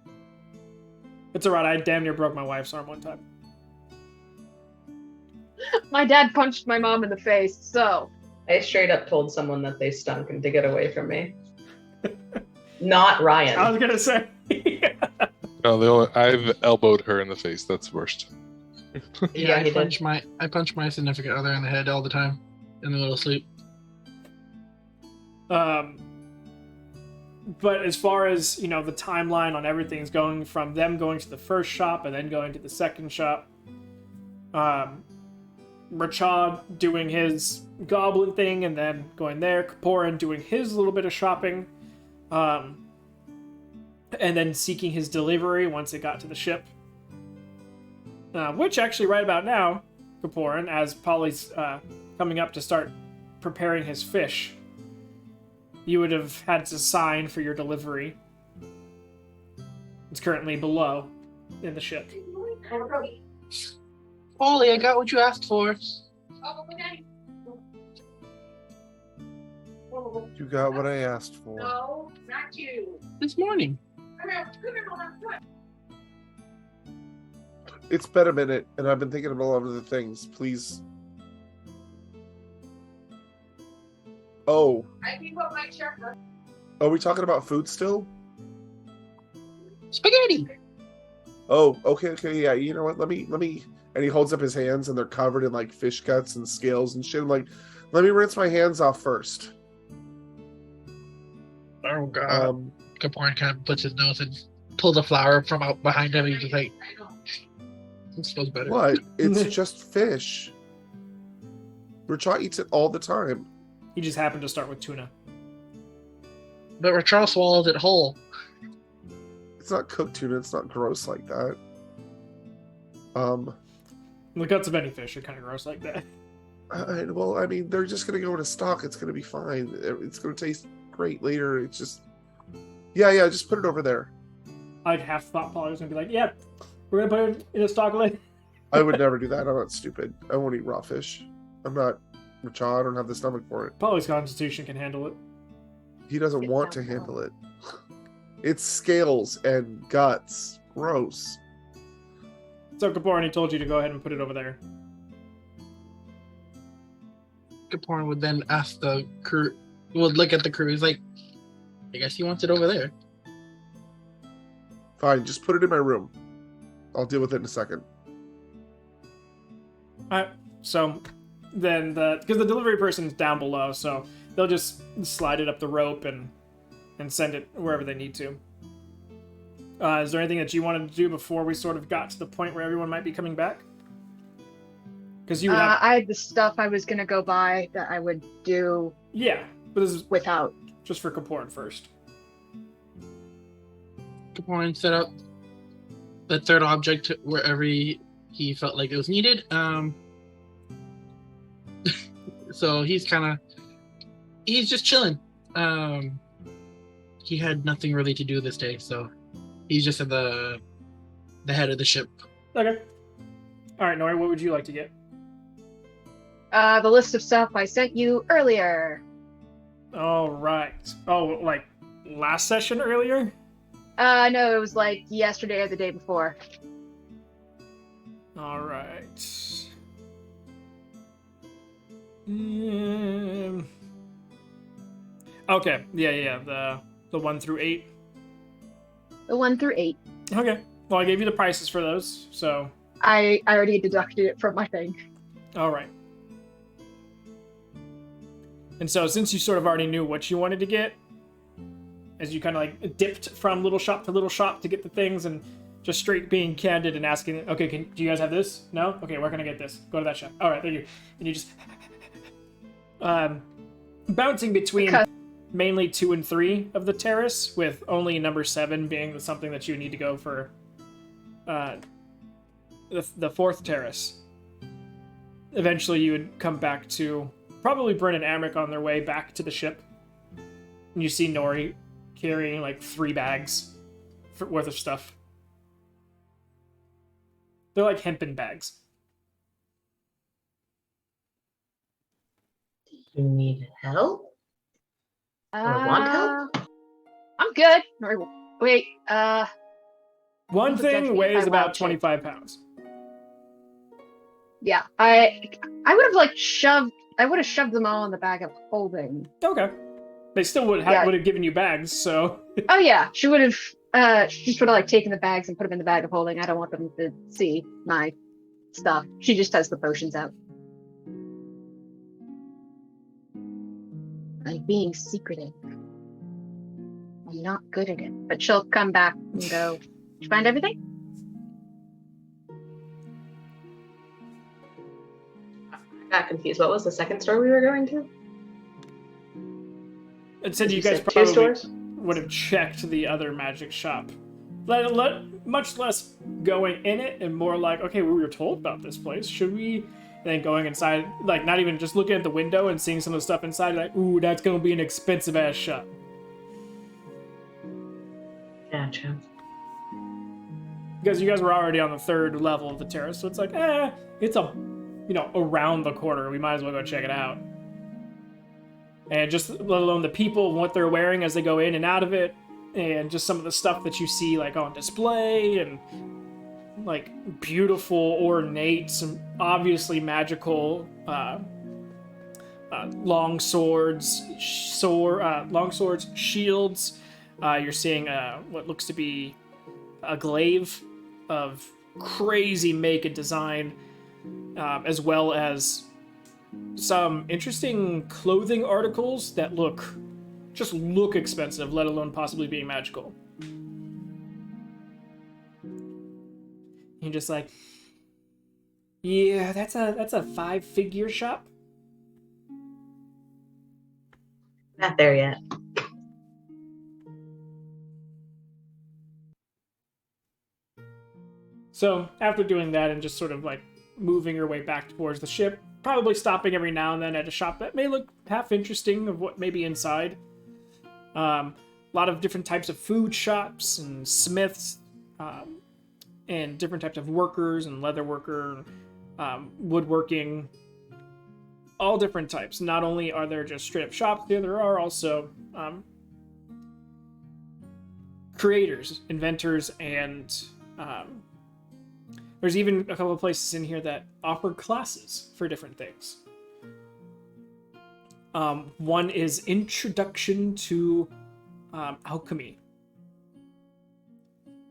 It's alright. I damn near broke my wife's arm one time.
My dad punched my mom in the face, so
I straight up told someone that they stunk and to get away from me. Not Ryan.
I was gonna say.
No, I've elbowed her in the face. That's worst.
Yeah, he did.
I punch my significant other in the head all the time in the middle of sleep.
But as far as, the timeline on everything's going from them going to the first shop and then going to the second shop, Rachad doing his goblin thing and then going there, Kaporan doing his little bit of shopping, and then seeking his delivery once it got to the ship. Which actually right about now, Kaporan, as Polly's coming up to start preparing his fish, you would have had to sign for your delivery. It's currently below in the ship.
Polly, I got what you asked for.
You got what I asked for.
No, not you.
This morning.
It's been a minute, and I've been thinking about a lot of other things. Please. Oh.
I think what my shirt.
Are we talking about food still?
Spaghetti.
Oh, okay, yeah. You know what? Let me. And he holds up his hands, and they're covered in like fish guts and scales and shit. I'm like, let me rinse my hands off first.
Oh god. Kaporan kind of puts his nose and pulls a flower from out behind him. And he's just like, it smells better.
What? It's just fish. Rachel eats it all the time.
He just happened to start with tuna.
But Rachel swallowed it whole.
It's not cooked tuna. It's not gross like that.
The guts of any fish are kind of gross like that.
Well, I mean, they're just gonna go into stock. It's gonna be fine. It's gonna taste great later. It's just, yeah. Just put it over there.
I half thought Polly was gonna be like, "Yeah, we're gonna put it in a stock later."
I would never do that. I'm not stupid. I won't eat raw fish. I'm not Rachel. I don't have the stomach for it.
Polly's constitution can handle it.
He doesn't want to handle it. It's scales and guts. Gross.
So Kaporan, he told you to go ahead and put it over there.
Kaporan would then ask the crew, would look at the crew. He's like, I guess he wants it over there.
Fine, just put it in my room. I'll deal with it in a second.
Alright, so then because the delivery person's down below, so they'll just slide it up the rope and send it wherever they need to. Is there anything that you wanted to do before we sort of got to the point where everyone might be coming back? Because you would have...
I had the stuff I was gonna go buy that I would do.
Yeah, but this is
without.
Just for Kaporan first.
Kaporan set up the third object wherever he felt like it was needed. So he's just chilling. He had nothing really to do this day, so he's just at the head of the ship.
Okay. All right, Nori, what would you like to get?
The list of stuff I sent you earlier.
All right. Oh, like last session earlier?
No, it was like yesterday or the day before.
All right. Okay. Yeah. The 1 through 8.
The 1 through 8.
Okay. Well, I gave you the prices for those, so.
I already deducted it from my thing.
All right. And so, since you sort of already knew what you wanted to get, as you kind of like dipped from little shop to little shop to get the things, and Just straight being candid and asking, okay, do you guys have this? No? Okay, where can I get this? Go to that shop. All right, there you. And you just bouncing between
Because-
mainly 2 and 3 of the terrace, with only number 7 being something that you need to go for the 4th terrace. Eventually, you would come back to probably Bryn and Amric on their way back to the ship. And you see Nori carrying like 3 bags worth of stuff. They're like hempen bags.
You need help? Or want help?
I'm good. Wait,
One
Don't judge
thing
me if
weighs
I
about
watch it.
25 pounds.
yeah, I would have shoved them all in the bag of holding.
Okay. They still would
Yeah.
have given you bags, so
Oh yeah, she would have. She just would have like taken the bags and put them in the bag of holding. I don't want them to see my stuff. She just has the potions out. I'm being secretive. I'm not good at it, but she'll come back and go. Did you find everything?
I got confused. What was the second store we were going to?
it said you
You
guys
said 2
probably
stores?
would have checked the other magic shop. Much less going in it and more like, okay, we were told about this place. Should we? And then going inside, like not even just looking at the window and seeing some of the stuff inside, like, ooh, that's gonna be an expensive ass shop.
Gotcha.
Because you guys were already on the 3rd level of the terrace, so it's like, it's around the corner. We might as well go check it out. And just let alone the people and what they're wearing as they go in and out of it, and just some of the stuff that you see like on display, and like beautiful, ornate, some obviously magical long swords, shields. You're seeing what looks to be a glaive of crazy make and design, as well as some interesting clothing articles that look expensive, let alone possibly being magical. You're just like, yeah, that's a 5-figure shop.
Not there yet.
So after doing that and just sort of like moving your way back towards the ship, probably stopping every now and then at a shop that may look half interesting of what may be inside. A lot of different types of food shops and smiths, and different types of workers and leather worker, woodworking, all different types. Not only are there just straight up shops here, there are also creators, inventors, and there's even a couple of places in here that offer classes for different things. One is Introduction to Alchemy.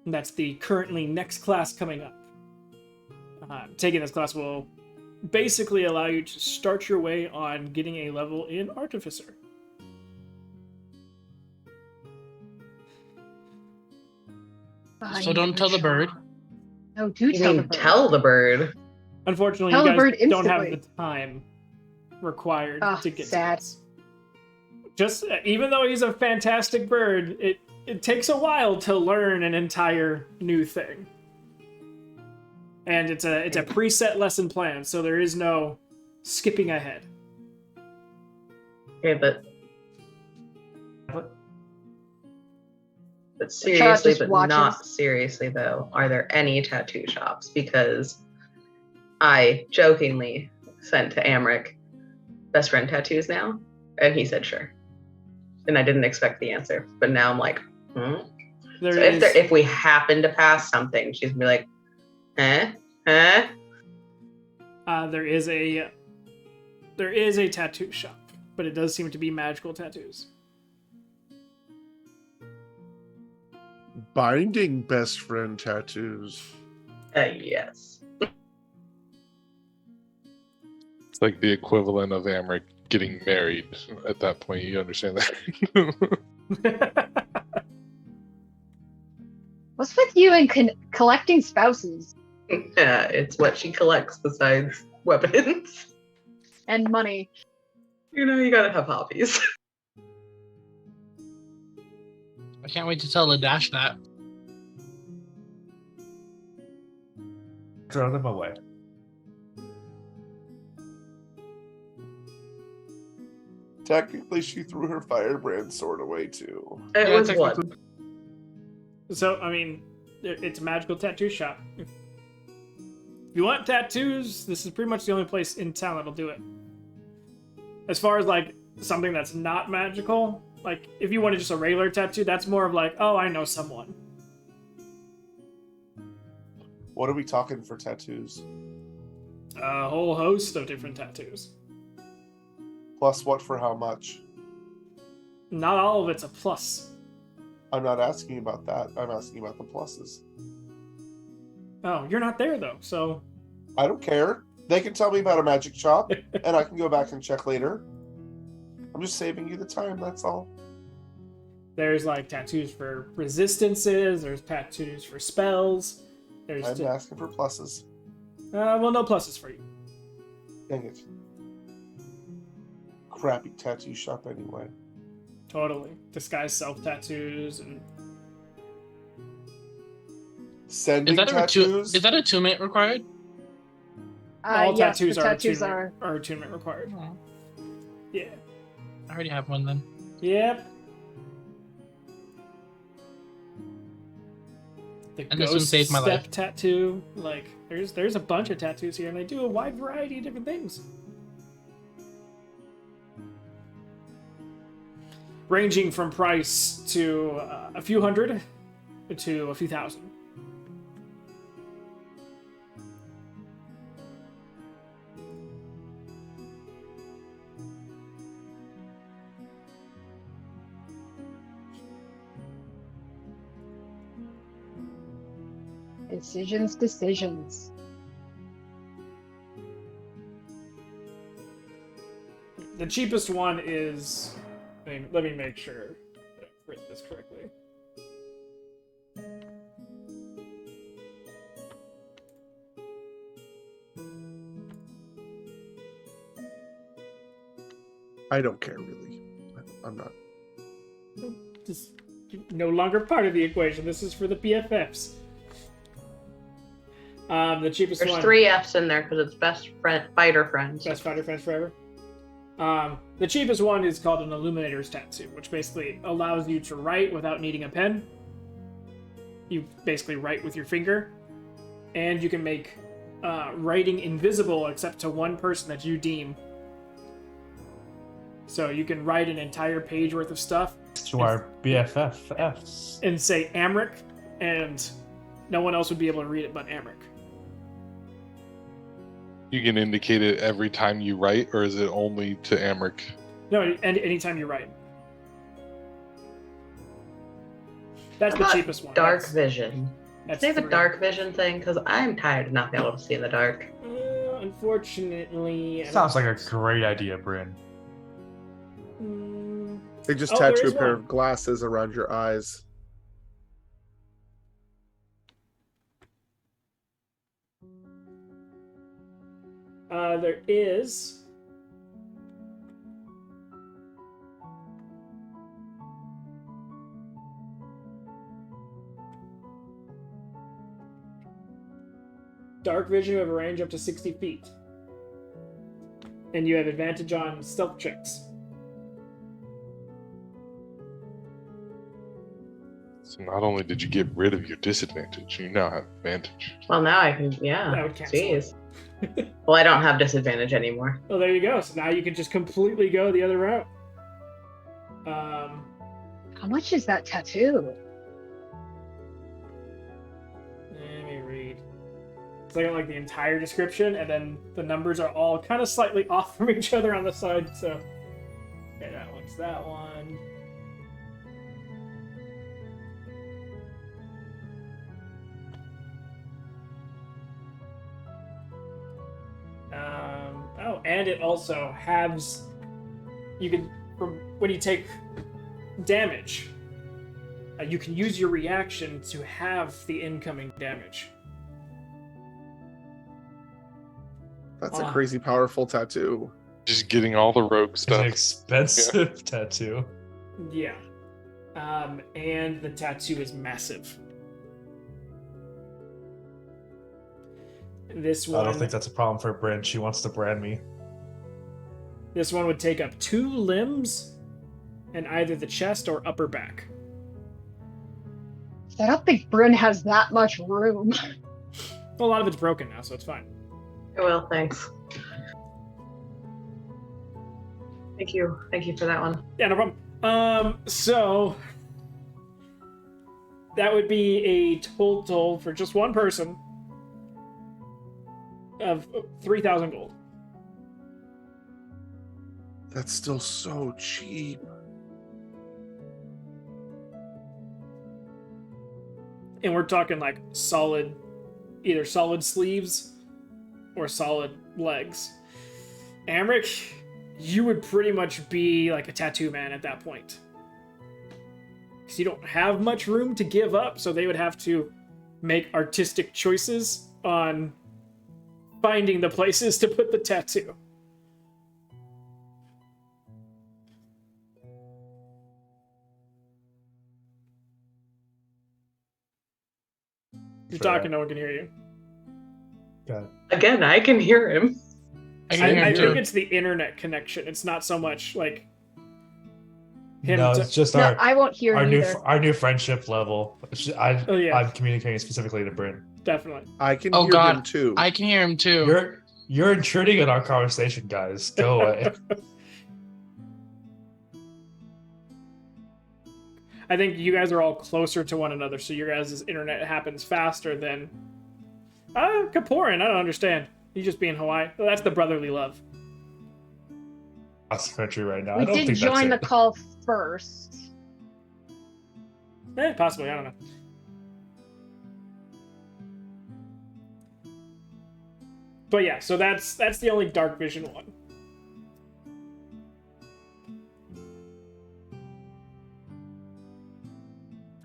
And that's the currently next class coming up. Taking this class will basically allow you to start your way on getting a level in Artificer.
So don't tell the bird.
No, do
You
tell the
mean
bird.
tell the bird?
Unfortunately,
Tell
you
the bird
guys don't have
instantly.
the time required
Oh,
to get
sad.
to this. Just even though he's a fantastic bird, it takes a while to learn an entire new thing. And it's a preset lesson plan, so there is no skipping ahead.
Okay, but
child
seriously,
just
but
watches.
not seriously though, are there any tattoo shops? Because I jokingly sent to Amric best friend tattoos now, and he said sure. And I didn't expect the answer, but now I'm like,
There
So
is
if we happen to pass something, she's gonna be like, huh?
there is a tattoo shop, but it does seem to be magical tattoos.
Binding best friend tattoos.
Yes.
It's like the equivalent of Amric getting married at that point. You understand that?
What's with you and collecting spouses
Yeah, it's what she collects besides weapons.
and money?
You know, you gotta have hobbies.
I can't wait to tell Ladash that.
Throw them away.
Technically, she threw her firebrand sword away too.
It
Yeah,
was
technically.
one.
So, I mean, it's a magical tattoo shop. If you want tattoos, this is pretty much the only place in town that'll do it. As far as, like, something that's not magical, like, if you wanted just a regular tattoo, that's more of like, oh, I know someone.
What are we talking for tattoos?
A whole host of different tattoos.
Plus what for how much?
Not all of it's a plus.
I'm not asking about that. I'm asking about the pluses.
Oh, you're not there, though, so...
I don't care. They can tell me about a magic shop, and I can go back and check later. I'm just saving you the time, that's all.
There's, like, tattoos for resistances, there's tattoos for spells, there's...
I'm asking for pluses.
well, no pluses for you.
Dang it. Crappy tattoo shop anyway.
Totally. Disguise self-tattoos and...
Sending
Is
tattoos?
that attunement required?
All
Yes,
tattoos
the
are
tattoos
attunement required.
Oh,
Yeah.
I already have one then.
Yep. The
And this one
ghost
saved my
step
life.
tattoo. Like, there's a bunch of tattoos here, and they do a wide variety of different things. Ranging from price to a few hundred to a few thousand.
Decisions.
The cheapest one is... let me make sure that I've written this correctly.
I don't care, really. I'm not.
Just no longer part of the equation. This is for the BFFs. The cheapest
There's
one...
3 F's in there because it's best friend, fighter friends.
Best fighter friends forever. The cheapest one is called an Illuminator's Tattoo, which basically allows you to write without needing a pen. You basically write with your finger, and you can make writing invisible except to one person that you deem. So you can write an entire page worth of stuff
To our BFFs.
and say Amric, and no one else would be able to read it but Amric.
You can indicate it every time you write, or is it only to Amric?
No, anytime you write. That's
How
the
about
cheapest one.
Dark
That's-
vision.
that's
They have a
3.
dark vision thing because I'm tired of not being able to see in the dark.
Unfortunately... I
Sounds
don't-
like a great idea, Bryn.
Mm,
They just
Oh, there
tattoo a
is
pair
one.
of glasses around your eyes.
there is... Dark vision, you have a range up to 60 feet. And you have advantage on stealth checks.
So not only did you get rid of your disadvantage, you now have advantage.
Well, now I can,
That
yeah.
would cancel it.
Jeez. Well, I don't have disadvantage anymore.
Well, there you go. So now you can just completely go the other route.
How much is that tattoo?
Let me read. It's like the entire description, and then the numbers are all kind of slightly off from each other on the side. So, okay, that one's that one. Oh, and it also halves. You can, from when you take damage, you can use your reaction to have the incoming damage.
That's a crazy powerful tattoo.
Just getting all the rogue
It's an
stuff.
expensive tattoo.
Yeah. And the tattoo is massive. This one,
I don't think that's a problem for Bryn. She wants to brand me.
this one would take up 2 limbs and either the chest or upper back.
I don't think Bryn has that much room.
Well, a lot of it's broken now, so it's fine.
Well, thanks. Thank you. Thank you for that one.
Yeah, no problem. So that would be a total for just one person of 3,000 gold.
That's still so cheap.
And we're talking like solid, either solid sleeves or solid legs. Amric, you would pretty much be like a tattoo man at that point. Because you don't have much room to give up, so they would have to make artistic choices on finding the places to put the tattoo. You're
Fair.
talking, no one can hear you.
God.
Again, I can hear him.
I can hear
I
him
think
too.
it's the internet connection. It's not so much like him.
No,
to-
it's just
No,
our
I won't hear
our
either.
our new friendship level.
Oh, yeah.
I'm communicating specifically to Bryn.
Definitely.
I can
Oh,
hear
God.
him too.
I can hear him too.
You're intruding in our conversation, guys. Go away.
I think you guys are all closer to one another, so your guys' internet happens faster than. Kaporin, I don't understand. You just being Hawaii. Well, that's the brotherly love.
Across the country right now. I
We
don't
did
think
join the
that's it.
call first.
Possibly, I don't know. But yeah, so that's the only dark vision one.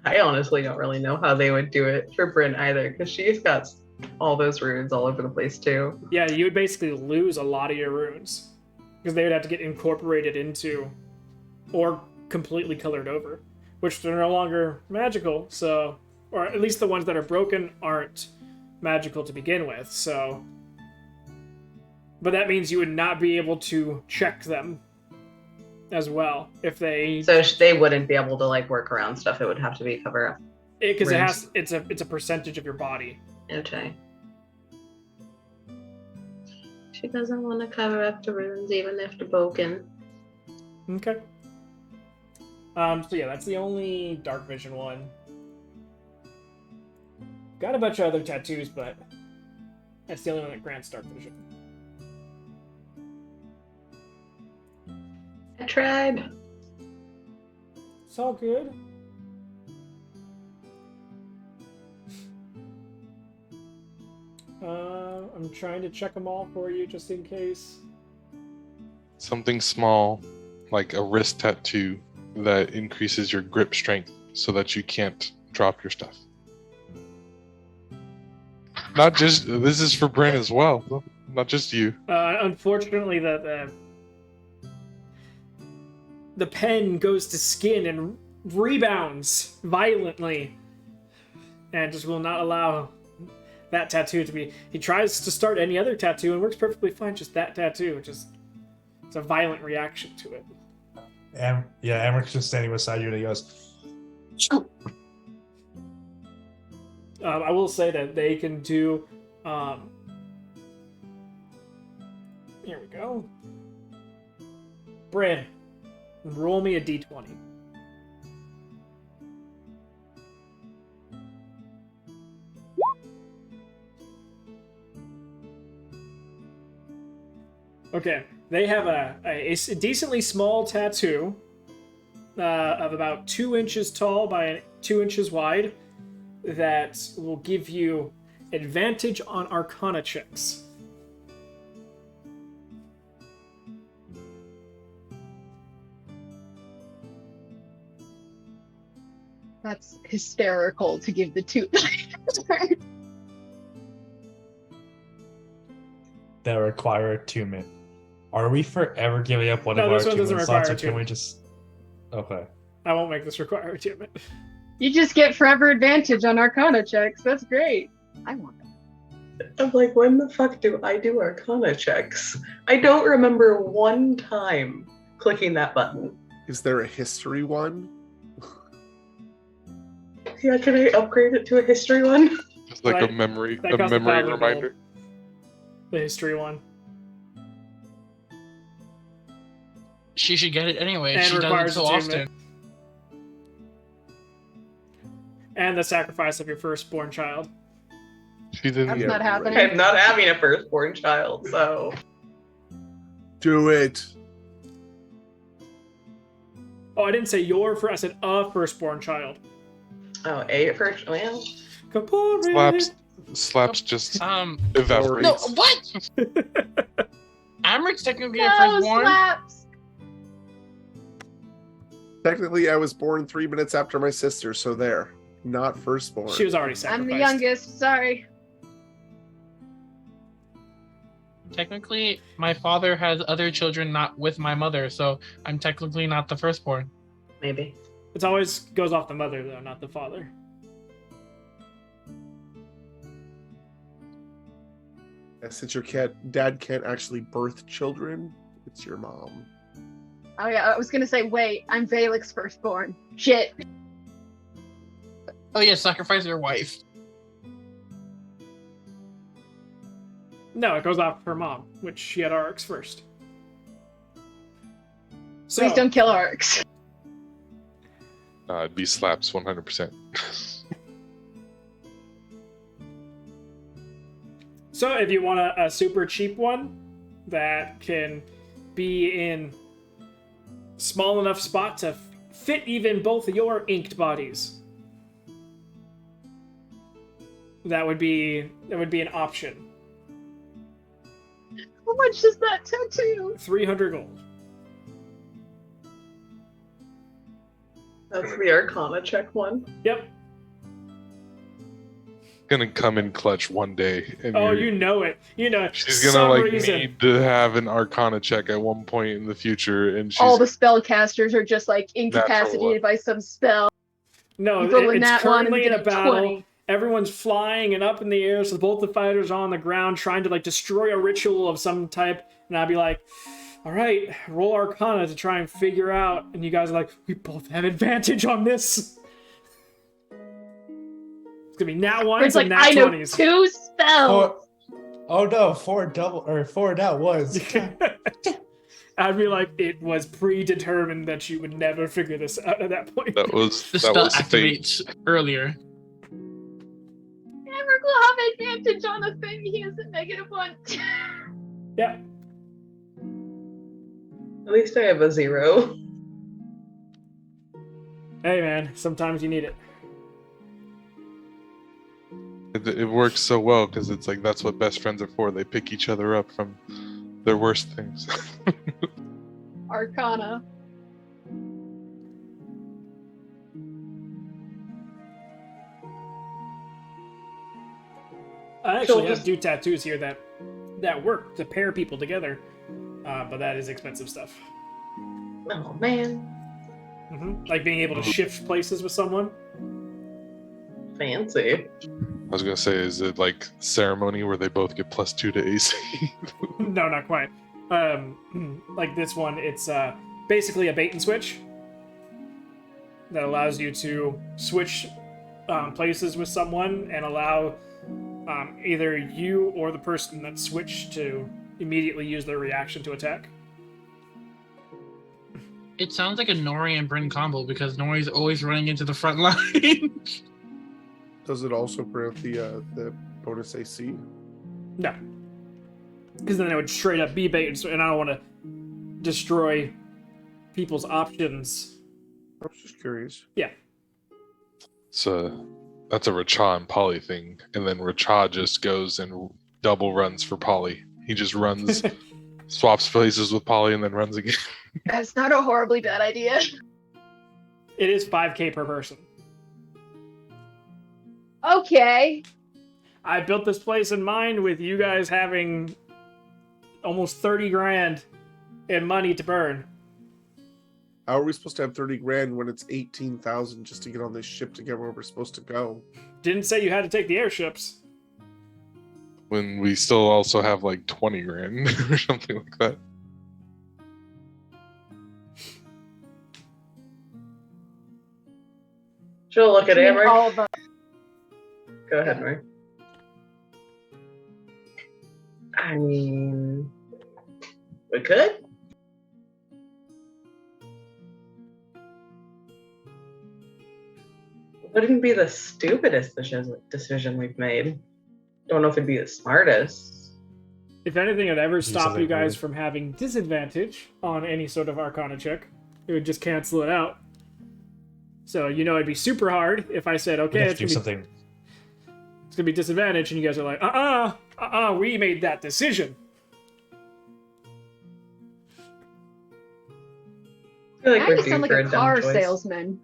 I honestly don't really know how they would do it for Bryn either, because she's got all those runes all over the place too.
Yeah, you would basically lose a lot of your runes because they would have to get incorporated into or completely colored over, which they're no longer magical. So, or at least the ones that are broken aren't magical to begin with. So, but that means you would not be able to check them as well if they
So they wouldn't be able to like work around stuff. It would have to be cover up.
because it
runes.
has it's a percentage of your body.
Okay. She doesn't want to cover up the runes even if they're broken.
Okay. So yeah, that's the only dark vision one. Got a bunch of other tattoos, but that's the only one that grants dark vision.
I tried.
It's all good. I'm trying to check them all for you just in case.
Something small, like a wrist tattoo, that increases your grip strength so that you can't drop your stuff. Not just this is for Bryn as well, not just you.
Unfortunately, the pen goes to skin and rebounds violently, and just will not allow that tattoo to be. He tries to start any other tattoo and works perfectly fine. Just that tattoo, just it's a violent reaction to it.
Amric's just standing beside you and he goes, "Scoop."
I will say that they can do. Here we go. Bryn, roll me a d20. Okay, they have a decently small tattoo of about 2 inches tall by 2 inches wide that will give you advantage on Arcana checks.
That's hysterical to give the two.
That require attunement. Are we forever giving up one
No,
of our
this one doesn't
attunement slots, or
require
can we
attunement.
just? Okay.
I won't make this require attunement.
You just get forever advantage on Arcana checks. That's great. I want that.
I'm like, when the fuck do I do Arcana checks? I don't remember one time clicking that button.
Is there a history one?
Yeah, can I upgrade it to a history one?
It's like
Right.
a memory,
That
a
costs
memory
1,000
reminder.
The history one.
She should get it anyway.
And
She does it
requires
so
attunement.
often.
And the sacrifice of your firstborn child.
She didn't.
That's
Yeah,
not
right.
happening.
I'm not having a firstborn child, so
Do it.
Oh, I didn't say your first. I said a firstborn child.
A at first. Well,
Kapori.
Slaps just
No,
evaporates.
what? Amric's technically a
No
firstborn.
slaps.
Technically, I was born 3 minutes after my sister, so there. Not firstborn.
She was already sacrificed.
I'm the youngest. Sorry.
Technically, my father has other children not with my mother, so I'm technically not the firstborn.
maybe.
It always goes off the mother, though, not the father.
Since your dad can't actually birth children, it's your mom.
Oh yeah, I was gonna say, wait, I'm Valek's firstborn. Shit.
Oh yeah, sacrifice your wife.
No, it goes off her mom, which she had Arx first. So,
Please don't kill Arx.
It'd be slaps 100%.
So if you want a super cheap one that can be in small enough spot to fit even both of your inked bodies, that would be an option.
How much is that tattoo?
300 gold.
That's the Arcana check one.
Yep.
Gonna come in clutch one day, and
Oh,
you're-
you know it. You know it.
she's gonna
Some
like
reason.
need to have an Arcana check at one point in the future, and she's
All the spellcasters are just like incapacitated by some spell.
No,
You roll in
it's
that one and
currently in a
get a
battle.
20.
Everyone's flying and up in the air, so both the fighters are on the ground trying to like destroy a ritual of some type. And I'd be like, all right, roll Arcana to try and figure out. And you guys are like, we both have advantage on this. It's gonna be nat ones
It's like,
and nat
I know
20s.
2 spells.
Oh no, four nat ones.
I'd be like, it was predetermined that you would never figure this out at that point.
that was
The
that
spell
was fate.
activates earlier.
Never will have advantage on a thing he has a -1.
Yeah.
At least I have a 0.
Hey man, sometimes you need it.
It works so well because it's like that's what best friends are for. They pick each other up from their worst things.
Arcana.
I actually
So
have
just-
do tattoos here that work to pair people together, but that is expensive stuff.
Oh man,
Like being able to shift places with someone.
fancy.
I was gonna say, is it like ceremony where they both get +2 to AC?
No, not quite. Like this one, it's basically a bait and switch that allows you to switch places with someone and allow either you or the person that switched to immediately use their reaction to attack.
It sounds like a Nori and Bryn combo because Nori's always running into the front line.
Does it also grant the bonus AC?
No. Because then it would straight up be bait and switch, and I don't want to destroy people's options.
I was just curious.
Yeah.
So that's a Racha and Polly thing, and then Racha just goes and double runs for Polly. He just runs, swaps places with Polly, and then runs again.
That's not a horribly bad idea.
It is 5k per person.
Okay.
I built this place in mind with you guys having almost 30 grand in money to burn.
How are we supposed to have 30 grand when it's 18,000 just to get on this ship to get where we're supposed to go?
Didn't say you had to take the airships.
When we still also have like 20 grand or something like that.
She'll look at
I mean,
Amber.
all the
Go ahead, Mary. I mean, we could. Wouldn't be the stupidest decision we've made. Don't know if it'd be the smartest.
If anything would ever
Do
stop
something
you guys
weird.
from having disadvantage on any sort of Arcana check, it would just cancel it out. So, you know, it'd be super hard if I said,
We
okay,
have
it's
to do
gonna
something.
be disadvantage, and you guys are like, we made that decision.
I feel like
now
we're
you
due
sound like
for
a
a dumb
car
choice.
salesman.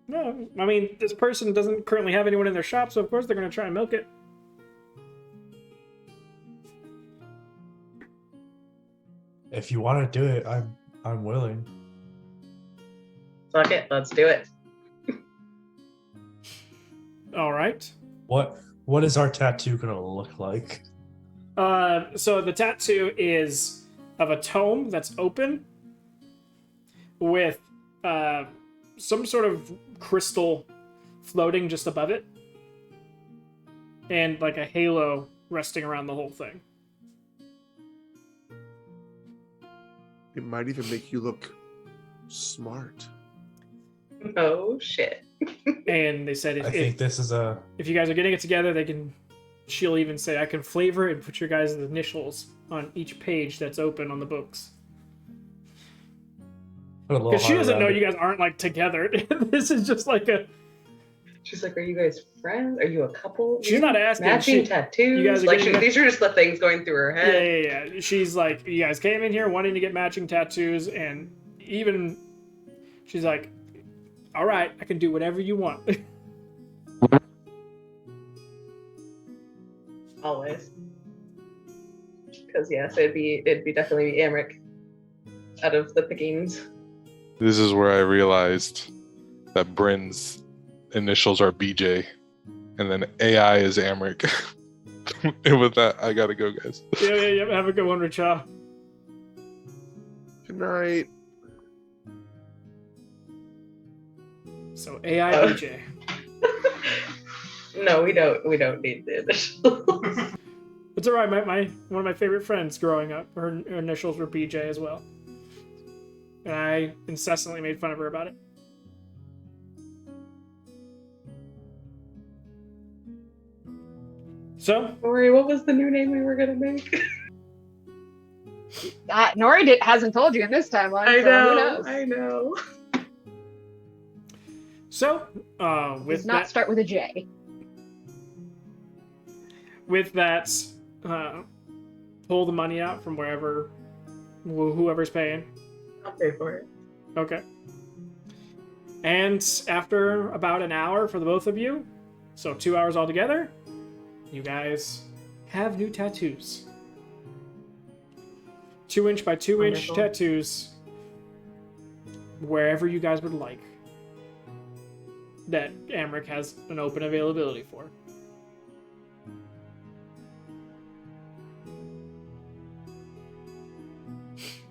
No, I mean, this person doesn't currently have anyone in their shop, so of course they're gonna try and milk it.
If you want to do it, I'm willing.
Fuck it, let's do it.
All right.
What is our tattoo gonna look like?
So the tattoo is of a tome that's open with some sort of crystal floating just above it, and like a halo resting around the whole thing.
It might even make you look smart.
Oh shit.
And they said
I think this is a.
if you guys are getting it together, she'll even say, I can flavor it and put your guys' initials on each page that's open on the books. Because she doesn't know you guys aren't like together. This is just like a.
She's like, are you guys friends? Are you a couple?
She's not asking.
Matching tattoos?
you guys are
Like,
getting-
these are just the things going through her head.
Yeah. She's like, you guys came in here wanting to get matching tattoos, and even she's like, all right, I can do whatever you want.
Always. Because yes, it'd be definitely Amric out of the pickings.
This is where I realized that Bryn's initials are BJ, and then AI is Amric. And with that, I gotta go, guys.
Yeah. Have a good one, Richa.
Good night.
So AI
Oh.
BJ.
No, we don't need the initials.
It's alright. My one of my favorite friends growing up, her initials were BJ as well, and I incessantly made fun of her about it. So
Rory, what was the new name we were gonna make?
Nori hasn't told you in this timeline.
I
so who
know,
knows?
I know.
So,
Does
with
not
that,
start with a J.
pull the money out from wherever, whoever's paying.
I'll pay for it.
Okay. And after about an hour for the both of you, so 2 hours altogether, you guys have new tattoos. 2-inch by 2-inch
Wonderful.
tattoos, wherever you guys would like, that Amric has an open availability for.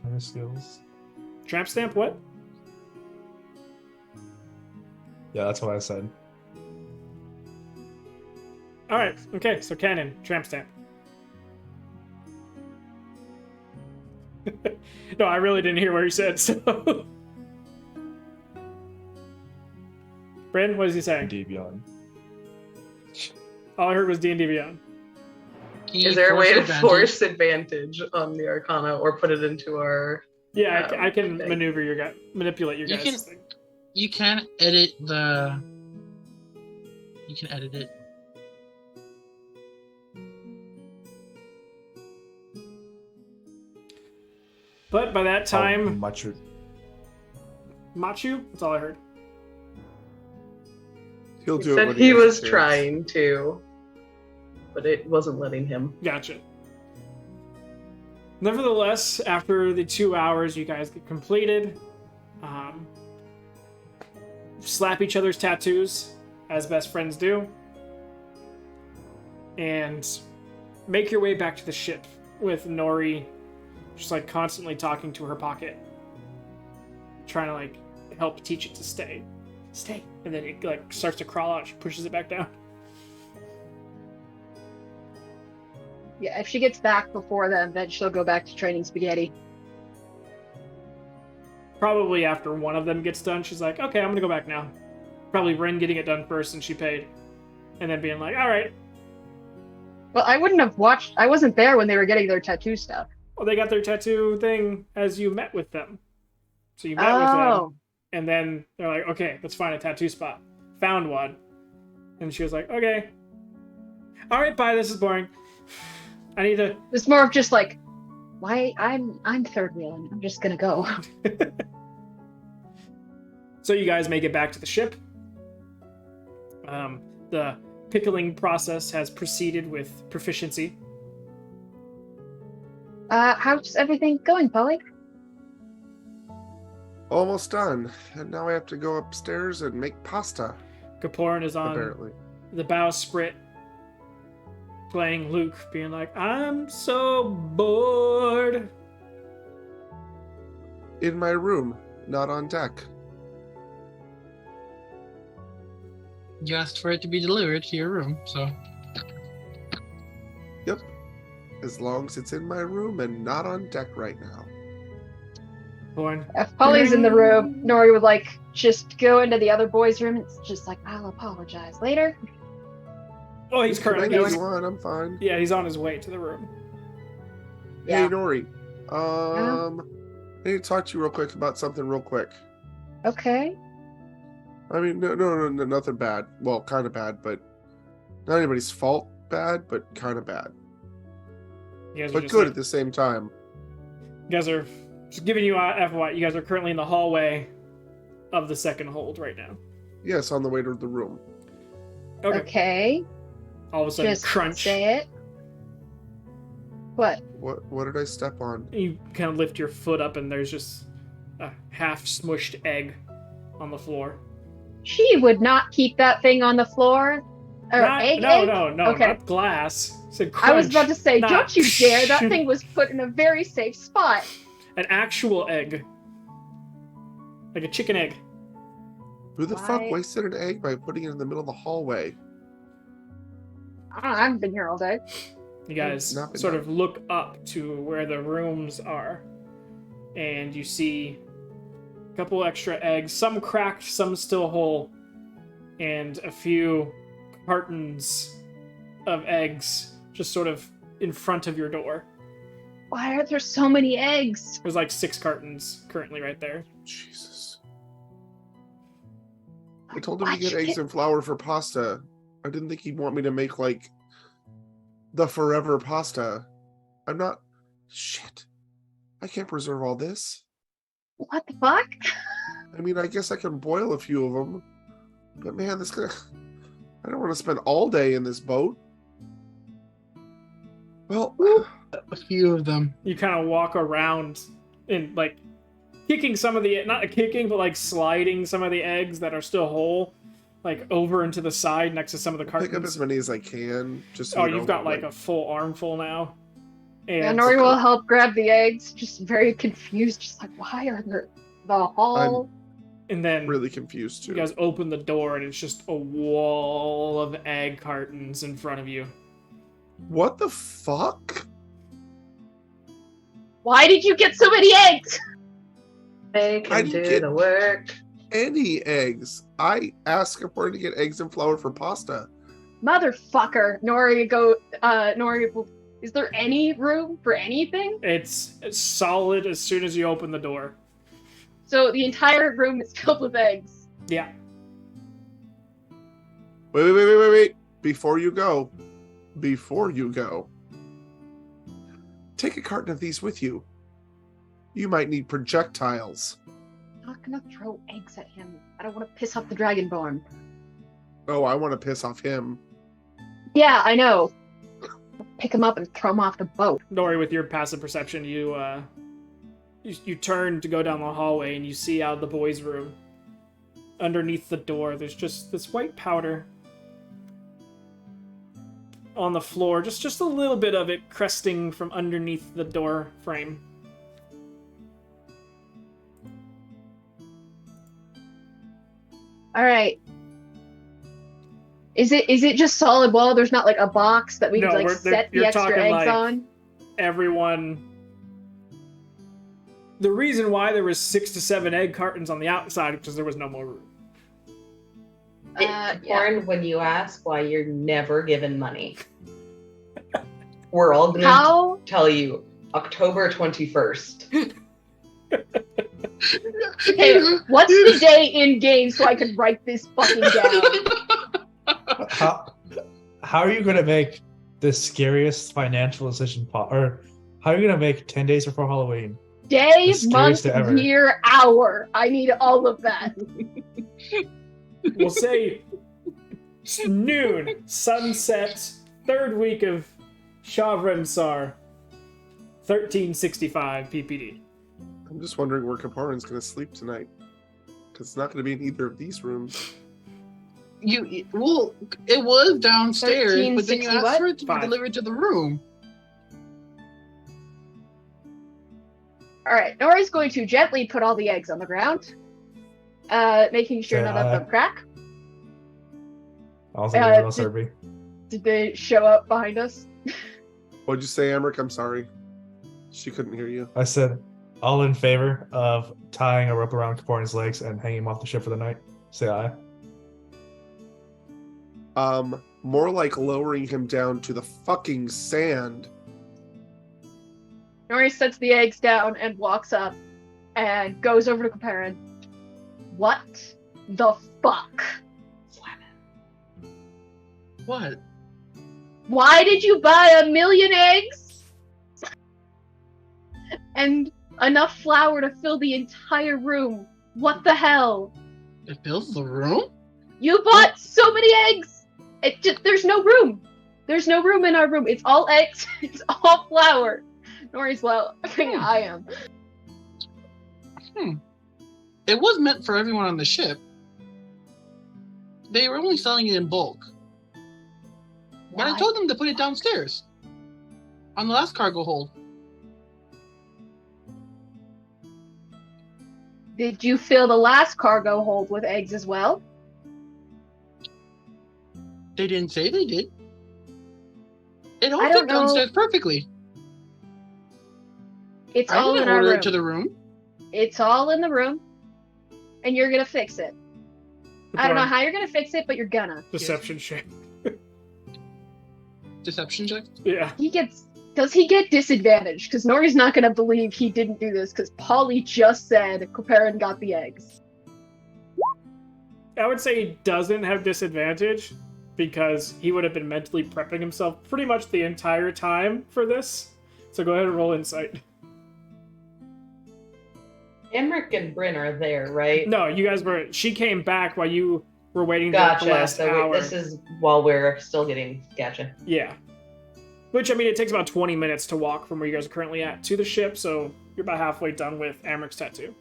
Other skills.
Tramp stamp what?
Yeah, that's what I said.
Alright, okay, so canon, tramp stamp. No, I really didn't hear what he said, so. Brandon, what is he saying?
D Beyond.
All I heard was D&D Beyond.
Can you
Is there a way to
advantage?
force advantage on the Arcana or put it into our?
Yeah, I can
okay.
manipulate your
You
guys'
can-
thing.
You can edit the. You can edit it.
But by that time,
Machu.
Machu? That's all I heard.
He'll
He
do it
said
when
he
gets a
was
chance.
trying to, but it wasn't letting him.
Gotcha. Nevertheless, after the 2 hours, you guys get completed. Slap each other's tattoos, as best friends do. And make your way back to the ship with Nori just like constantly talking to her pocket. Trying to like help teach it to stay. Stay. And then it like starts to crawl out, she pushes it back down.
Yeah, if she gets back before then she'll go back to training spaghetti.
Probably after one of them gets done, she's like, okay, I'm gonna go back now. Probably Ren getting it done first and she paid. And then being like, alright.
Well, I wouldn't have watched. I wasn't there when they were getting their tattoo stuff.
Well, they got their tattoo thing as you met with them. So you met with them, and then they're like, okay, let's find a tattoo spot. Found one. And she was like, okay. Alright, bye, this is boring. I need to...
It's more of just like, why I'm third wheeling. I'm just gonna go.
So you guys make it back to the ship. The pickling process has proceeded with proficiency.
How's everything going, Polly?
Almost done. And now I have to go upstairs and make pasta,
Kaporin is on
apparently.
the bowsprit, playing Luke, being like, I'm so bored.
In my room, not on deck.
You asked for it to be delivered to your room, so
Yep. As long as it's in my room and not on deck right now.
Kaporin,
If Polly's in the room, Nori would like just go into the other boy's room. It's just like, I'll apologize later.
oh, he's currently
Connect
going.
one, I'm fine.
Yeah, he's on his way to the room.
Yeah.
Hey, Nori. I need to talk to you real quick about something real quick.
Okay.
I mean, no, nothing bad. Well, kind of bad, but not anybody's fault bad, but kind of bad.
You guys are
But
just
good
like-
at the same time.
You guys are just giving you FYI. You guys are currently in the hallway of the second hold right now.
Yes, on the way to the room.
Okay.
Okay.
All of a sudden,
Just
crunch.
say it. What?
What did I step on?
You kind of lift your foot up, and there's just a half smushed egg on the floor.
She would not keep that thing on the floor. Or
Not-
egg.
no,
Okay.
not glass. I said crunch.
I was about to say,
not
don't you dare! That thing was put in a very safe spot.
An actual egg. Like a chicken egg.
Who the fuck
Why-
wasted an egg by putting it in the middle of the hallway?
I haven't been here all day.
You guys
Not been
sort
done.
of look up to where the rooms are, and you see a couple extra eggs, some cracked, some still whole, and a few cartons of eggs just sort of in front of your door.
Why are there so many eggs?
There's like 6 cartons currently right there.
Jesus. I told him to
Why'd
get
you
eggs and flour for pasta. I didn't think he'd want me to make, like, the forever pasta. I'm not... Shit. I can't preserve all this.
What the fuck?
I mean, I guess I can boil a few of them. But man, this gonna... I don't want to spend all day in this boat. Well...
a few of them.
You kind of walk around and like kicking some of the, not kicking, but like sliding some of the eggs that are still whole, like over into the side next to some of the
Pick up
cartons.
as many as I can. Just so
Oh,
you
you've
know,
got like a full armful now.
And
And
Nori will help grab the eggs, just very confused, just like, why are there the hall?
and then
really confused too.
you guys open the door and it's just a wall of egg cartons in front of you.
What the fuck?
Why did you get so many eggs?
They
I
can
didn't
do
get-
the work.
Any eggs? I asked her to get eggs and flour for pasta.
Motherfucker. Nori, is there any room for anything?
It's solid as soon as you open the door.
So the entire room is filled with eggs.
Yeah.
Wait. Before you go. Take a carton of these with you. You might need projectiles.
I'm not gonna throw eggs at him. I don't want to piss off the Dragonborn.
Oh, I want to piss off him.
Yeah, I know. Pick him up and throw him off the boat.
Nori, with your passive perception, you turn to go down the hallway and you see out of the boys' room. Underneath the door, there's just this white powder on the floor, just a little bit of it cresting from underneath the door frame.
All right. Is it just solid wall? There's not like a box that we
No,
can like set the
you're
extra
talking,
eggs
like,
on?
Everyone. The reason why there was 6 to 7 egg cartons on the outside is because there was no more room.
It's important when you ask why you're never given money. We're all going to tell you October 21st.
Okay, what's the day in game so I can write this fucking down?
How are you going to make the scariest financial decision or how are you going to make 10 days before Halloween?
Day,
The
month,
scariest ever.
year, hour. I need all of that.
We'll say noon, sunset, 3rd week of Shavransar, 1365 PPD.
I'm just wondering where Kaparin's going to sleep tonight. Because it's not going to be in either of these rooms.
It was downstairs, but then you
1360
asked for
what?
it to be delivered to the room.
All right, Nori's going to gently put all the eggs on the ground, making sure
Okay,
none of them crack.
I don't think anyone else heard me.
Did they show up behind us?
What'd you say, Emmerich? I'm sorry. She couldn't hear you.
I said, all in favor of tying a rope around Kaporin's legs and hanging him off the ship for the night? Say aye.
More like lowering him down to the fucking sand.
Nori sets the eggs down and walks up and goes over to Kaparin. What the fuck?
What?
Why did you buy 1,000,000 eggs? And enough flour to fill the entire room. What the hell?
It fills the room?
You bought so many eggs! There's no room. There's no room in our room. It's all eggs. It's all flour. Nori's laughing. I am.
It was meant for everyone on the ship. They were only selling it in bulk. But I told them to put it downstairs. On the last cargo hold.
Did you fill the last cargo hold with eggs as well?
They didn't say they did. It all
I
fit
don't know.
downstairs perfectly.
It's
I
all
didn't
in our
order
room.
it to the room.
It's all in the room. And you're gonna fix it. I don't know how you're gonna fix it, but you're gonna.
Deception check.
Deception check?
Yeah.
Does he get disadvantaged? Because Nori's not gonna believe he didn't do this because Polly just said Kaparin got the eggs.
I would say he doesn't have disadvantage because he would have been mentally prepping himself pretty much the entire time for this. So go ahead and roll insight.
Emmerich and Bryn are there, right?
No, you guys were. She came back while you were waiting there for the
Gotcha.
last
So
hour.
this is while we're still getting. Gotcha.
Yeah. Which, I mean, it takes about 20 minutes to walk from where you guys are currently at to the ship, so you're about halfway done with Amrich's tattoo.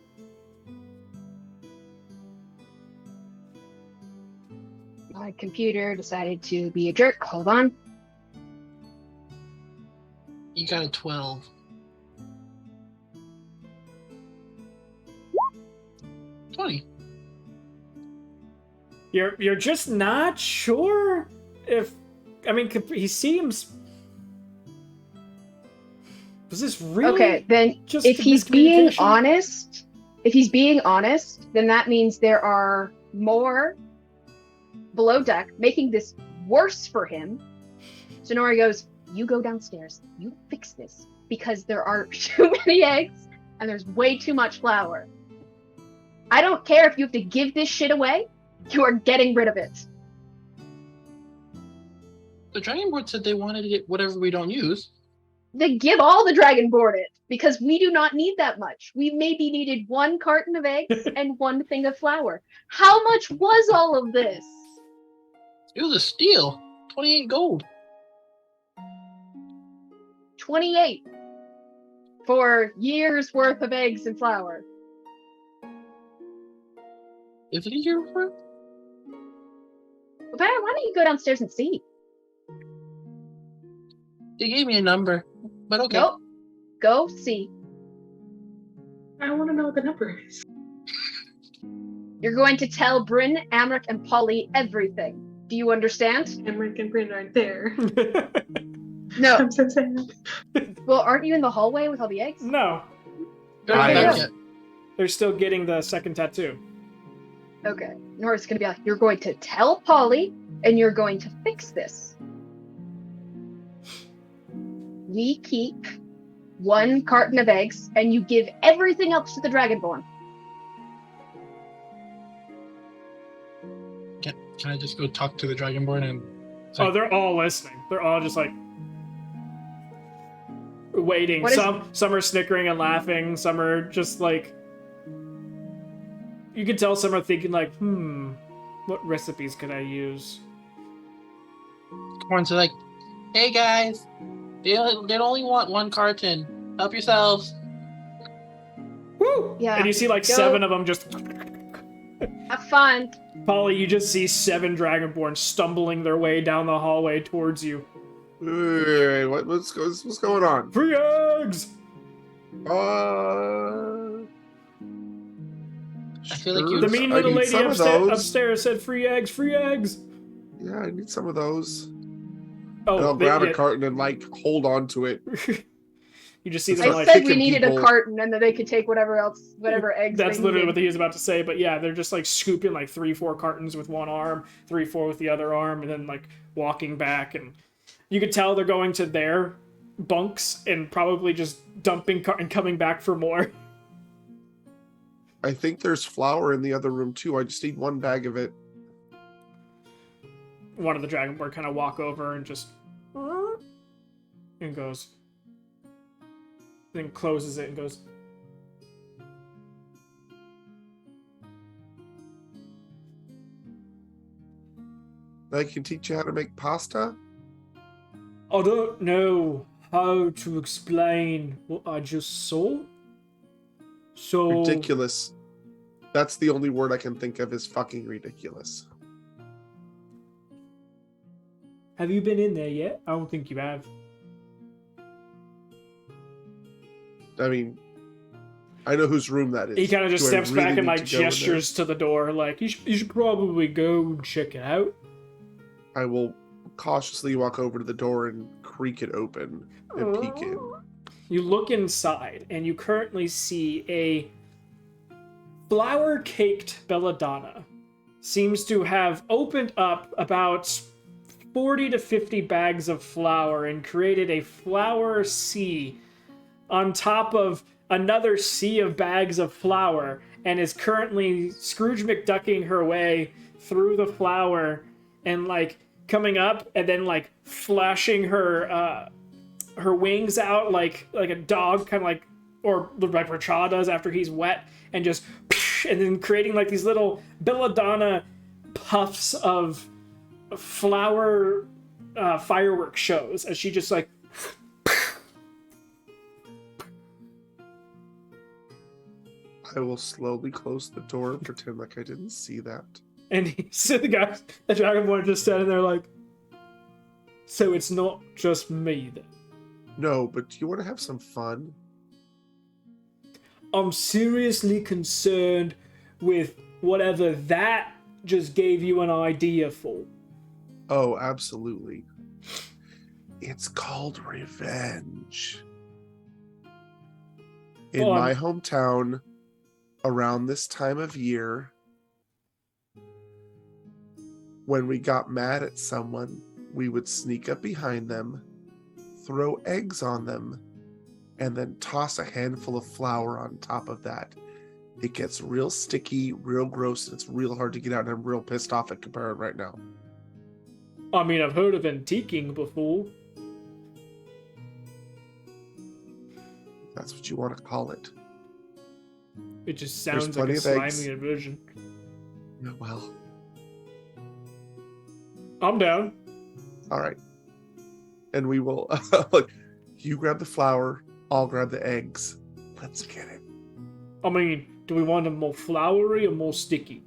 My computer decided to be a jerk. Hold on.
You got a 12. 20.
You're just not sure if... I mean, he seems... Was this really...
Okay, then
just
if
a
he's being
miscommunication?
honest, then that means there are more below deck, making this worse for him. So Nori goes, you go downstairs, you fix this, because there are too many eggs and there's way too much flour. I don't care if you have to give this shit away, you are getting rid of it.
The Dragon Board said they wanted to get whatever we don't use.
Then give all the Dragonboard it, because we do not need that much. We maybe needed 1 carton of eggs and 1 thing of flour. How much was all of this?
It was a steal. 28 gold.
28 for years worth of eggs and flour.
Is it a year worth?
Well, Barry, why don't you go downstairs and see?
They gave me a number, but okay.
Nope. Go see.
I want to know what the number is.
You're going to tell Bryn, Amric, and Polly everything. Do you understand?
Emmerich and Bryn aren't there.
No.
I'm so sad.
Well, aren't you in the hallway with all the eggs?
No,
They're not
I
back
am.
yet.
they're still getting the second tattoo.
Okay. Nora's gonna be like, you're going to tell Polly, and you're going to fix this. We keep 1 carton of eggs, and you give everything else to the Dragonborn.
Can I just go talk to the Dragonborn and
Oh, they're all listening. They're all just like waiting.
What is-
Some are snickering and laughing. Some are just like, you can tell some are thinking like, what recipes could I use?
Horns are like, hey guys, they only want 1 carton. Help yourselves.
Woo!
Yeah.
And you see like
Go.
7 of them just.
Have fun.
Polly, you just see 7 Dragonborn stumbling their way down the hallway towards you.
Wait, what's going on?
Free eggs!
I feel like you-
The mean
I
little
need
lady
some of those.
upstairs said free eggs, free eggs!
Yeah, I need some of those.
Oh,
And I'll
they
grab a
get-
carton and like hold on to it.
You just see
It's
them
I
like.
said we
kicking
needed
people.
a carton, and then they could take whatever eggs
That's
they
literally
needed.
what he was about to say, but yeah, they're just like scooping like 3-4 cartons with one arm, 3-4 with the other arm, and then like walking back, and you could tell they're going to their bunks and probably just dumping and coming back for more.
I think there's flour in the other room too. I just need 1 bag of it.
One of the Dragonborn kind of walk over and just and goes, then closes it and goes,
I can teach you how to make pasta.
I don't know how to explain what I just saw. So
Ridiculous. That's the only word I can think of is fucking ridiculous.
have you been in there yet? I don't think you have.
I mean, I know whose room that is.
He kind of just
Do I
steps
really
back and
need
like
to go in there?
gestures to the door, like you should probably go check it out.
I will cautiously walk over to the door and creak it open and peek in.
You look inside, and you currently see a flour-caked belladonna. Seems to have opened up about 40 to 50 bags of flour and created a flour sea on top of another sea of bags of flour, and is currently Scrooge McDucking her way through the flour and like coming up and then like flashing her wings out like a dog, kind of like, or like Rachel does after he's wet, and just and then creating like these little belladonna puffs of flour fireworks shows as she just like
I will slowly close the door and pretend like I didn't see that.
and he said the Dragonborn just standing there like, so it's not just me then.
No, but do you want to have some fun?
I'm seriously concerned with whatever that just gave you an idea for.
Oh, absolutely. It's called revenge. In
Go on.
my hometown, around this time of year, when we got mad at someone, we would sneak up behind them, throw eggs on them, and then toss a handful of flour on top of that. It gets real sticky, real gross, and it's real hard to get out, and I'm real pissed off at Caparan right now.
I mean, I've heard of antiquing before.
That's what you want to call it.
It just
There's
sounds like a
plenty of eggs.
slimy version.
Well,
I'm down.
All right. And we will look. You grab the flour. I'll grab the eggs. Let's get it.
I mean, do we want them more floury or more sticky?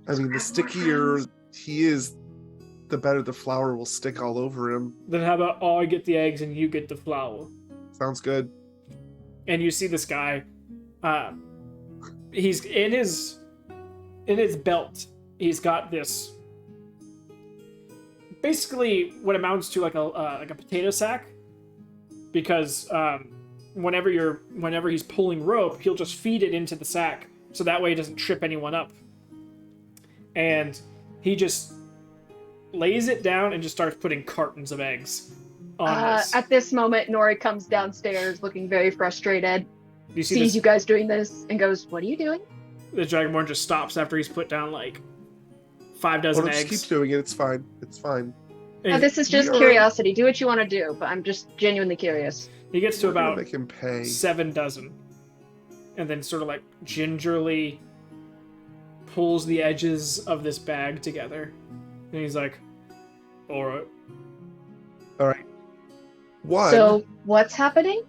I mean, the stickier he is, the better the flour will stick all over him.
Then how about I get the eggs and you get the flour?
Sounds good.
And you see this guy. He's in his belt. He's got this. Basically, what amounts to like a potato sack, because whenever he's pulling rope, he'll just feed it into the sack, so that way it doesn't trip anyone up. And he just lays it down and just starts putting cartons of eggs on this.
At this moment, Nori comes downstairs looking very frustrated.
You see
Sees
this,
you guys doing this and goes, "What are you doing?"
the Dragonborn just stops after he's put down like 5 dozen
Well, just
eggs.
keep doing it. It's fine. It's fine.
And
This is just
We are-
curiosity. Do what you want to do, but I'm just genuinely curious.
he gets to
We're gonna
about
make him pay.
7 dozen, and then sort of like gingerly pulls the edges of this bag together, and he's like, "All right."
All right. One.
So, what's happening?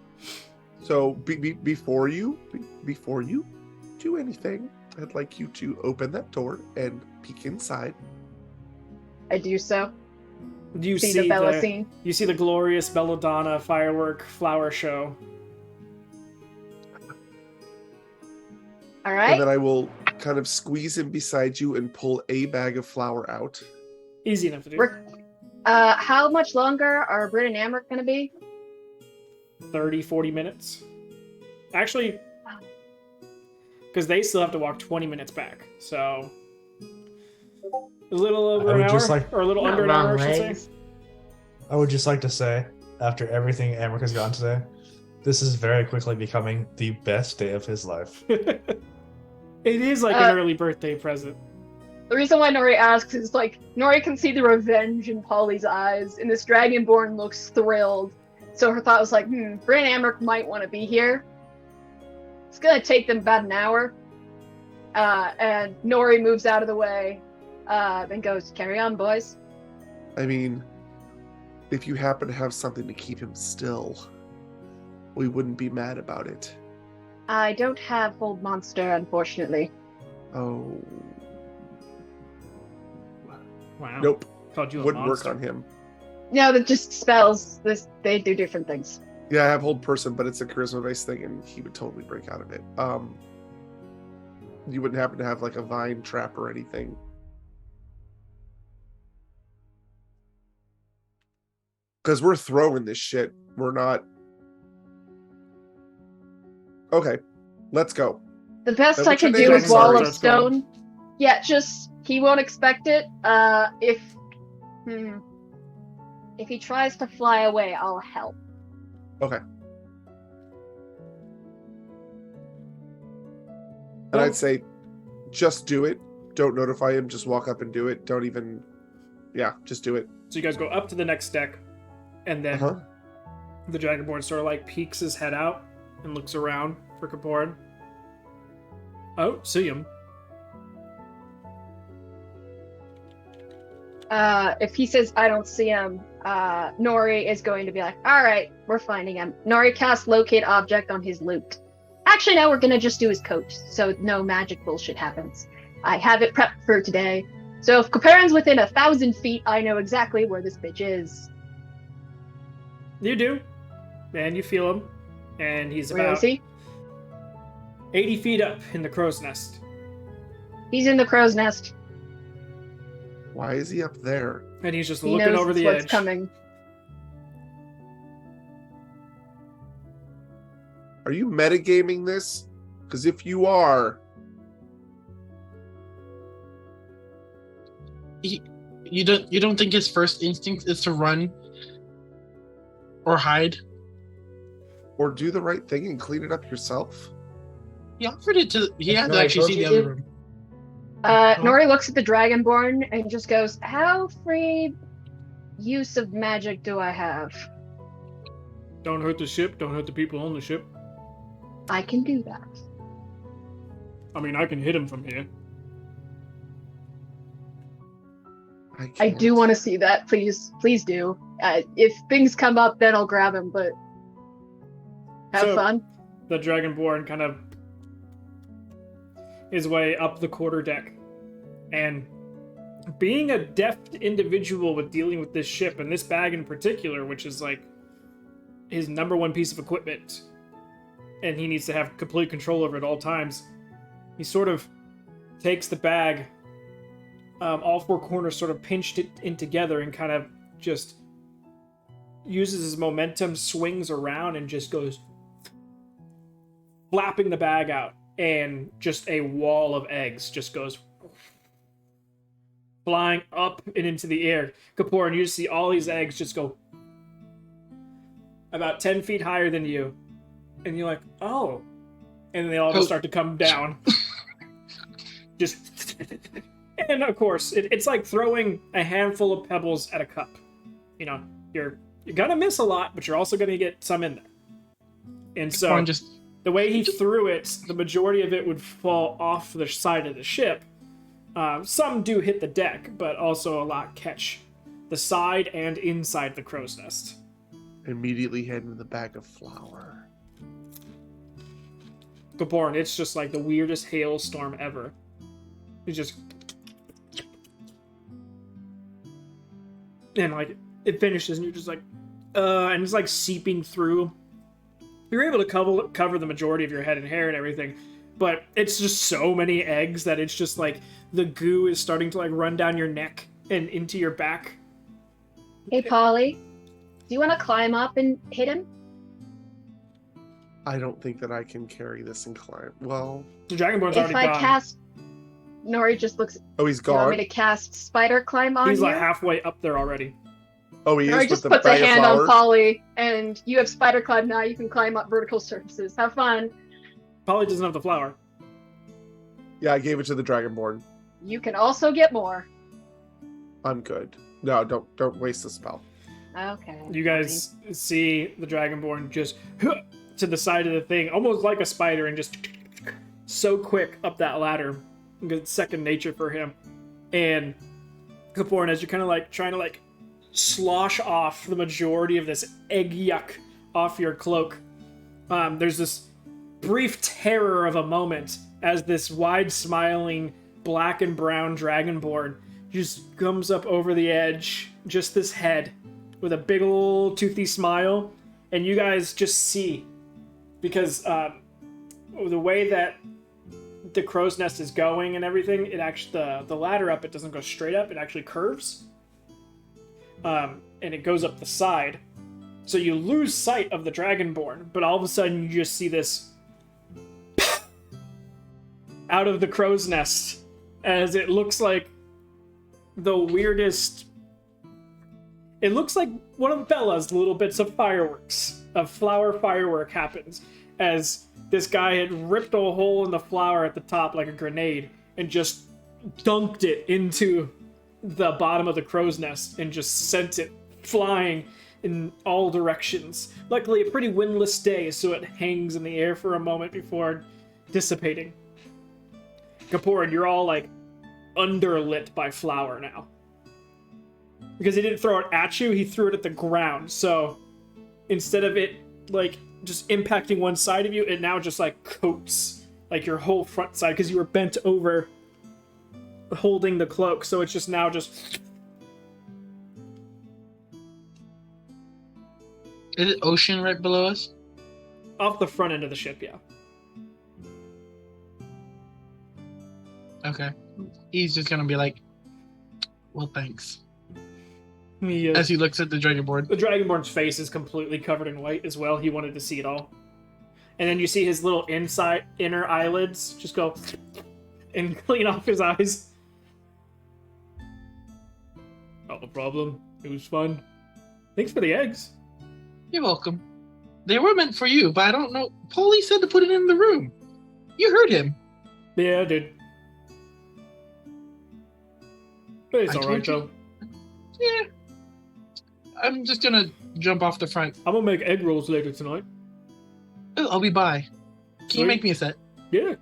So before you do anything, I'd like you to open that door and peek inside.
I do so.
You
See
see
the Bella scene.
You see the glorious Belladonna firework flower show.
All
And
right.
then I will kind of squeeze in beside you and pull a bag of flour out.
Easy enough to do.
How much longer are Britt and Amric going to be?
30-40 minutes. Actually, because they still have to walk 20 minutes back, so a little over
I
an
would
hour,
just like-
or a little
Not
under an hour,
long
I should
legs.
say.
I would just like to say, after everything Amric has gone today, this is very quickly becoming the best day of his life.
It is like
Uh,
an early birthday present.
The reason why Nori asks is like Nori can see the revenge in Polly's eyes, and this Dragonborn looks thrilled. So her thought was like, Britt and Amric might want to be here. It's gonna take them about an hour. And Nori moves out of the way and goes, "Carry on, boys."
I mean, if you happen to have something to keep him still, we wouldn't be mad about it.
I don't have Old Monster, unfortunately.
Oh,
Wow.
nope.
Called you a
Wouldn't
monster.
work on him.
No, that just spells. They do different things.
Yeah, I have hold person, but it's a charisma-based thing, and he would totally break out of it. You wouldn't happen to have like a vine trap or anything? Because we're throwing this shit. We're not. Okay, let's go.
The best
Now,
I
what's your
can
name?
do
I'm
is wall
sorry.
of
That's going.
stone. Yeah, just he won't expect it. If he tries to fly away, I'll help.
Okay. And I'd say, just do it. Don't notify him. Just walk up and do it. Don't even. Yeah, just do it.
So you guys go up to the next deck, and then
Uh-huh.
the Dragonborn sort of like peeks his head out and looks around for Kaporin. Oh, see him.
If he says I don't see him, Nori is going to be like, "All right, we're finding him." Nori casts locate object on his loot. Actually, no, we're gonna just do his coat, so no magic bullshit happens. I have it prepped for today, so if Kaparin's within 1,000 feet, I know exactly where this bitch is.
You do, and you feel him, and he's
Where
about
is he?
80 feet up in the crow's nest.
He's in the crow's nest.
Why is he up there?
And he's just
He
looking
knows
over
it's
the
what's
edge.
coming.
Are you metagaming this? Because if you are,
You don't think his first instinct is to run or hide?
or do the right thing and clean it up yourself?
He offered it to. He had
No,
to
I
actually
told
see
you
the other
to.
room.
Nori looks at the Dragonborn and just goes, "How free use of magic do I have?
Don't hurt the ship, don't hurt the people on the ship.
I can do that."
I mean, I can hit him from here.
I do want to see that. Please do. If things come up, then I'll grab him. But have fun.
The Dragonborn kind of his way up the quarterdeck, and being a deft individual with dealing with this ship and this bag in particular, which is like his number one piece of equipment, and he needs to have complete control over it at all times. He sort of takes the bag, all four corners sort of pinched it in together, and kind of just uses his momentum, swings around, and just goes flapping the bag out, and just a wall of eggs just goes flying up and into the air. Kapoor, and you see all these eggs just go about 10 feet higher than you. And you're like, oh. And then they all just start to come down. Just... And of course, it's like throwing a handful of pebbles at a cup. You know, you're gonna miss a lot, but you're also gonna get some in there. And so, the way he threw it, the majority of it would fall off the side of the ship. Some do hit the deck, but also a lot catch the side and inside the crow's nest.
Immediately hand him the bag of flour.
Gaborn, it's just like the weirdest hailstorm ever. It just... And like, it finishes and you're just like, and it's like seeping through. You're able to cover the majority of your head and hair and everything, but it's just so many eggs that it's just like the goo is starting to like run down your neck and into your back.
Hey, Polly, do you want to climb up and hit him?
I don't think that I can carry this and climb. Well,
the Dragonborn's already
gone. If I cast, Nori just looks.
Oh, he's gone.
You want me to cast spider climb on you?
He's like halfway up there already.
Oh, he
Nori
is.
just
with the
puts a
bag
hand
of
on Polly, and you have spider climb now. You can climb up vertical surfaces. Have fun.
Polly doesn't have the flower.
Yeah, I gave it to the Dragonborn.
You can also get more.
I'm good. No, don't waste the spell.
Okay.
You guys see the Dragonborn just to the side of the thing, almost like a spider, and just so quick up that ladder. It's second nature for him. And Kapoor, as you're kind of like trying to like slosh off the majority of this egg yuck off your cloak, there's this brief terror of a moment as this wide smiling black and brown Dragonborn just comes up over the edge, just this head with a big old toothy smile, and you guys just see, because the way that the crow's nest is going and everything, it actually the ladder up, it doesn't go straight up, it actually curves, and it goes up the side, so you lose sight of the Dragonborn, but all of a sudden you just see this out of the crow's nest, as it looks like the weirdest... It looks like one of Bella's little bits of fireworks, of flower firework happens, as this guy had ripped a hole in the flower at the top like a grenade and just dunked it into the bottom of the crow's nest and just sent it flying in all directions. Luckily, a pretty windless day, so it hangs in the air for a moment before dissipating. Kapoor, you're all like underlit by flower now. Because he didn't throw it at you, he threw it at the ground. So instead of it like just impacting one side of you, it now just like coats like your whole front side because you were bent over holding the cloak. So it's just now just...
Is it ocean right below us?
Off the front end of the ship, yeah.
Okay. He's just gonna be like, well, thanks.
He,
as he looks at the Dragonborn.
The Dragonborn's face is completely covered in white as well. He wanted to see it all. And then you see his little inner eyelids just go and clean off his eyes. Not a problem. It was fun. Thanks for the eggs.
You're welcome. They were meant for you, but I don't know. Paulie said to put it in the room. You heard him.
Yeah, I did. But it's alright, though.
Yeah. I'm just gonna jump off the front.
I'm gonna make egg rolls later tonight.
Oh, I'll be by. Can you make me a set?
Yeah.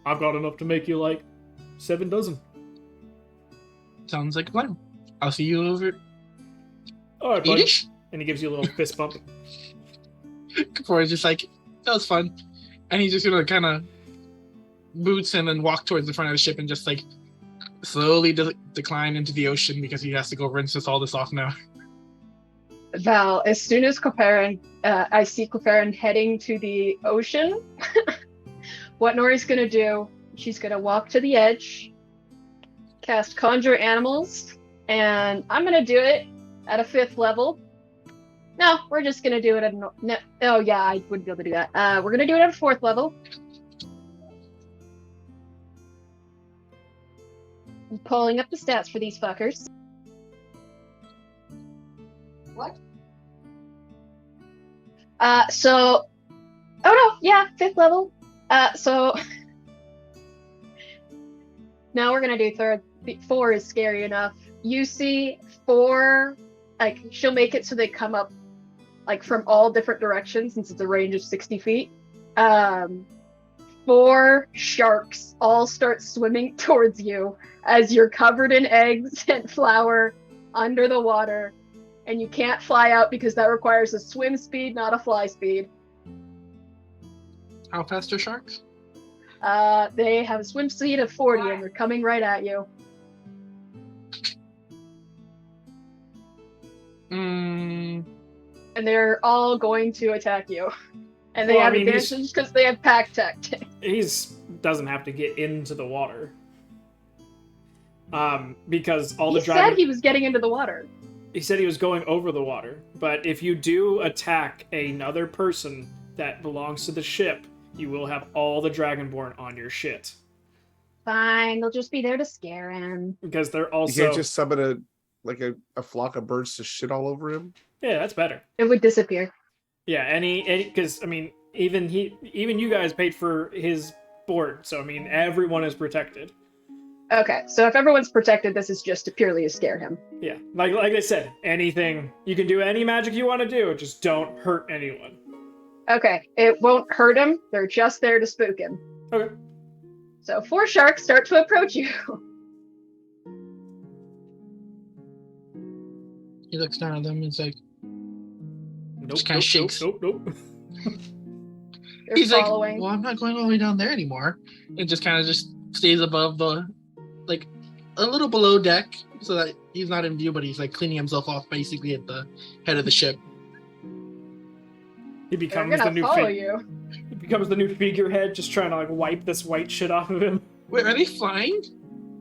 I've got enough to make you like 7 dozen.
Sounds like a plan. I'll see you over
All right, buddy.
eight-ish.
And he gives you a little fist bump.
Before he's just like, that was fun. And he's just gonna kind of boots and then walk towards the front of the ship and just like slowly decline into the ocean because he has to go rinse all this off now.
Val, as soon as I see Clefairan heading to the ocean, what Nori's gonna do, she's gonna walk to the edge, cast Conjure Animals, and I'm gonna do it at a 5th level. No, we're just gonna do it at oh yeah, I wouldn't be able to do that. We're gonna do it at a 4th level. I'm pulling up the stats for these fuckers.
What?
Oh no, yeah, 5th level. So now we're gonna do 3rd. 4 is scary enough. You see 4, like she'll make it so they come up like from all different directions since it's a range of 60 feet. 4 sharks all start swimming towards you as you're covered in eggs and flour under the water, and you can't fly out because that requires a swim speed, not a fly speed.
How fast are sharks?
They have a swim speed of 40 and they're coming right at you. And they're all going to attack you. And they have advantage because they have pack tactics.
He doesn't have to get into the water. Because all the
He said he was getting into the water.
He said he was going over the water. But if you do attack another person that belongs to the ship, you will have all the Dragonborn on your shit.
Fine, they'll just be there to scare him.
Because they're also...
You can't just summon a flock of birds to shit all over him?
Yeah, that's better.
It would disappear.
Yeah, because, I mean, even you guys paid for his board, so, I mean, everyone is protected.
Okay, so if everyone's protected, this is just purely to scare him.
Yeah, like I said, anything, you can do any magic you want to do, just don't hurt anyone.
Okay, it won't hurt him, they're just there to spook him.
Okay.
So 4 sharks start to approach you.
He looks down at them and is like,
Nope,
kind of shakes.
Nope.
He's
following.
like, well, I'm not going all the way down there anymore. It just kind of just stays above the, like, a little below deck so that he's not in view, but he's like cleaning himself off basically at the head of the ship.
He becomes the new He becomes the new figurehead, just trying to like wipe this white shit off of him.
Wait, are they flying?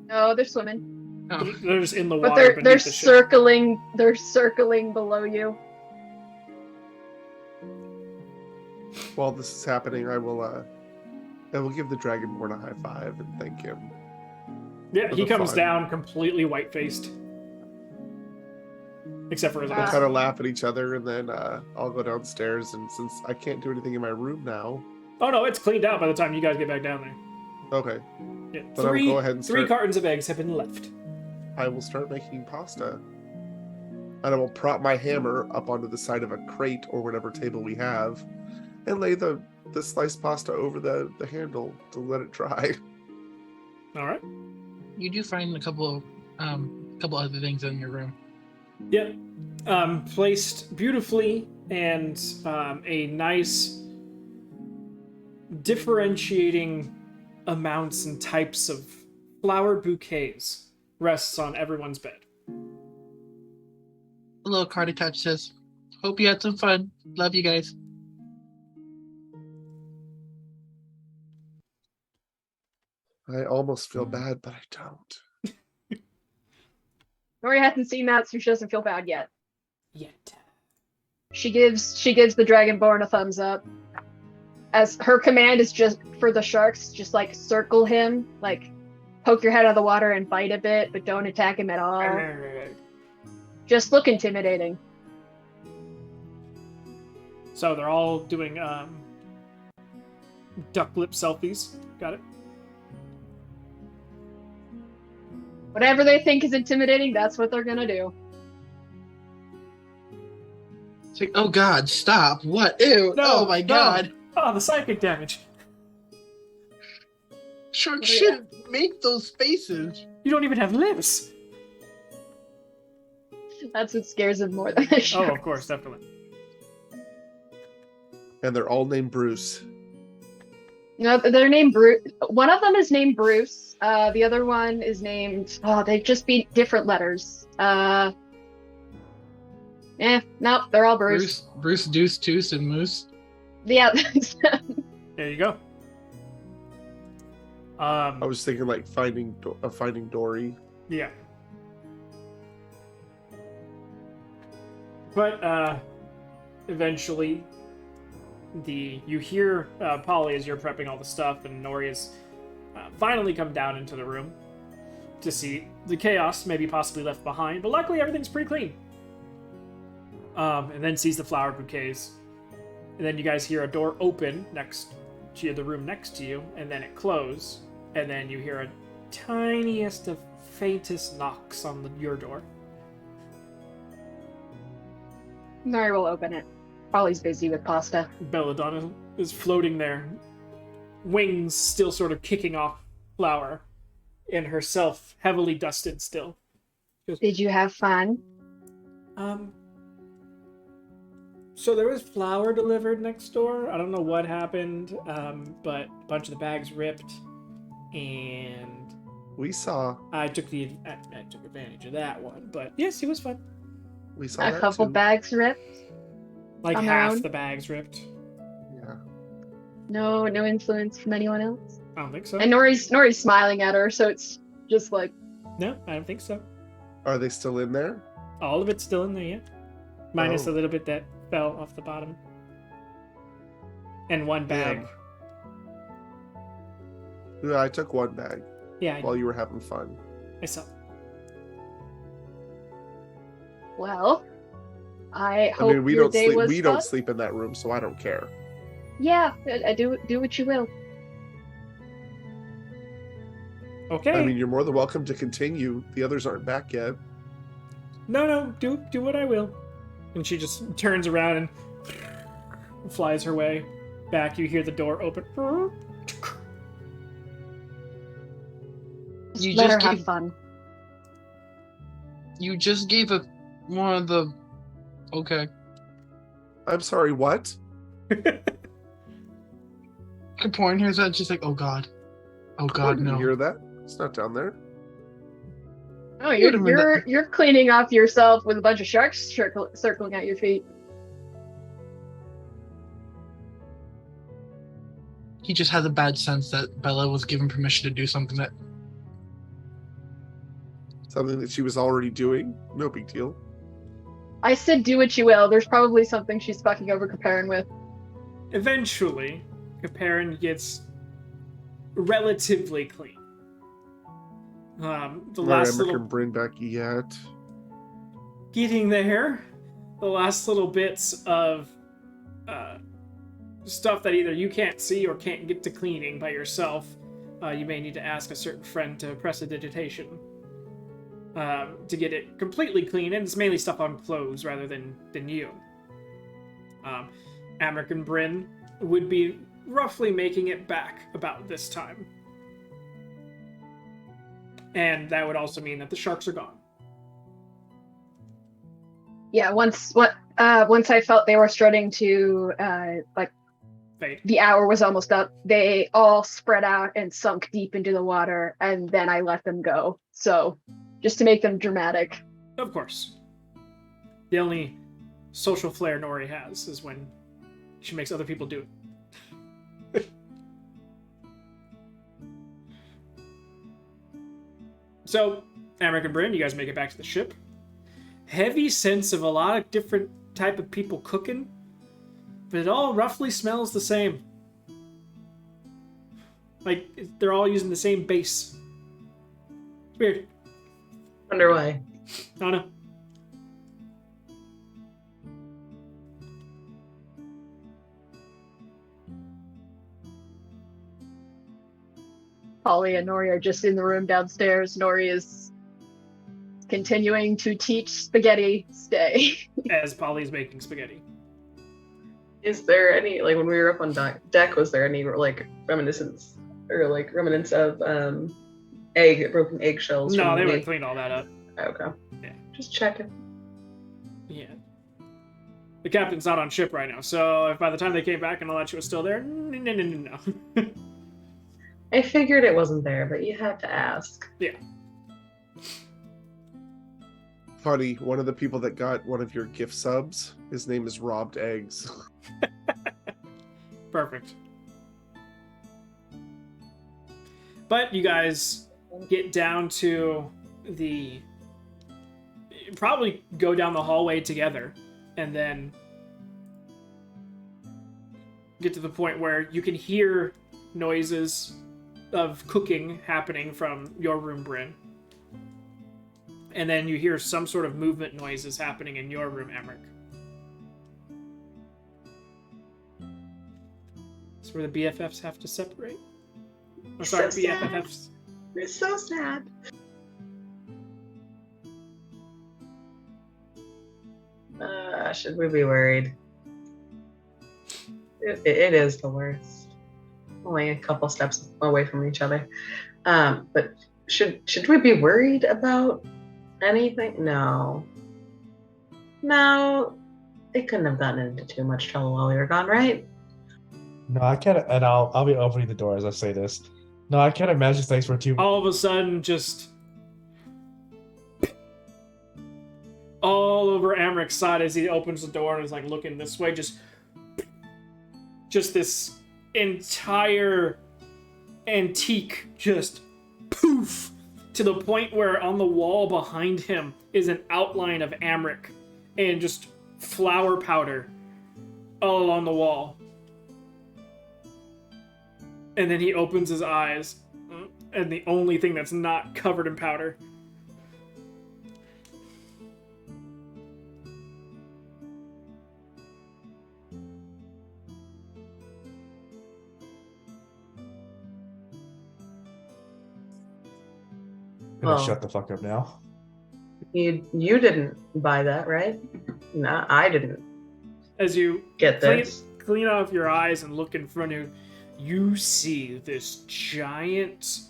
No, they're swimming.
Oh.
They're just in the
But
water.
they're circling. They're circling below you.
While this is happening, I will give the Dragonborn a high five and thank him.
Yeah, he comes
fun.
down completely white-faced. Except for his
We'll
eyes.
kind of laugh at each other, and then I'll go downstairs. And since I can't do anything in my room now,
Oh no, it's cleaned out by the time you guys get back down there.
okay,
Yeah,
But I will go ahead and
three
start-
cartons of eggs have been left.
I will start making pasta. And I will prop my hammer up onto the side of a crate or whatever table we have, and lay the sliced pasta over the handle to let it dry.
All right.
You do find a couple other things in your room.
Yeah. Placed beautifully, and a nice differentiating amounts and types of flower bouquets rests on everyone's bed.
A little card attached says, hope you had some fun. Love you guys.
I almost feel bad, but I don't.
Nori hasn't seen that, so she doesn't feel bad yet.
Yet.
She gives the Dragonborn a thumbs up. As her command is just for the sharks, just like circle him, like poke your head out of the water and bite a bit, but don't attack him at all. Just look intimidating.
So they're all doing duck lip selfies. Got it.
Whatever they think is intimidating, that's what they're gonna do.
It's like, oh god, stop. What? Ew. Oh my god.
Oh, the psychic damage.
Sharks shouldn't make those faces.
You don't even have lips.
That's what scares him more than the
Oh,
sharks.
of course, definitely.
And they're all named Bruce.
No, they're named Bruce. One of them is named Bruce. The other one is named. Oh, they just be different letters. Nope, they're all Bruce.
Bruce, Deuce, Toos, and Moose.
Yeah.
There you go.
I was thinking like Finding Dory.
Yeah. But eventually, you hear Polly as you're prepping all the stuff, and Noria's finally come down into the room to see the chaos maybe possibly left behind. But luckily, everything's pretty clean. And then sees the flower bouquets, and then you guys hear a door open next to the room next to you, and then it close, and then you hear a tiniest of faintest knocks on your door.
Nori will open it. Polly's busy with pasta.
Belladonna is floating there, wings still sort of kicking off flour, and herself heavily dusted still.
Did you have fun?
So there was flour delivered next door. I don't know what happened, but a bunch of the bags ripped, and
We saw
I took advantage of that one. But yes, it was fun.
A
that
couple
too.
bags ripped.
Like
On their
half
own?
the bags ripped.
Yeah.
No influence from anyone else.
I don't think so.
And Nori's smiling at her, so it's just like,
No, I don't think so.
Are they still in there?
All of it's still in there, yeah. Minus
Oh.
a little bit that fell off the bottom. And one bag.
Yeah, I took one bag
Yeah,
while you were having fun.
I saw.
well, I
I
hope
mean, we
your
don't
day
sleep.
was
We
fun.
don't sleep in that room, so I don't care.
Yeah, I do what you will.
Okay.
I mean, you're more than welcome to continue. The others aren't back yet.
No, do what I will. And she just turns around and flies her way back. You hear the door open.
You
Let her
just
have
gave,
fun.
you just gave one of the. Okay.
I'm sorry. What?
Kaporin hears that, just like, oh god. Oh
I
god,
didn't
no.
hear that. It's not down there.
Oh,
Wait a minute.
you're cleaning off yourself with a bunch of sharks circling at your feet.
He just has a bad sense that Bella was given permission to do something that.
Something that she was already doing. No big deal.
I said do what you will. There's probably something she's fucking over Kaparin with.
Eventually, Kaparin gets relatively clean. The
Alright,
last
I'm not
little
gonna bring back yet.
getting there, the last little bits of stuff that either you can't see or can't get to cleaning by yourself, you may need to ask a certain friend to press a digitation to get it completely clean, and it's mainly stuff on clothes rather than you. Amric and Bryn would be roughly making it back about this time. And that would also mean that the sharks are gone.
Yeah, once I felt they were starting to
Fade.
the hour was almost up, they all spread out and sunk deep into the water, and then I let them go. So, just to make them dramatic.
Of course. The only social flair Nori has is when she makes other people do it. So, Amric and Bryn, you guys make it back to the ship. Heavy sense of a lot of different type of people cooking, but it all roughly smells the same. Like, they're all using the same base. It's weird.
Wonder why.
I don't know.
Polly and Nori are just in the room downstairs. Nori is continuing to teach spaghetti stay.
As Polly's making spaghetti.
Is there any, like, when we were up on deck, was there any, like, reminiscence or, like, remnants of broken eggshells?
No,
from
they
the-
would have cleaned all that up.
Okay.
Yeah.
Just checking.
Yeah. The captain's not on ship right now, so if by the time they came back and all that shit was still there, no.
I figured it wasn't there, but you had to ask.
Yeah.
Funny, one of the people that got one of your gift subs, his name is Robbed Eggs.
Perfect. But you guys get down to probably go down the hallway together, and then get to the point where you can hear noises of cooking happening from your room, Bryn. And then you hear some sort of movement noises happening in your room, Emmerich. That's where the BFFs have to separate. Oh, sorry,
So
BFFs.
It's so sad. Should we be worried? It is the worst. Only a couple steps away from each other. But should we be worried about anything? No. It couldn't have gotten into too much trouble while we were gone, right?
No, I can't, and I'll be opening the door as I say this. No, I can't imagine things were too.
All of a sudden, just all over Amrick's side as he opens the door and is like looking this way, just this entire antique just poof, to the point where on the wall behind him is an outline of Amrick and just flour powder all along the wall. And then he opens his eyes, and the only thing that's not covered in powder.
Gonna
Well,
shut the fuck up now.
You didn't buy that, right? No, I didn't
As you
get this.
clean off your eyes and look in front of you, you see this giant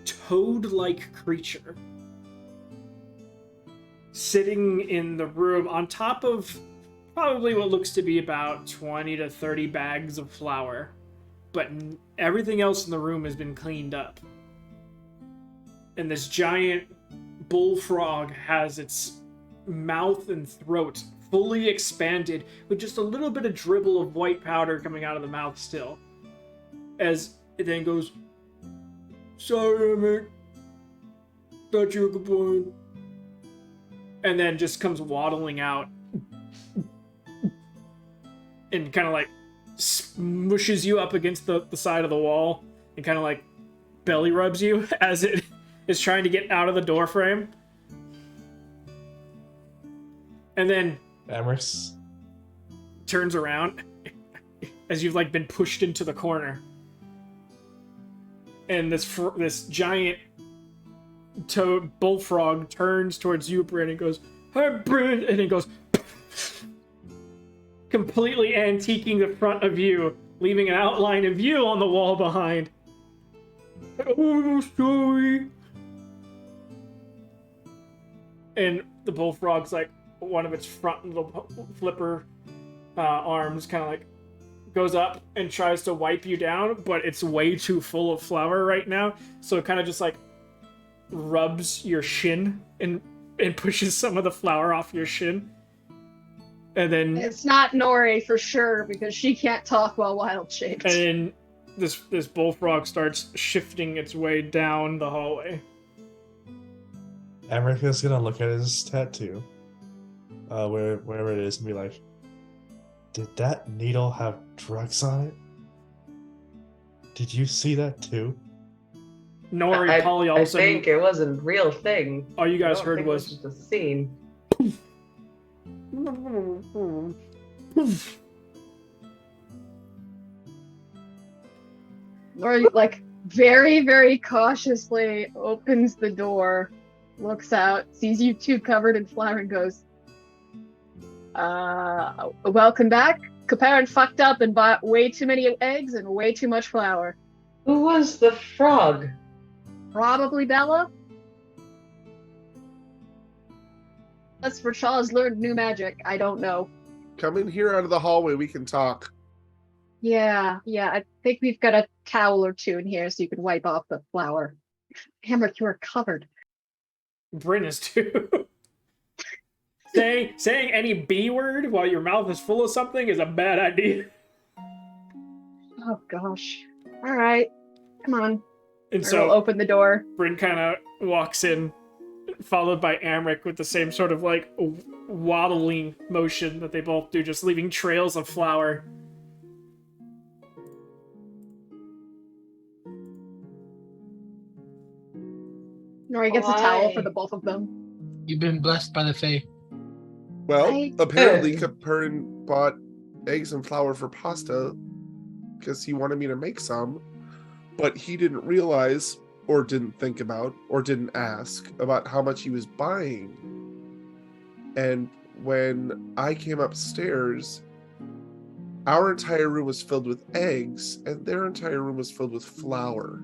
toad-like creature sitting in the room on top of probably what looks to be about 20 to 30 bags of flour, but everything else in the room has been cleaned up. And this giant bullfrog has its mouth and throat fully expanded with just a little bit of dribble of white powder coming out of the mouth still. As it then goes, "Sorry, mate. Thought you were good boy." And then just comes waddling out and kind of like smushes you up against the side of the wall and kind of like belly rubs you as it is trying to get out of the door frame. And then
Amherst.
turns around as you've like been pushed into the corner. And this giant toad bullfrog turns towards you, Bryn, and goes, "Hi, Bryn," and it goes completely antiquing the front of you, leaving an outline of you on the wall behind. "Oh, sorry." And the bullfrog's like, one of its front little flipper arms kind of like goes up and tries to wipe you down, but it's way too full of flour right now, so it kind of just like rubs your shin and pushes some of the flour off your shin. And then
It's not Nori for sure because she can't talk while wild shaped.
and then this bullfrog starts shifting its way down the hallway.
Amherst is gonna look at his tattoo, wherever it is, and be like, "Did that needle have drugs on it? Did you see that too?"
Nori, Polly, all of
I
a sudden,
think it was a real thing.
all you
I
guys
don't
heard
think it
was
just a scene.
Nori, like, very, very cautiously opens the door, looks out, sees you two covered in flour, and goes, welcome back. Kaparan fucked up and bought way too many eggs and way too much flour.
Who was the frog?
Probably Bella. That's for Shaw's learned new magic. I don't know.
Come in here out of the hallway. We can talk.
Yeah. I think we've got a towel or two in here so you can wipe off the flour. Hamrick, you are covered.
Bryn is too. Saying any B word while your mouth is full of something is a bad idea.
Oh gosh. All right. Come on.
And
Or
so
we'll open the door.
Bryn kind of walks in, followed by Amric with the same sort of like waddling motion that they both do, just leaving trails of flour.
Nori gets a towel for the both of them.
You've been blessed by the Fae.
Well,
I-
apparently Caperin bought eggs and flour for pasta because he wanted me to make some, but he didn't realize or didn't think about or didn't ask about how much he was buying. And when I came upstairs, our entire room was filled with eggs and their entire room was filled with flour.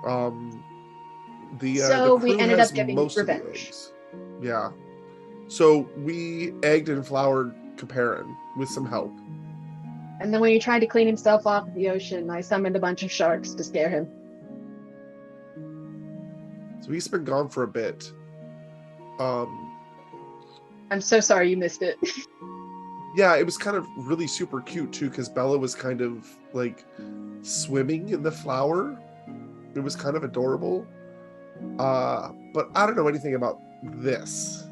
So we
crew
ended
has
up getting
most of the
revenge.
eggs. Yeah. So we egged and floured Caperin with some help.
And then when he tried to clean himself off the ocean, I summoned a bunch of sharks to scare him.
So he's been gone for a bit.
I'm so sorry you missed it.
Yeah, it was kind of really super cute too, because Bella was kind of like swimming in the flour. It was kind of adorable. But I don't know anything about this.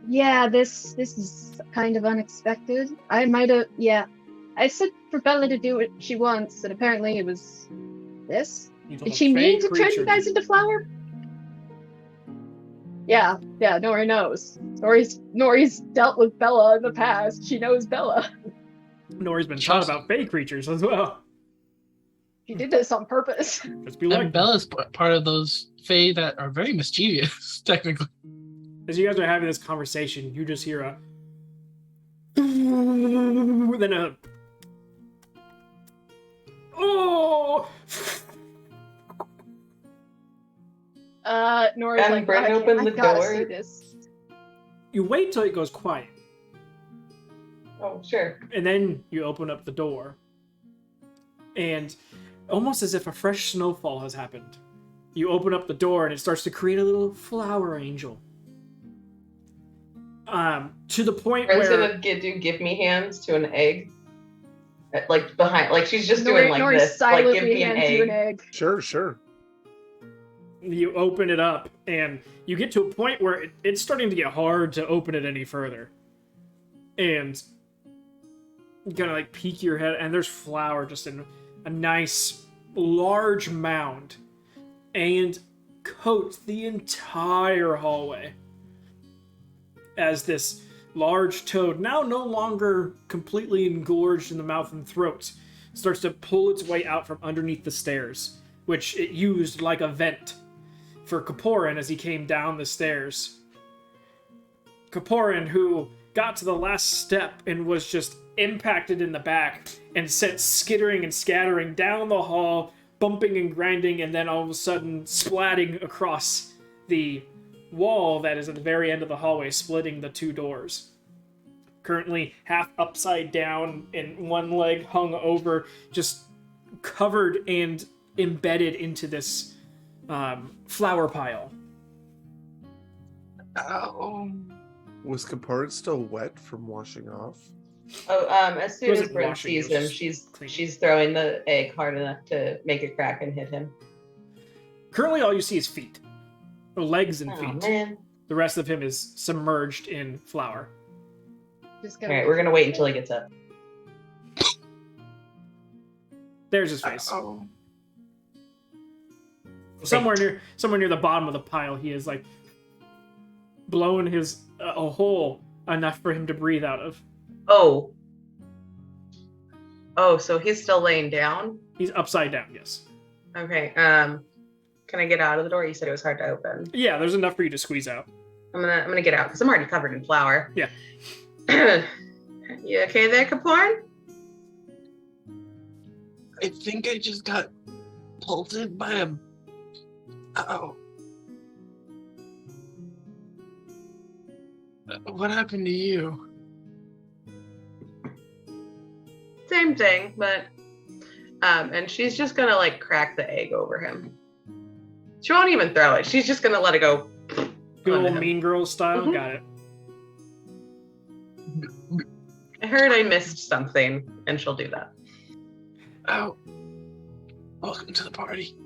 Yeah, this is kind of unexpected. I might have, I said for Bella to do what she wants, and apparently it was this. Did she mean to turn you guys into flour? Yeah, Nori knows. Nori's dealt with Bella in the past. She knows Bella.
Nori's been taught about fey creatures as well.
She did this on purpose.
Just be like,
Bella's part of those Fae that are very mischievous, technically.
as you guys are having this conversation, you just hear a then a oh.
Nori's
And
like,
Bryn
I
opened the
gotta
door.
see this.
You wait till it goes quiet,
Oh, sure.
and then you open up the door, and almost as if a fresh snowfall has happened, you open up the door and it starts to create a little flower angel. To the point
Bryn's
where
gonna give me hands to an egg. Like behind, like she's just
Nori,
doing like
Nori
this. Like give
silently
me an
hands you an
egg.
egg.
Sure.
you open it up and you get to a point where it's starting to get hard to open it any further. And you kind of like peek your head and there's flour just in a nice large mound and coats the entire hallway as this large toad, now no longer completely engorged in the mouth and throat, starts to pull its way out from underneath the stairs, which it used like a vent for Kaporin as he came down the stairs. Kaporin, who got to the last step and was just impacted in the back and sent skittering and scattering down the hall, bumping and grinding, and then all of a sudden splatting across the wall that is at the very end of the hallway, splitting the two doors. Currently half upside down and one leg hung over, just covered and embedded into this flower pile.
Ow. Was Caperin still wet from washing off?
Oh, as soon as
Wasn't
Bryn
washing,
sees
it was
him,
just clean.
she's throwing the egg hard enough to make it crack and hit him.
Currently all you see is feet. Or legs and
Oh
feet.
man!
The rest of him is submerged in flour.
Just
All right, we're gonna wait until he gets up.
There's his face.
Oh.
Somewhere near the bottom of the pile, he is like blowing his a hole enough for him to breathe out of.
Oh, so he's still laying down.
He's upside down. Yes.
Okay. Can I get out of the door? You said it was hard to open.
Yeah, there's enough for you to squeeze out.
I'm gonna get out because I'm already covered in flour.
Yeah.
You okay there, Kaporn?
I think I just got pelted by a... Ow. What happened to you?
Same thing, but and she's just gonna like crack the egg over him. She won't even throw it. She's just gonna let it go.
Good
onto
old
him.
Mean Girls style.
Mhm.
Got it.
I heard I missed something, and she'll do that.
Oh, welcome to the party.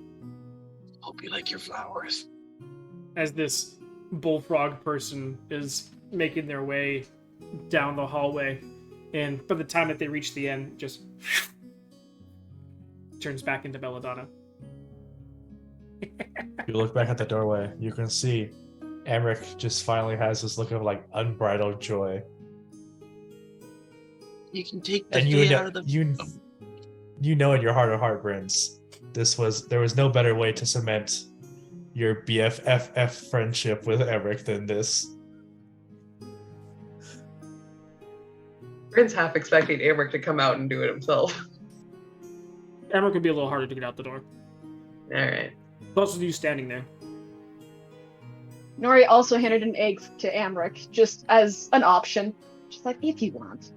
Hope you like your flowers.
As this bullfrog person is making their way down the hallway, and by the time that they reach the end, just turns back into Belladonna.
You look back at the doorway, you can see Emmerich just finally has this look of like unbridled joy.
You can take the
And
fee out of the.
you know in your heart of heart, Brins, there was no better way to cement your BFFF friendship with Emmerich than this.
Prince half expecting Amric to come out and do it himself.
Emma could be a little harder to get out the door.
All right.
Plus with you standing there.
Nori also handed an egg to Amric, just as an option. She's like, if you want.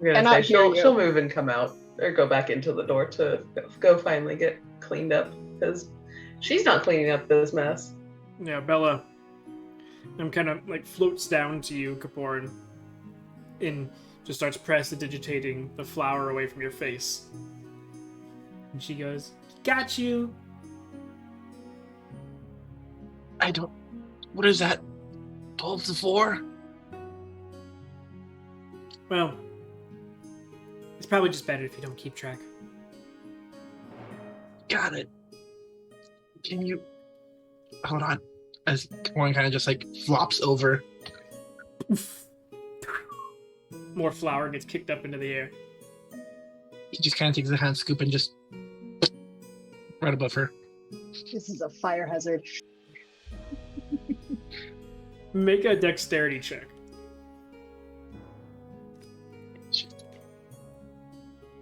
I'm gonna
And
say
I hear you.
she'll move and come out or go back into the door to go finally get cleaned up because she's not cleaning up this mess.
Yeah, Bella kind of like floats down to you, Kapoor, and just starts prestidigitating the flower away from your face. And she goes, "Got you."
I don't. What is that? 12 to 4?
Well, it's probably just better if you don't keep track.
Got it. Can you. Hold on. As one kind of just like flops over.
More flour gets kicked up into the air.
He just kind of takes a hand scoop and just. Right above her.
This is a fire hazard.
Make a dexterity check.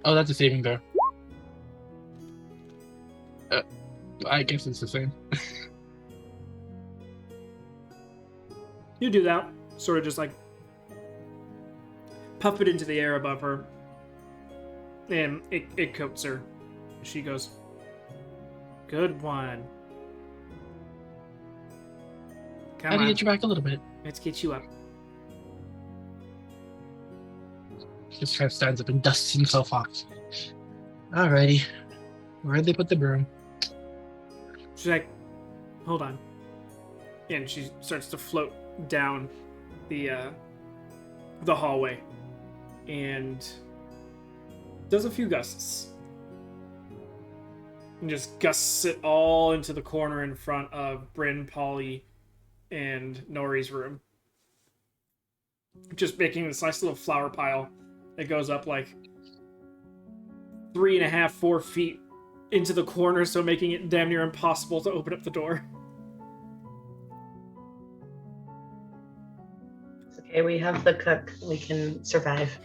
Oh, that's a saving throw. I guess it's the same.
You do that, sort of just like puff it into the air above her, and it coats her. She goes, "Good one. Come
How do
on,
you get you back a little bit?
let's get you up."
Just kind of stands up and dusts himself off. Alrighty. Where'd they put the broom?
She's like, "Hold on," and she starts to float down the hallway, and does a few gusts, and just gusts it all into the corner in front of Bryn, Polly, and Nori's room, just making this nice little flower pile that goes up like 3.5, 4 feet into the corner, so making it damn near impossible to open up the door.
It's okay, we have the cook. We can survive.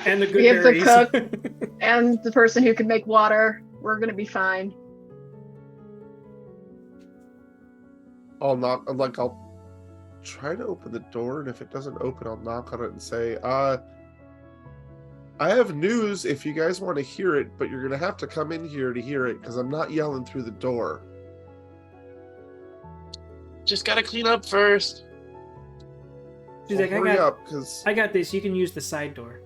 And the good
We have the
berries.
And the person who can make water, we're gonna be fine.
I'll try to open the door, and if it doesn't open, I'll knock on it and say, I have news if you guys want to hear it, but you're gonna have to come in here to hear it, because I'm not yelling through the door.
Just gotta clean up first.
She's
Well,
like,
hurry up, because
I got this. You can use the side door.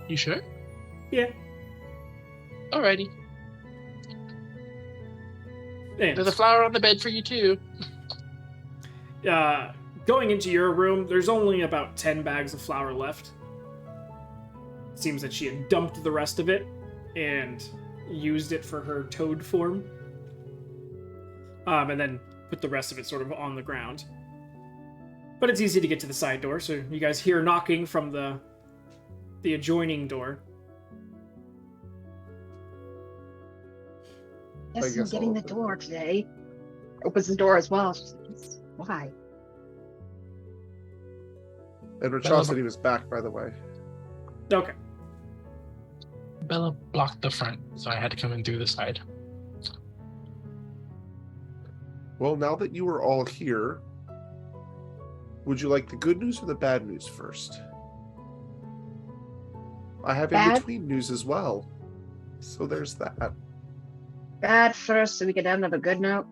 You sure?
Yeah.
Alrighty.
And,
There's a flower on the bed for you too.
going into your room, there's only about 10 bags of flour left. Seems that she had dumped the rest of it and used it for her toad form. And then put the rest of it sort of on the ground. But it's easy to get to the side door, so you guys hear knocking from the adjoining door.
Yes, I'm
guess
getting
I'll
the
open
door today. Opens the door as well. She's like, why?
and Rachosity was back, by the way.
Okay.
Bella blocked the front, so I had to come in through the side.
Well, now that you are all here, would you like the good news or the bad news first? I have
Bad?
in-between news as well. So there's that.
Bad first, so we can end on a good note.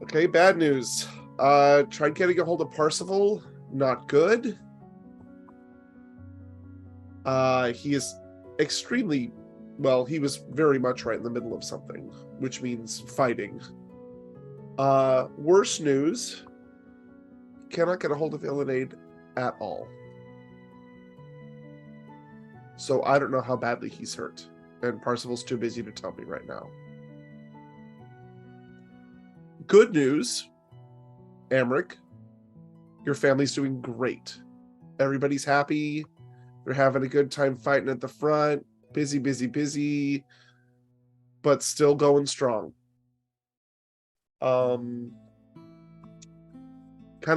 Okay, bad news. Tried getting a hold of Parsifal. Not good. He is extremely... Well, he was very much right in the middle of something, which means fighting. Worse news. Cannot get a hold of Illinade at all. So I don't know how badly he's hurt. And Parsifal's too busy to tell me right now. Good news, Amric. Your family's doing great. Everybody's happy. They're having a good time fighting at the front. Busy, busy, busy. But still going strong. Kind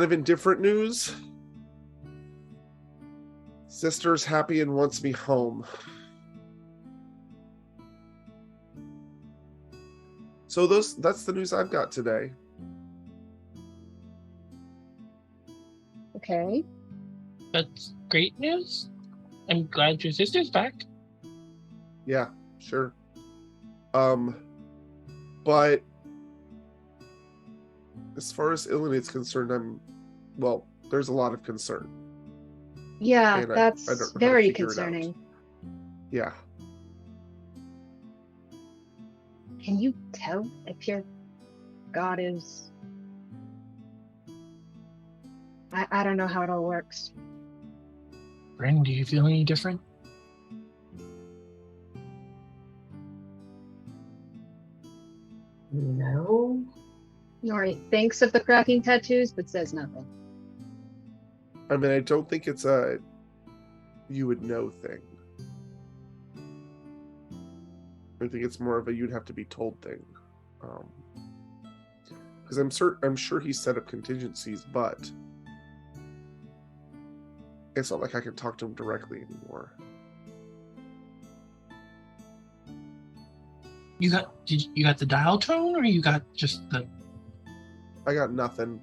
of indifferent news. Sister's happy and wants me home. So that's the news I've got today.
Okay.
That's great news. I'm glad your sister's back.
Yeah, sure. But as far as Illinade's concerned, there's a lot of concern.
Yeah,
And I
that's
don't know how to
very
figure it out.
concerning.
Yeah.
Can you tell if your god is... I don't know how it all works.
Bryn, do you feel any different?
No.
Nori thinks of the cracking tattoos, but says nothing.
I mean, I don't think it's a you would know thing. I think it's more of a you'd have to be told thing. Because I'm sure he set up contingencies, but it's not like I can talk to him directly anymore.
You got the dial tone, or you got just the?
I got nothing.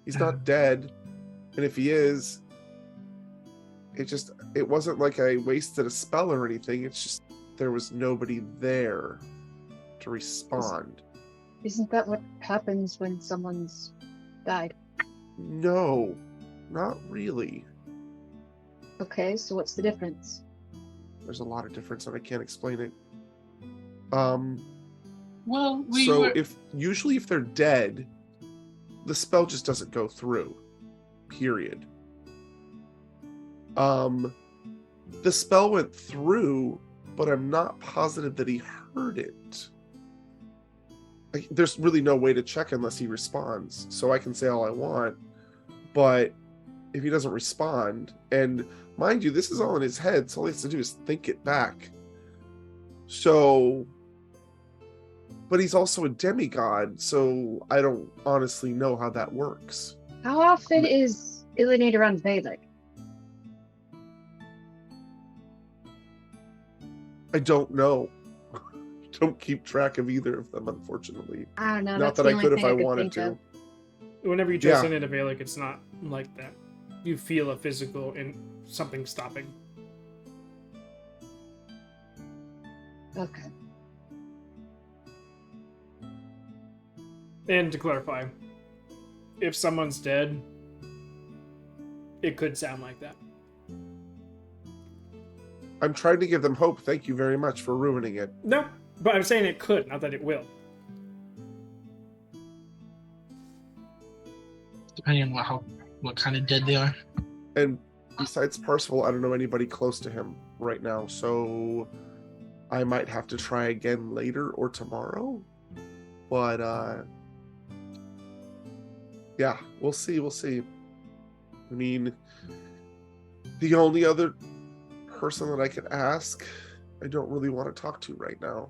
He's not dead, and if he is, it wasn't like I wasted a spell or anything. It's just there was nobody there to respond.
Isn't that what happens when someone's died?
No, not really.
Okay, so what's the difference?
There's a lot of difference, and I can't explain it.
Well,
if they're dead, the spell just doesn't go through. Period. The spell went through, but I'm not positive that he heard it. There's really no way to check unless he responds. So I can say all I want, but if he doesn't respond, and mind you, this is all in his head, so all he has to do is think it back. So, but he's also a demigod, so I don't honestly know how that works.
How often is Illinade around Vedic?
I don't know. Don't keep track of either of them, unfortunately.
I don't know.
Not
that's
that
the
I
only
could if
thing
I
could
wanted
think
to.
of.
Whenever you
Yeah.
dress into Valic, it's not like that. You feel a physical and something stopping.
Okay.
And to clarify, if someone's dead, it could sound like that.
I'm trying to give them hope. Thank you very much for ruining it.
No, but I'm saying it could, not that it will.
Depending on what kind of dead they are.
And besides Parsifal, I don't know anybody close to him right now, so I might have to try again later or tomorrow. But yeah, we'll see. I mean, the only other person that I could ask, I don't really want to talk to right now.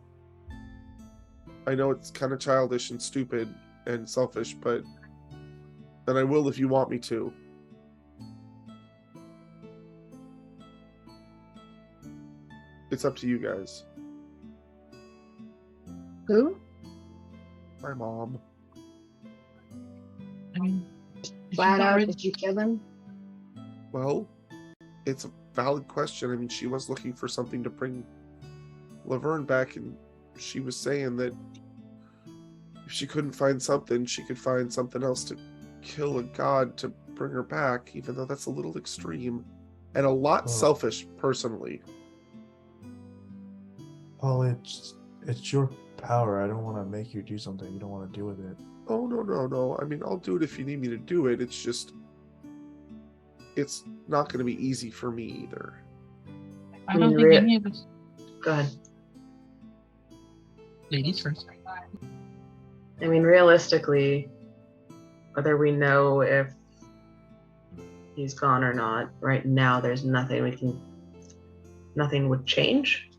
I know it's kind of childish and stupid and selfish, but then I will if you want me to. It's up to you guys.
Who?
My mom.
I mean,
Flat out,
already-
did you kill him?
Well, it's a valid question. I mean, she was looking for something to bring Laverne back, and she was saying that if she couldn't find something, she could find something else to kill a god to bring her back, even though that's a little extreme and a lot selfish, personally.
Well, it's your power. I don't want to make you do something you don't want to do with it.
Oh, no. I mean, I'll do it if you need me to do it. It's just, it's not going to be easy for me either.
I don't think any of us.
Go ahead.
Ladies first.
I mean, realistically, whether we know if he's gone or not, right now there's nothing nothing would change.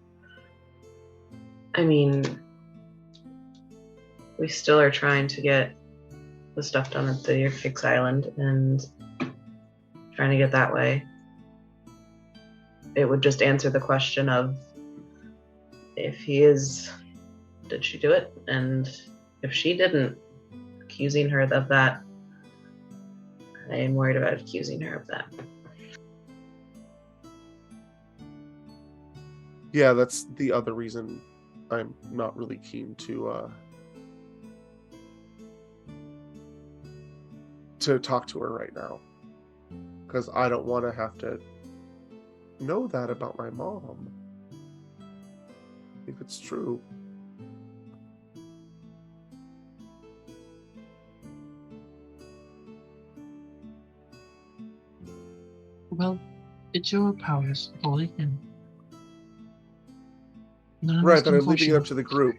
I mean, we still are trying to get the stuff done at the Fix Island and trying to get that way. It would just answer the question of if he is, did she do it? And if she didn't, accusing her of that, I am worried about accusing her of that.
Yeah, that's the other reason I'm not really keen to talk to her right now. Because I don't want to have to know that about my mom. If it's true.
Well, it's your powers, Holly, and none of us
Right, but
can
I'm
force
leaving it
you.
up to the group.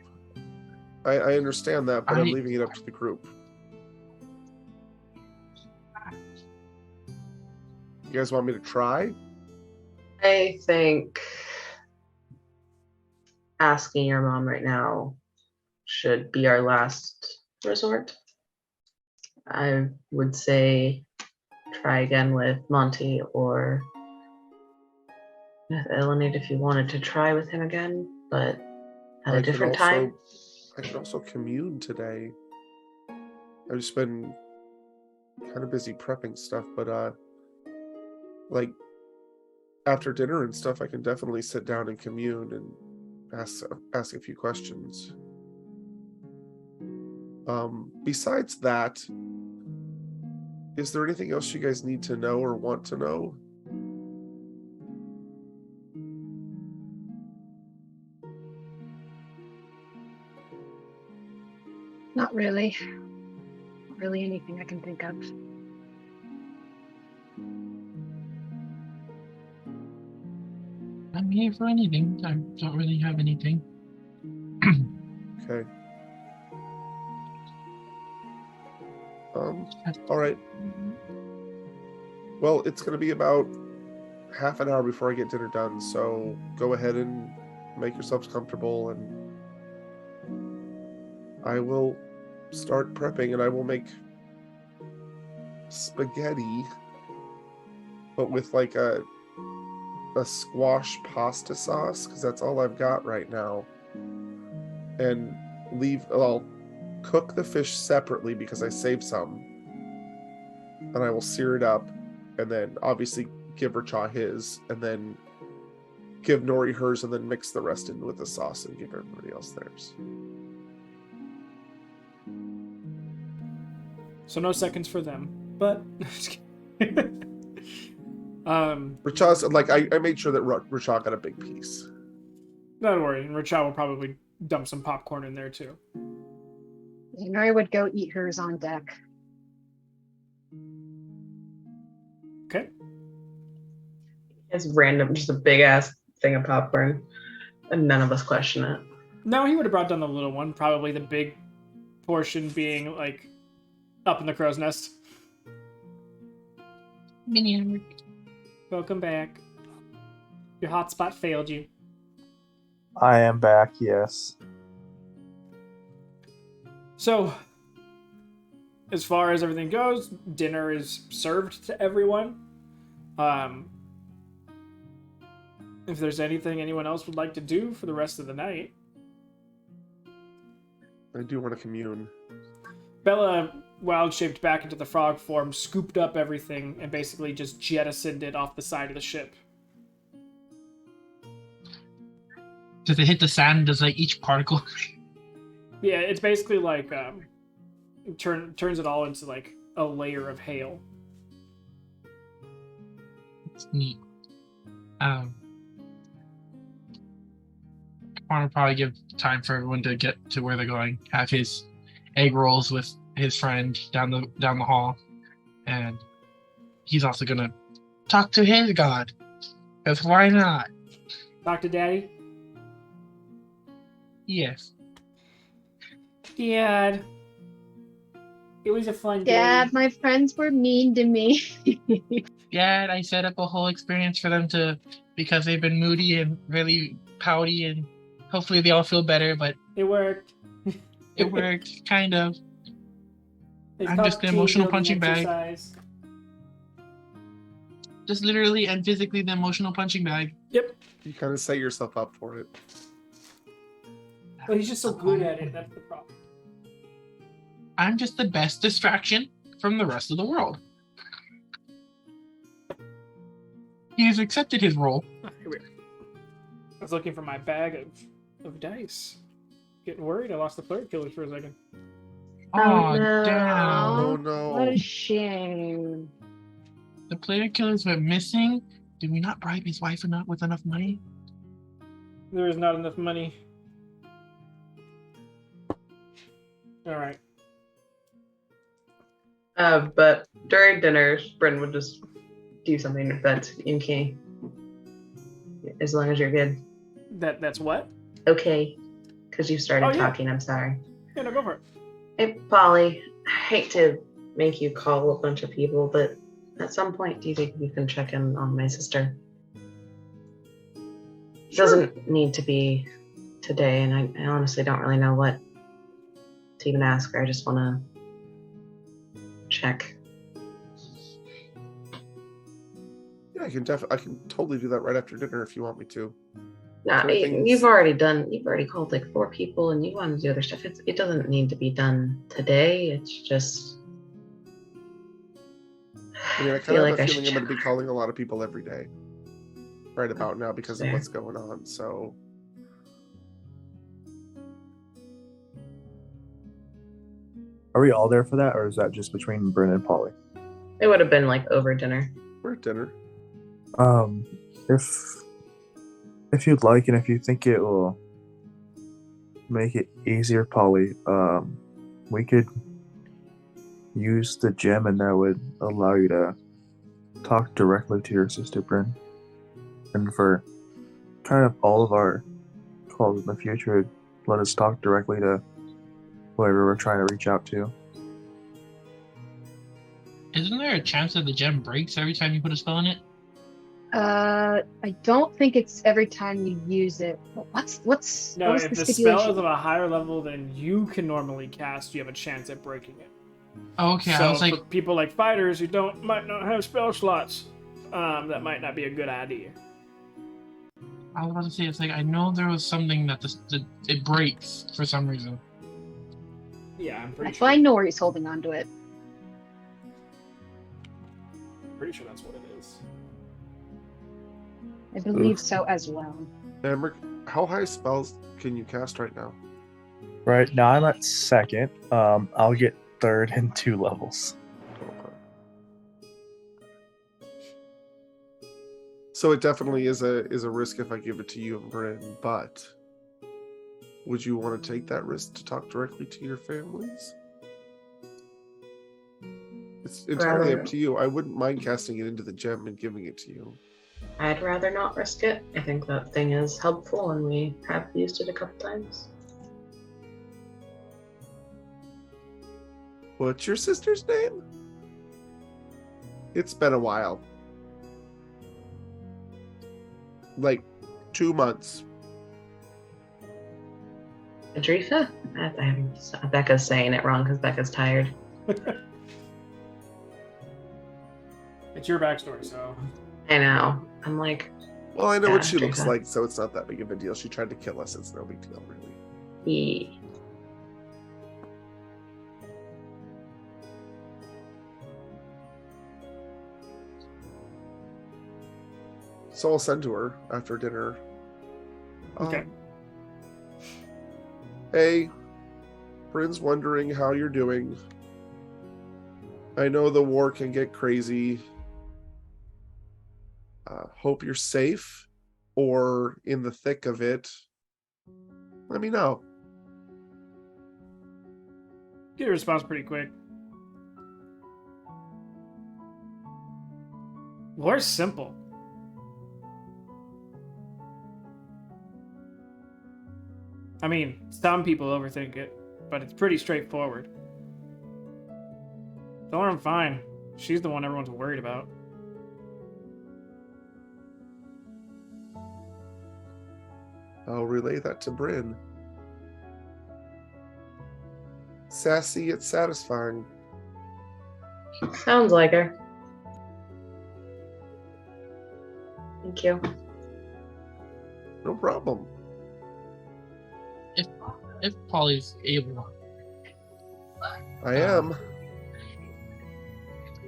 I understand that, but I'm leaving it up to the group. You guys want me to try?
I think asking your mom right now should be our last resort. I would say try again with Monty or with Elenid if you wanted to try with him again, but at a different time.
I could also commune today. I've just been kind of busy prepping stuff, but like after dinner and stuff, I can definitely sit down and commune and ask a few questions. Besides that, is there anything else you guys need to know or want to know?
Not really. Not really anything I can think of.
I'm here for anything. I don't really have anything.
Okay. All right. Well, it's going to be about half an hour before I get dinner done, so go ahead and make yourselves comfortable, and I will start prepping, and I will make spaghetti, but with like a squash pasta sauce, because that's all I've got right now. And I'll cook the fish separately because I saved some, and I will sear it up, and then obviously give Racha his, and then give Nori hers, and then mix the rest in with the sauce and give everybody else theirs.
So no seconds for them, but
Racha's like I made sure that Racha got a big piece.
don't worry, and Racha will probably dump some popcorn in there too.
Nori would go eat hers on deck.
Okay.
It's random, just a big ass thing of popcorn, and none of us question it.
No, he would have brought down the little one, probably the big portion being like up in the crow's nest.
Mini.
Welcome back. Your hotspot failed you.
I am back, yes.
So, as far as everything goes, dinner is served to everyone. if there's anything anyone else would like to do for the rest of the night.
I do want to commune.
Bella wild-shaped back into the frog form, scooped up everything, and basically just jettisoned it off the side of the ship.
Does it hit the sand? Does like each particle?
Yeah, it's basically like turns it all into like a layer of hail.
It's neat. I want to probably give time for everyone to get to where they're going. Have his egg rolls with his friend down the hall, and he's also gonna talk to his god. Because why not?
Talk to Daddy?
Yes.
Dad. It was a fun
Dad,
day.
my friends were mean to me.
Dad, I set up a whole experience for them because they've been moody and really pouty, and hopefully they all feel better, but
It worked.
it worked, kind of.
It's
I'm
called
just the
team
emotional
building
punching bag.
exercise.
Just literally and physically the emotional punching bag.
Yep.
You kind of set yourself up for it.
But he's just so good at it, that's the problem.
I'm just the best distraction from the rest of the world. He has accepted his role.
Ah, here we are. I was looking for my bag of dice. Getting worried, I lost the player killers for a second.
Oh,
no.
damn.
Oh
What a
no.
shame.
The player killers went missing. Did we not bribe his wife enough with enough money?
There is not enough money. Alright.
But during dinner, Bryn would just do something if that's okay. As long as you're good.
That's what?
Okay. Because you started
Oh, yeah.
talking, I'm sorry.
Yeah, no, go for it.
Hey, Polly, I hate to make you call a bunch of people, but at some point, do you think you can check in on my sister? It doesn't need to be today, and I honestly don't really know what to even ask her. I just want to check.
Yeah, I can totally do that right after dinner if you want me to.
No,
Everything's-
you've already called like 4 people, and you want to do other stuff. It doesn't need to be done today. It's just.
I mean, I kind
feel
of
like
have
I
a
should
feeling I'm going to be
check.
calling a lot of people every day. Right about now because of
Fair.
what's going on, so...
Are we all there for that, or is that just between Bryn and Polly?
It would have been like over dinner.
We're at dinner.
If you'd like, and if you think it will make it easier, Polly, we could use the gem, and that would allow you to talk directly to your sister, Bryn. And for kind of all of our calls in the future, let us talk directly to whoever we're trying to reach out to.
Isn't there a chance that the gem breaks every time you put a spell in it?
I don't think it's every time you use it. What's
No,
what was
if
the
the spell
stipulation?
is of a higher level than you can normally cast, you have a chance at breaking it.
Oh, okay,
So
I was like,
for people like fighters who might not have spell slots, that might not be a good idea.
I was about to say, it's like I know there was something that it breaks for some reason.
Yeah, I'm pretty
That's
sure.
why Nori's holding on to it.
Pretty sure that's what it is.
I believe
Oof.
so as well.
Emmerich, how high spells can you cast right now?
Right now, I'm at second. I'll get third in 2 levels.
So it definitely is a risk if I give it to you and Bryn, but would you want to take that risk to talk directly to your families? It's entirely
Rather-
up to you. I wouldn't mind casting it into the gem and giving it to you.
I'd rather not risk it. I think that thing is helpful, and we have used it a couple times.
What's your sister's name? It's been a while. Like 2 months.
Adrifa? Becca's saying it wrong because Becca's tired.
It's your backstory, so
I know. I'm like,
Well, I know what she
After
looks
that.
like, so it's not that big of a deal. She tried to kill us. It's no big deal, really.
Yeah.
So I'll send to her after dinner.
Okay.
Hey, Bryn's wondering how you're doing. I know the war can get crazy. Hope you're safe or in the thick of it. Let me know.
Get a response pretty quick. War's simple. I mean, some people overthink it, but it's pretty straightforward. Tell her I'm fine. She's the one everyone's worried about.
I'll relay that to Bryn. Sassy yet satisfying.
Sounds like her. Thank you.
No problem.
If Polly's able,
I am.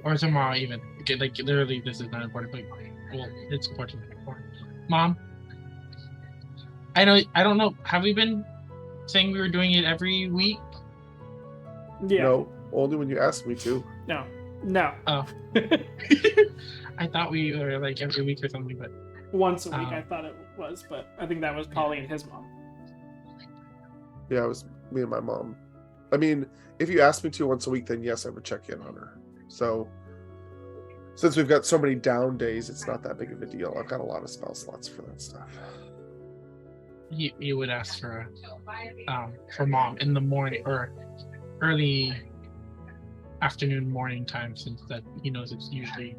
or tomorrow even. Okay, like literally, this is not important, but well, it's important. Mom, I don't know. Have we been saying we were doing it every week?
Yeah.
No, only when you ask me to.
No.
Oh, I thought we were like every week or something, but
Once a week, I thought it was, but I think that was Polly and his mom.
Yeah, it was me and my mom. I mean, if you asked me to once a week, then yes, I would check in on her. So, since we've got so many down days, it's not that big of a deal. I've got a lot of spell slots for that stuff.
you would ask for mom in the morning or early afternoon morning time, since that he knows it's usually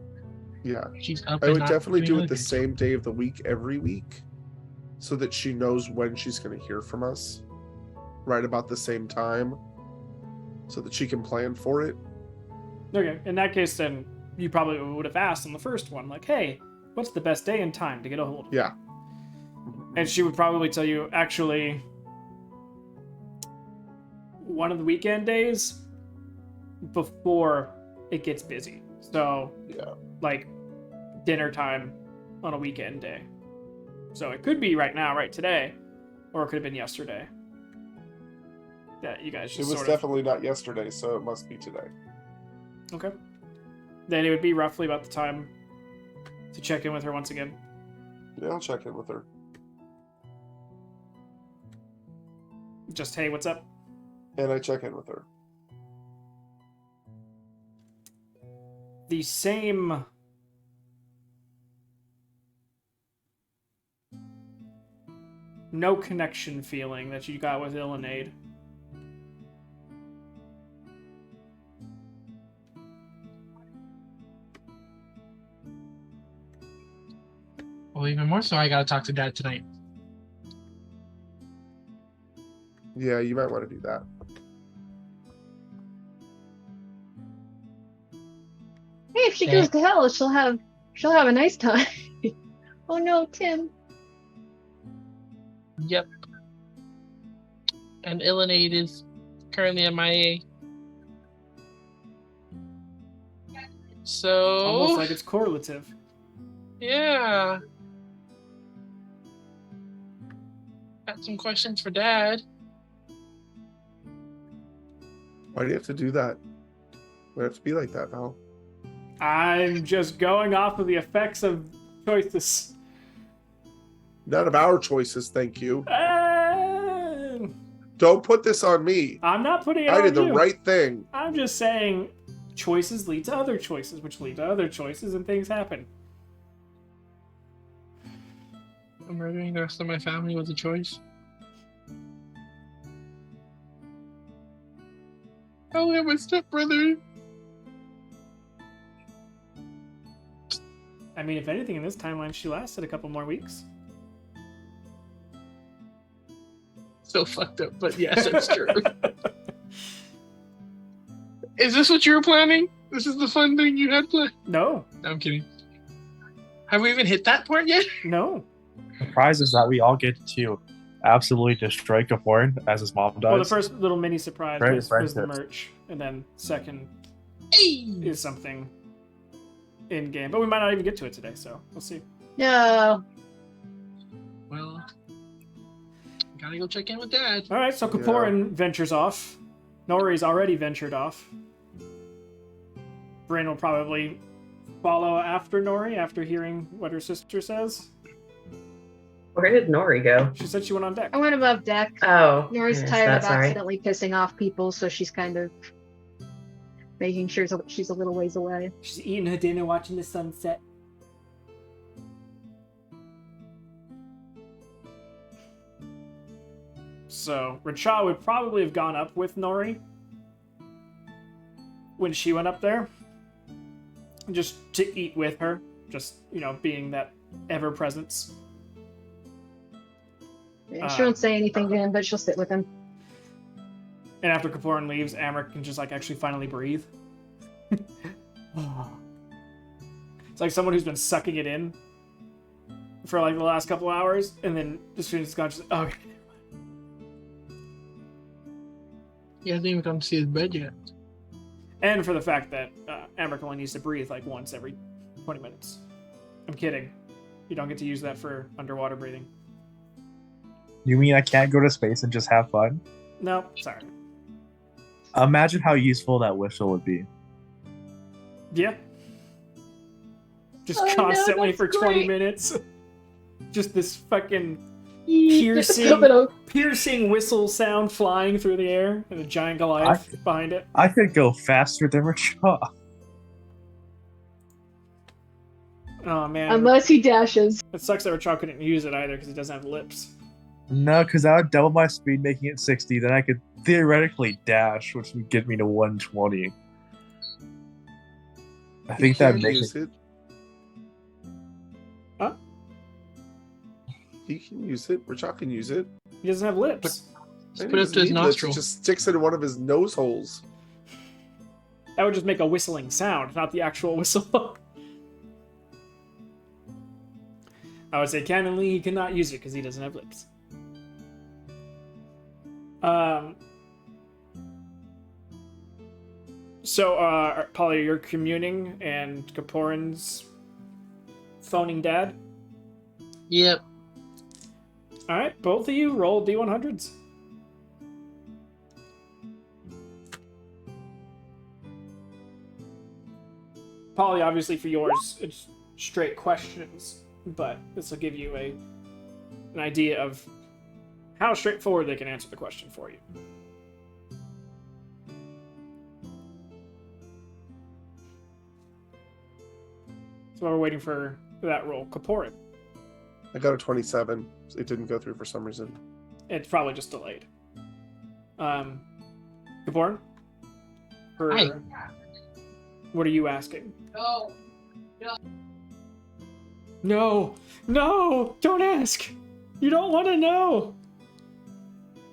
she's up.
I
and
would
not
definitely
doing
do it
other
the
things.
same day of the week every week, so that she knows when she's going to hear from us, right about the same time, so that she can plan for it.
Okay, in that case, then you probably would have asked on the first one, like, hey, what's the best day and time to get a hold of her?
Yeah.
And she would probably tell you, actually, one of the weekend days before it gets busy. So, like, dinner time on a weekend day. So it could be right now, right today, or it could have been yesterday. That you guys
It
just
was
sort of...
definitely not yesterday, so it must be today.
Okay. Then it would be roughly about the time to check in with her once again.
Yeah, I'll check in with her.
Just, hey, what's up?
And I check in with her.
The same no connection feeling that you got with Illinade.
Well, even more so, I gotta talk to Dad tonight.
Yeah, you might want to do that.
Hey, if she goes to hell, she'll have a nice time. Oh no, Tim.
Yep. And Illinade is currently MIA. So
Almost like it's correlative.
yeah. Got some questions for Dad.
Why do you have to do that? Why have to be like that, Val?
I'm just going off of the effects of choices.
None of our choices, thank you.
Uh,
Don't put this on me.
I'm not putting it
I
on
did the
you.
right thing.
I'm just saying choices lead to other choices, which lead to other choices, and things happen.
Murdering the rest of my family was a choice. Oh, yeah, my stepbrother.
I mean, if anything, in this timeline, she lasted a couple more weeks.
So fucked up, but yes, that's true. Is this what you were planning? This is the fun thing you had planned?
No.
No, I'm kidding. Have we even hit that part yet?
No.
The prize is that we all get to absolutely destroy Kaporin as his mom dies.
Well, the first little mini surprise
Great
was the
friendships.
merch, and then second
Hey!
is something in game, but we might not even get to it today, so we'll see.
No.
Well, gotta go check in with Dad.
All right, so Kaporin ventures off. Nori's already ventured off. Bryn will probably follow after Nori after hearing what her sister says.
Where did Nori go?
She said she went on deck.
I went above deck.
Oh.
Nori's
yes,
tired of
that's all right.
accidentally pissing off people, so she's kind of making sure she's a little ways away.
She's eating her dinner, watching the sunset. So, Racha would probably have gone up with Nori when she went up there. Just to eat with her. Just, being that ever-presence.
Yeah, she won't say anything to him, but she'll sit with him.
And after Kaporin leaves, Amrik can just, actually finally breathe. It's like someone who's been sucking it in for, the last couple hours, and then as soon as it's gone, she's like, okay.
He hasn't even come to see his bed yet.
And for the fact that Amrik only needs to breathe, once every 20 minutes. I'm kidding. You don't get to use that for underwater breathing.
You mean I can't go to space and just have fun?
No, sorry.
Imagine how useful that whistle would be.
Yeah. Just
Oh, no,
constantly
that's
for 20
great.
minutes. Just this fucking
Just a little-
piercing whistle sound flying through the air and a giant Goliath behind it.
I could go faster than Racha.
Oh man.
Unless he dashes.
It sucks that Rachel couldn't use it either because he doesn't have lips.
No, because I would double my speed, making it 60. Then I could theoretically dash, which would get me to 120. I
He
think that
can
makes
use
it.
it.
Huh?
He can use it. Rachel can use it.
He doesn't have lips.
And
put
he
it up to his
doesn't need lips,
nostril.
It just sticks into one of his nose holes.
That would just make a whistling sound, not the actual whistle. I would say canonly he cannot use it because he doesn't have lips. So, Polly, you're communing and Kaporin's phoning Dad?
Yep.
Alright, both of you roll D100s. Polly, obviously for yours, it's straight questions, but this will give you an idea of how straightforward they can answer the question for you. So while we're waiting for that roll, Kaporin.
I got a 27. It didn't go through for some reason.
It's probably just delayed. Kaporin?
Hi.
What are you asking?
No.
No! No! Don't ask! You don't want to know!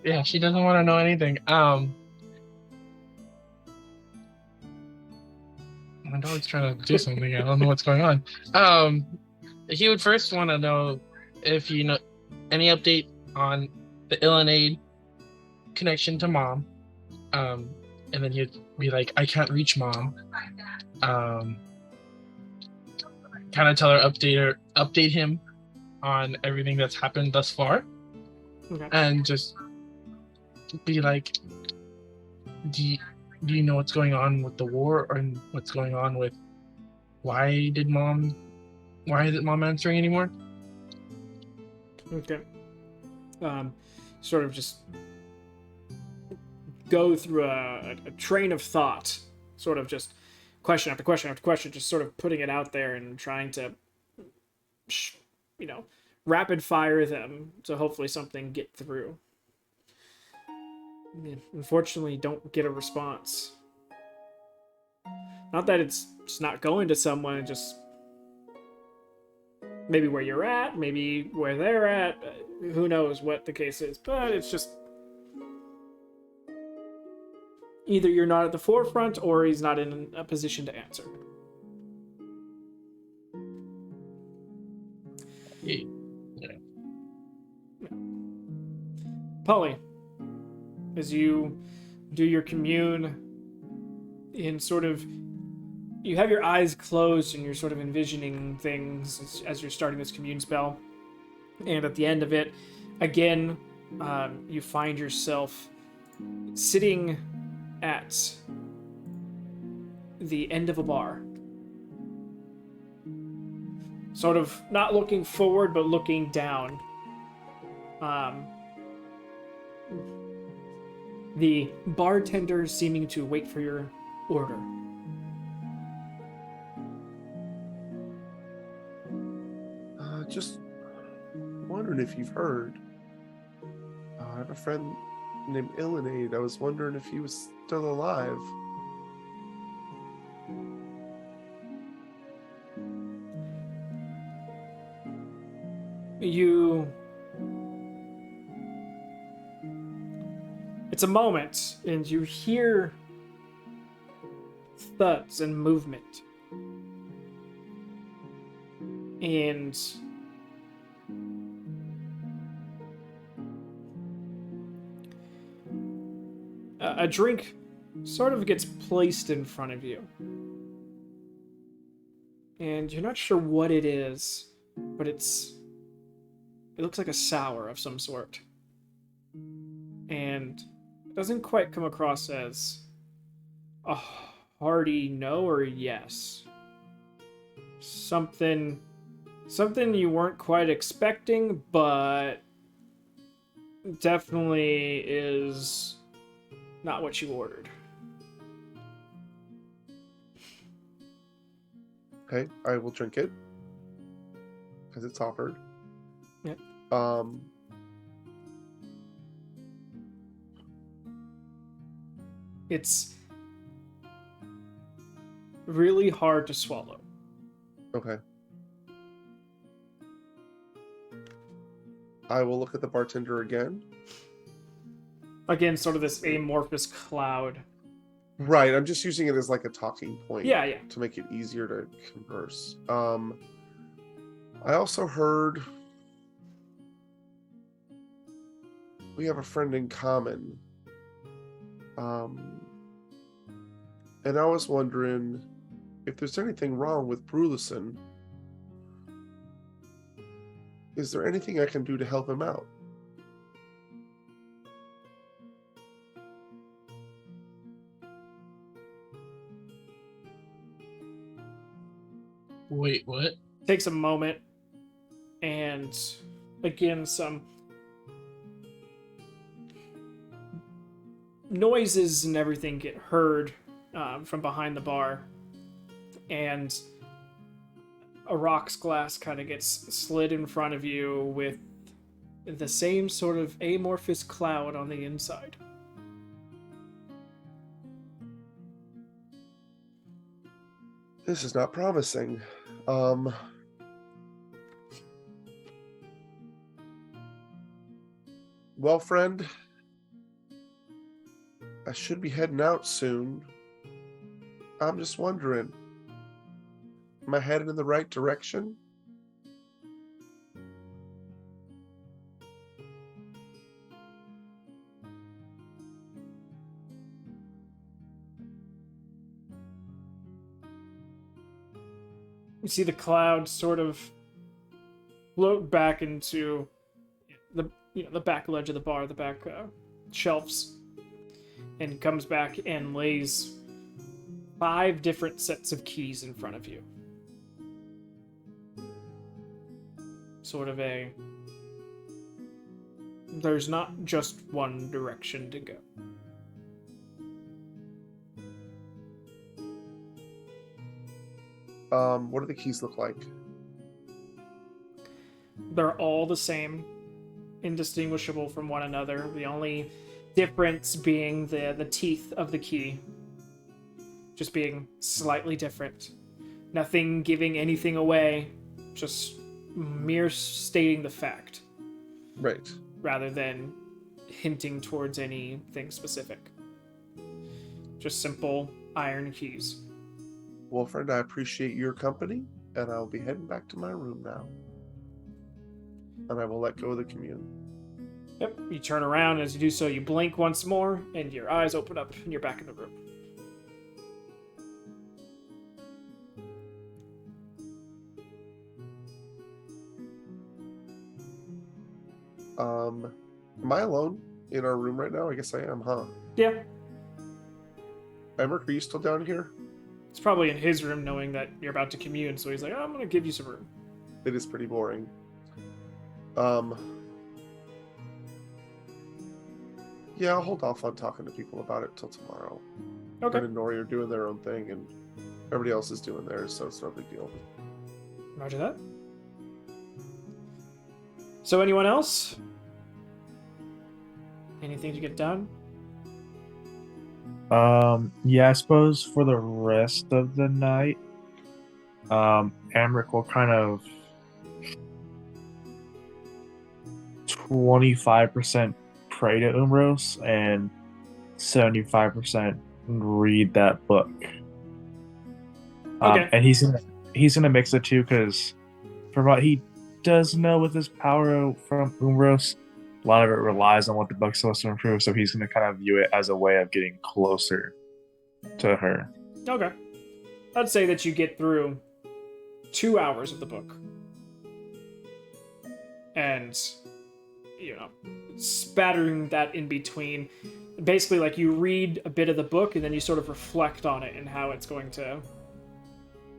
Yeah, she doesn't want to know anything. My dog's trying to do something. I don't know what's going on. He would first want to know if you know any update on the Illinade connection to Mom. And then he'd be like, I can't reach Mom. Kind of tell her, update him on everything that's happened thus far.
Okay.
And just be like, do you know what's going on with the war, or what's going on with why isn't Mom answering anymore?
Okay. Sort of just go through a train of thought, sort of just question after question after question, just sort of putting it out there and trying to, rapid fire them to hopefully something get through. Unfortunately, don't get a response. Not that it's just not going to someone, just maybe where you're at, maybe where they're at, who knows what the case is, but it's just either you're not at the forefront or he's not in a position to answer.
Yeah.
Polly, as you do your commune in sort of, you have your eyes closed and you're sort of envisioning things as you're starting this commune spell. And at the end of it, again, you find yourself sitting at the end of a bar. Sort of not looking forward, but looking down. The bartender seeming to wait for your order.
Just wondering if you've heard. I have a friend named Illinade. I was wondering if he was still alive.
It's a moment, and you hear thuds and movement. And a drink sort of gets placed in front of you. And you're not sure what it is, but it looks like a sour of some sort. And it doesn't quite come across as a hearty no or yes. Something you weren't quite expecting, but definitely is not what you ordered.
Okay, I will drink it because it's offered.
Yep. It's really hard to swallow.
Okay. I will look at the bartender again.
Again, sort of this amorphous cloud.
Right, I'm just using it as like a talking point.
Yeah, yeah.
To make it easier to converse. I also heard we have a friend in common. And I was wondering if there's anything wrong with Brulison. Is there anything I can do to help him out?
Wait, what?
Takes a moment, and again, some noises and everything get heard from behind the bar, and a rocks glass kind of gets slid in front of you with the same sort of amorphous cloud on the inside.
This is not promising. Well, friend, I should be heading out soon. I'm just wondering, am I headed in the right direction?
You see the cloud sort of float back into the back ledge of the bar, the back shelves, and comes back and lays 5 different sets of keys in front of you. Sort of there's not just one direction to go.
What do the keys look like?
They're all the same, indistinguishable from one another. The only difference being the teeth of the key just being slightly different. Nothing giving anything away, just mere stating the fact.
Right.
Rather than hinting towards anything specific. Just simple iron keys.
Well, friend, I appreciate your company, and I'll be heading back to my room now. and I will let go of the commune.
Yep. You turn around. As you do so, you blink once more, and your eyes open up, and you're back in the room.
Am I alone in our room right now? I guess I am, huh?
Yeah.
Emmerich, are you still down here?
It's probably in his room, knowing that you're about to commune. So he's like, oh, "I'm gonna give you some room."
It is pretty boring. Yeah, I'll hold off on talking to people about it till tomorrow.
Okay.
Ben and Nori are doing their own thing, and everybody else is doing theirs, so it's no big deal.
Roger that. So anyone else? Anything to get done?
Yeah, I suppose for the rest of the night, Amric will kind of 25% pray to Umros and 75% read that book.
Okay.
And he's gonna mix the two because from what he does know with his power from Umros, a lot of it relies on what the book's supposed to improve. So he's gonna kind of view it as a way of getting closer to her.
Okay. I'd say that you get through 2 hours of the book. And, spattering that in between. Basically, like, you read a bit of the book, and then you sort of reflect on it and how it's going to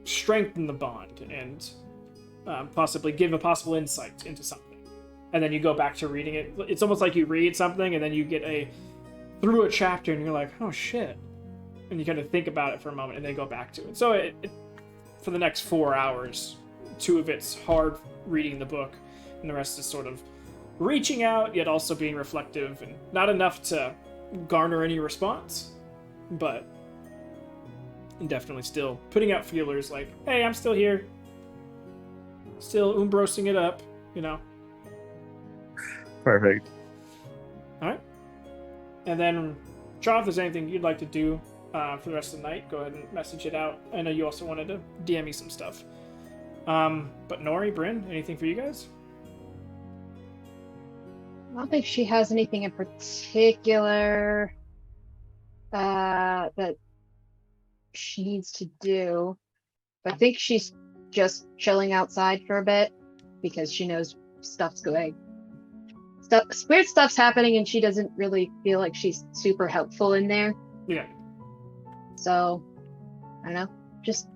strengthen the bond and possibly give a possible insight into something. And then you go back to reading it. It's almost like you read something, and then you get through a chapter, and you're like, oh, shit. And you kind of think about it for a moment, and then go back to it. So for the next 4 hours, 2 of it's hard reading the book, and the rest is sort of reaching out, yet also being reflective, and not enough to garner any response, but definitely still putting out feelers like, hey, I'm still here. Still umbrosing it up,
Perfect.
Alright. And then, Shaw, if there's anything you'd like to do for the rest of the night, go ahead and message it out. I know you also wanted to DM me some stuff. But Nori, Bryn, anything for you guys?
I don't think she has anything in particular that she needs to do. I think she's just chilling outside for a bit because she knows weird stuff's happening, and she doesn't really feel like she's super helpful in there.
Yeah.
So, I don't know. Just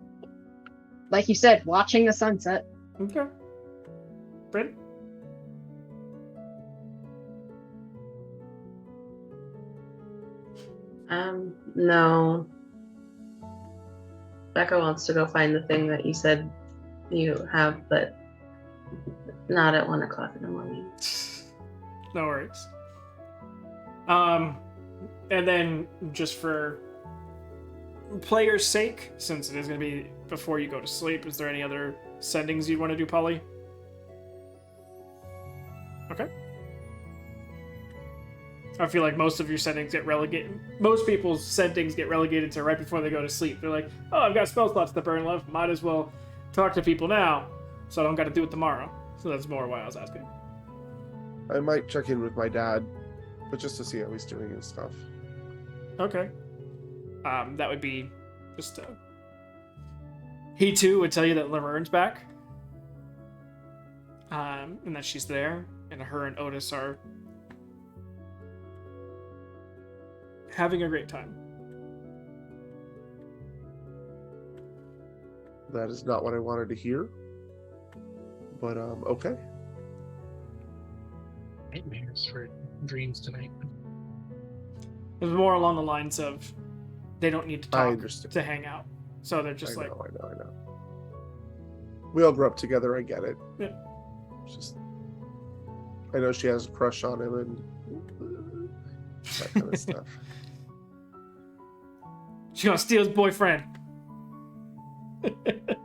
like you said, watching the sunset.
Okay. Bryn?
No. Becca wants to go find the thing that you said you have, but not at 1 o'clock in the morning.
No worries. And then just for players' sake, since it is going to be before you go to sleep, is there any other sendings you'd want to do, Polly? Okay. I feel like most of your settings get relegated. Most people's settings get relegated to right before they go to sleep. They're like, oh, I've got spell slots to burn left. Might as well talk to people now, so I don't got to do it tomorrow. So that's more why I was asking.
I might check in with my dad, but just to see how he's doing and stuff.
Okay. That would be just. He too would tell you that Laverne's back, and that she's there, and her and Otis are having a great time.
That is not what I wanted to hear, but okay.
Nightmares for dreams tonight.
It was more along the lines of they don't need to
I
talk
understand.
to hang out, so they're just
I
like,
know. We all grew up together. I get it.
Yeah.
It's just, I know she has a crush on him and that kind of stuff.
she's gonna steal his boyfriend.
That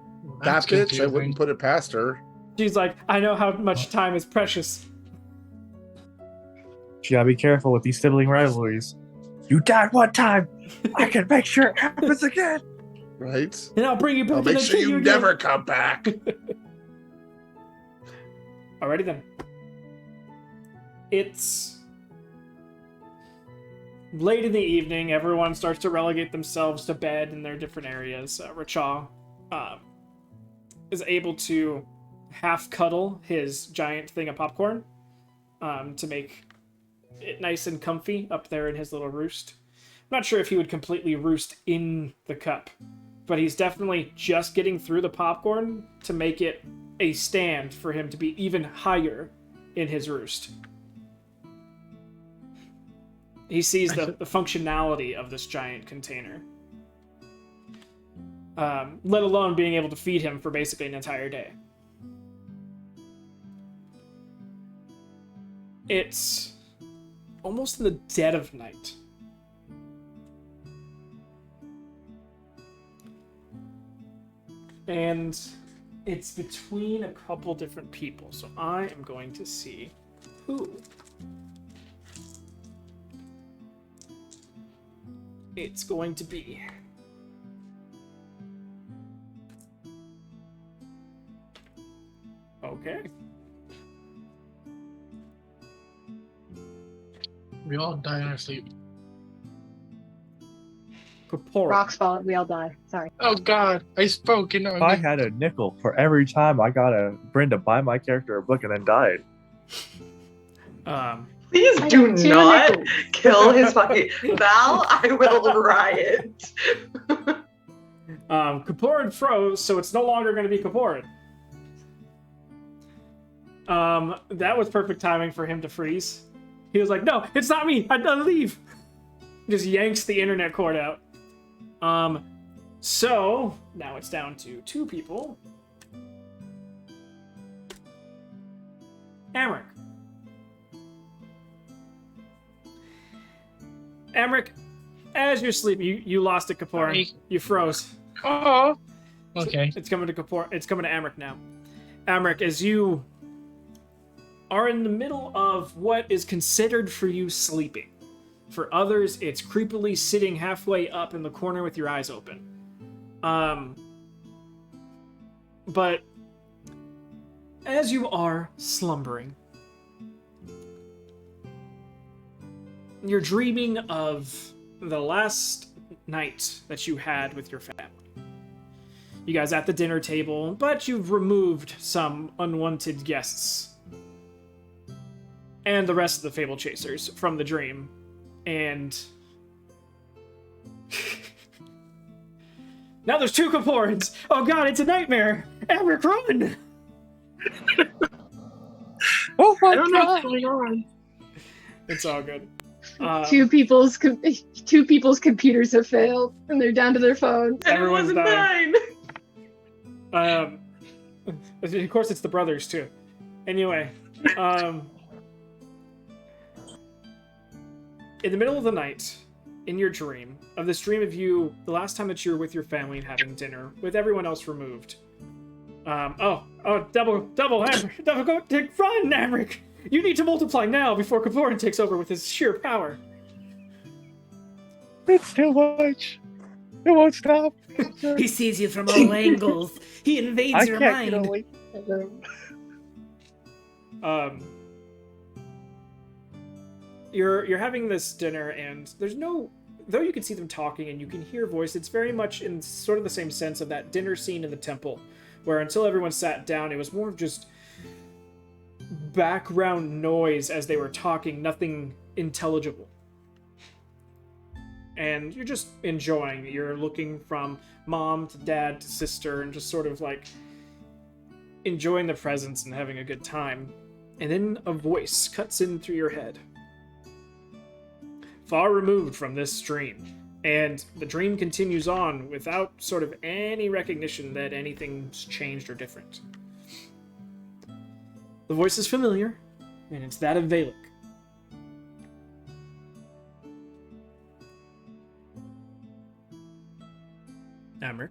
That's
bitch, I
confusing.
wouldn't put it past her.
She's like, I know how much time is precious.
You gotta be careful with these sibling rivalries. You died one time. I can make sure it happens again.
Right?
And I'll bring you back
I'll
and
make
then
sure
kill
you
again.
never come back.
Alrighty then. It's late in the evening. Everyone starts to relegate themselves to bed in their different areas. Rachaw is able to half cuddle his giant thing of popcorn to make it nice and comfy up there in his little roost. I'm not sure if he would completely roost in the cup, but he's definitely just getting through the popcorn to make it a stand for him to be even higher in his roost. He sees the functionality of this giant container. Let alone being able to feed him for basically an entire day. It's almost in the dead of night. And it's between a couple different people, so I am going to see who it's going to be. Okay.
We all die in our sleep.
Corporal.
Rock's fault. We all die. Sorry.
Oh God, I spoke.
If I had a nickel for every time I got a Brenda buy my character a book and then died.
Please
I
do
got 2
not
nickels.
kill his fucking Val. I will riot.
Kaporin froze, so it's no longer going to be Kaporin. That was perfect timing for him to freeze. He was like, "No, it's not me. I gotta leave." Just yanks the internet cord out. So now it's down to 2 people. Amric. Amric, as you're sleeping, you lost it, Kaporin.
Sorry.
You froze.
Oh. Okay.
It's coming to Kaporin. It's coming to Amric now. Amric, as you are in the middle of what is considered for you sleeping. For others, it's creepily sitting halfway up in the corner with your eyes open. But as you are slumbering, you're dreaming of the last night that you had with your family. You guys at the dinner table, but you've removed some unwanted guests and the rest of the Fable Chasers from the dream. And now there's 2 Kaporins. Oh God, it's a nightmare. Amric, run!
Oh my
I don't know
god!
what's going on.
It's all good.
2 people's computers have failed, and they're down to their phones.
And it
Everyone's
wasn't
dying.
mine.
Of course, it's the brothers too. Anyway, in the middle of the night, in your dream, of this dream of you, the last time that you were with your family and having dinner, with everyone else removed. Double, Amric, run, Amric! You need to multiply now before Kaporin takes over with his sheer power.
It's too much. It won't stop.
He sees you from all angles. He invades
I
your
can't get
mind.
away from him.
You're having this dinner, and there's no... Though you can see them talking and you can hear voice, it's very much in sort of the same sense of that dinner scene in the temple, where until everyone sat down, it was more of just background noise as they were talking, nothing intelligible. And you're just enjoying. You're looking from mom to dad to sister and just sort of like enjoying the presence and having a good time. And then a voice cuts in through your head. Far removed from this dream. And the dream continues on without sort of any recognition that anything's changed or different. The voice is familiar, and it's that of Valak. Amric.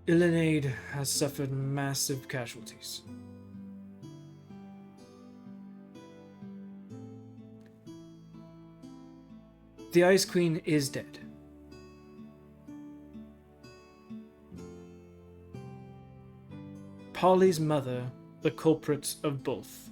Ilinade has suffered massive casualties. The Ice Queen is dead. Polly's mother the culprit of both?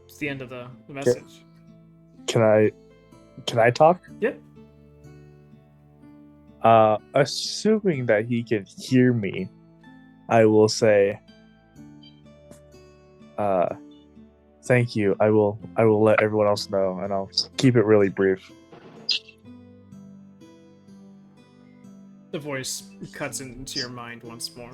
It's the end of the message.
Can I talk?
Yep.
Assuming that he can hear me, I will say, thank you. I will let everyone else know, and I'll keep it really brief.
The voice cuts into your mind once more.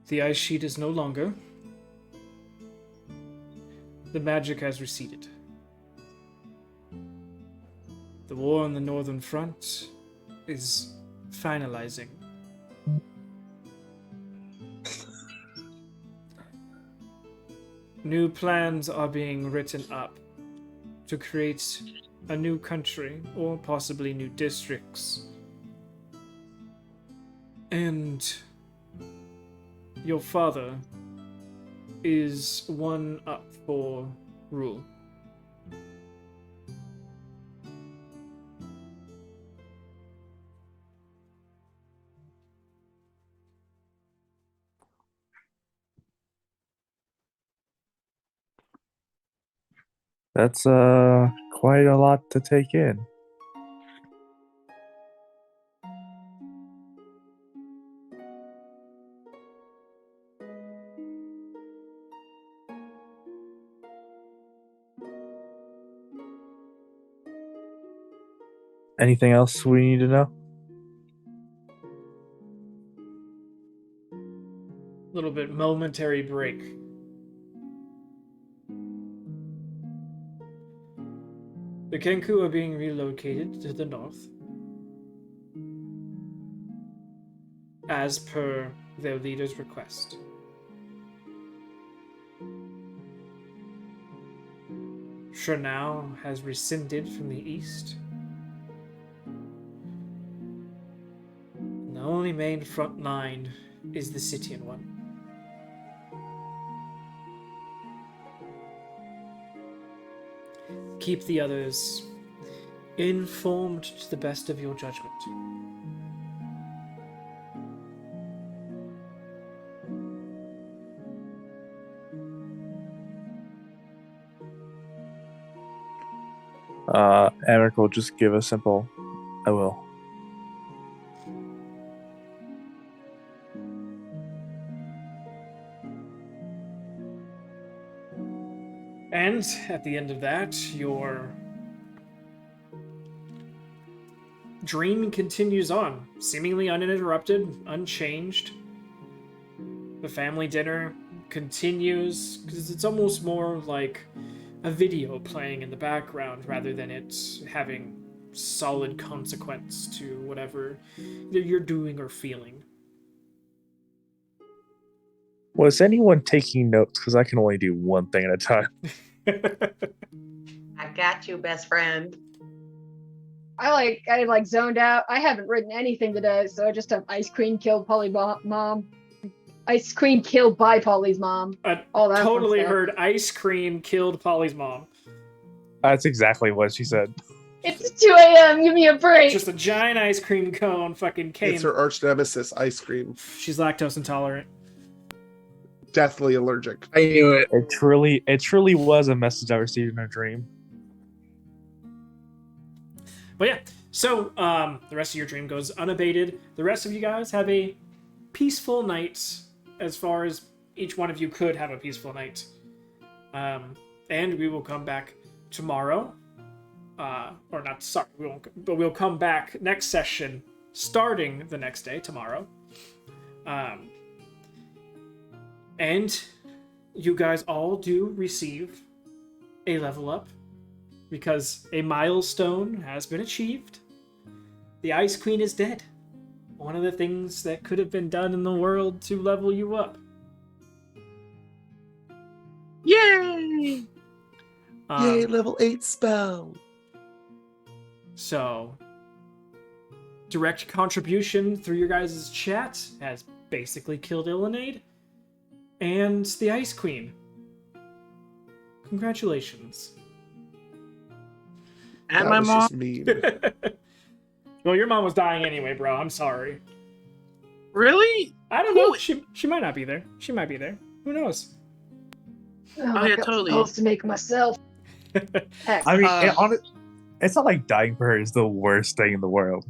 The ice sheet is no longer. The magic has receded. The war on the Northern Front is finalizing. New plans are being written up to create a new country, or possibly new districts. And your father is one up for rule.
That's quite a lot to take in. Anything else we need to know?
Little bit momentary break. The Kenku are being relocated to the north, as per their leader's request. Shernau has rescinded from the east. And the only main front line is the Citian one. Keep the others informed to the best of your judgment.
Eric will just give a simple, I will.
And at the end of that, your dream continues on, seemingly uninterrupted, unchanged. The family dinner continues, because it's almost more like a video playing in the background rather than it having solid consequence to whatever you're doing or feeling.
Was anyone taking notes? Because I can only do one thing at a time.
I got you, best friend.
I zoned out. I haven't written anything today, so I just have ice cream killed Polly's mom. Ice cream killed by Polly's mom.
I
All that
totally
fun stuff.
heard ice cream killed Polly's mom.
That's exactly what she said.
It's 2 a.m. Give me a break.
Just a giant ice cream cone fucking came.
It's her arch nemesis, ice cream.
She's lactose intolerant.
Deathly allergic.
I knew it.
It truly was a message I received in a dream.
But yeah, so the rest of your dream goes unabated. The rest of you guys have a peaceful night, as far as each one of you could have a peaceful night. And we will come back tomorrow. Or not, sorry, we won't, but we'll come back next session, starting the next day, tomorrow. And you guys all do receive a level up, because a milestone has been achieved. The Ice Queen is dead. One of the things that could have been done in the world to level you up.
Yay!
Yay, level 8 spell.
So, direct contribution through your guys' chat has basically killed Illinade and the Ice Queen. Congratulations.
And
That
my
was
mom.
just mean.
Well, your mom was dying anyway, bro. I'm sorry.
Really?
I don't know. She might not be there. She might be there. Who knows?
Oh,
yeah,
I got
totally.
calls to make myself. Heck,
I mean,
Uh,
it's not like dying for her is the worst thing in the world.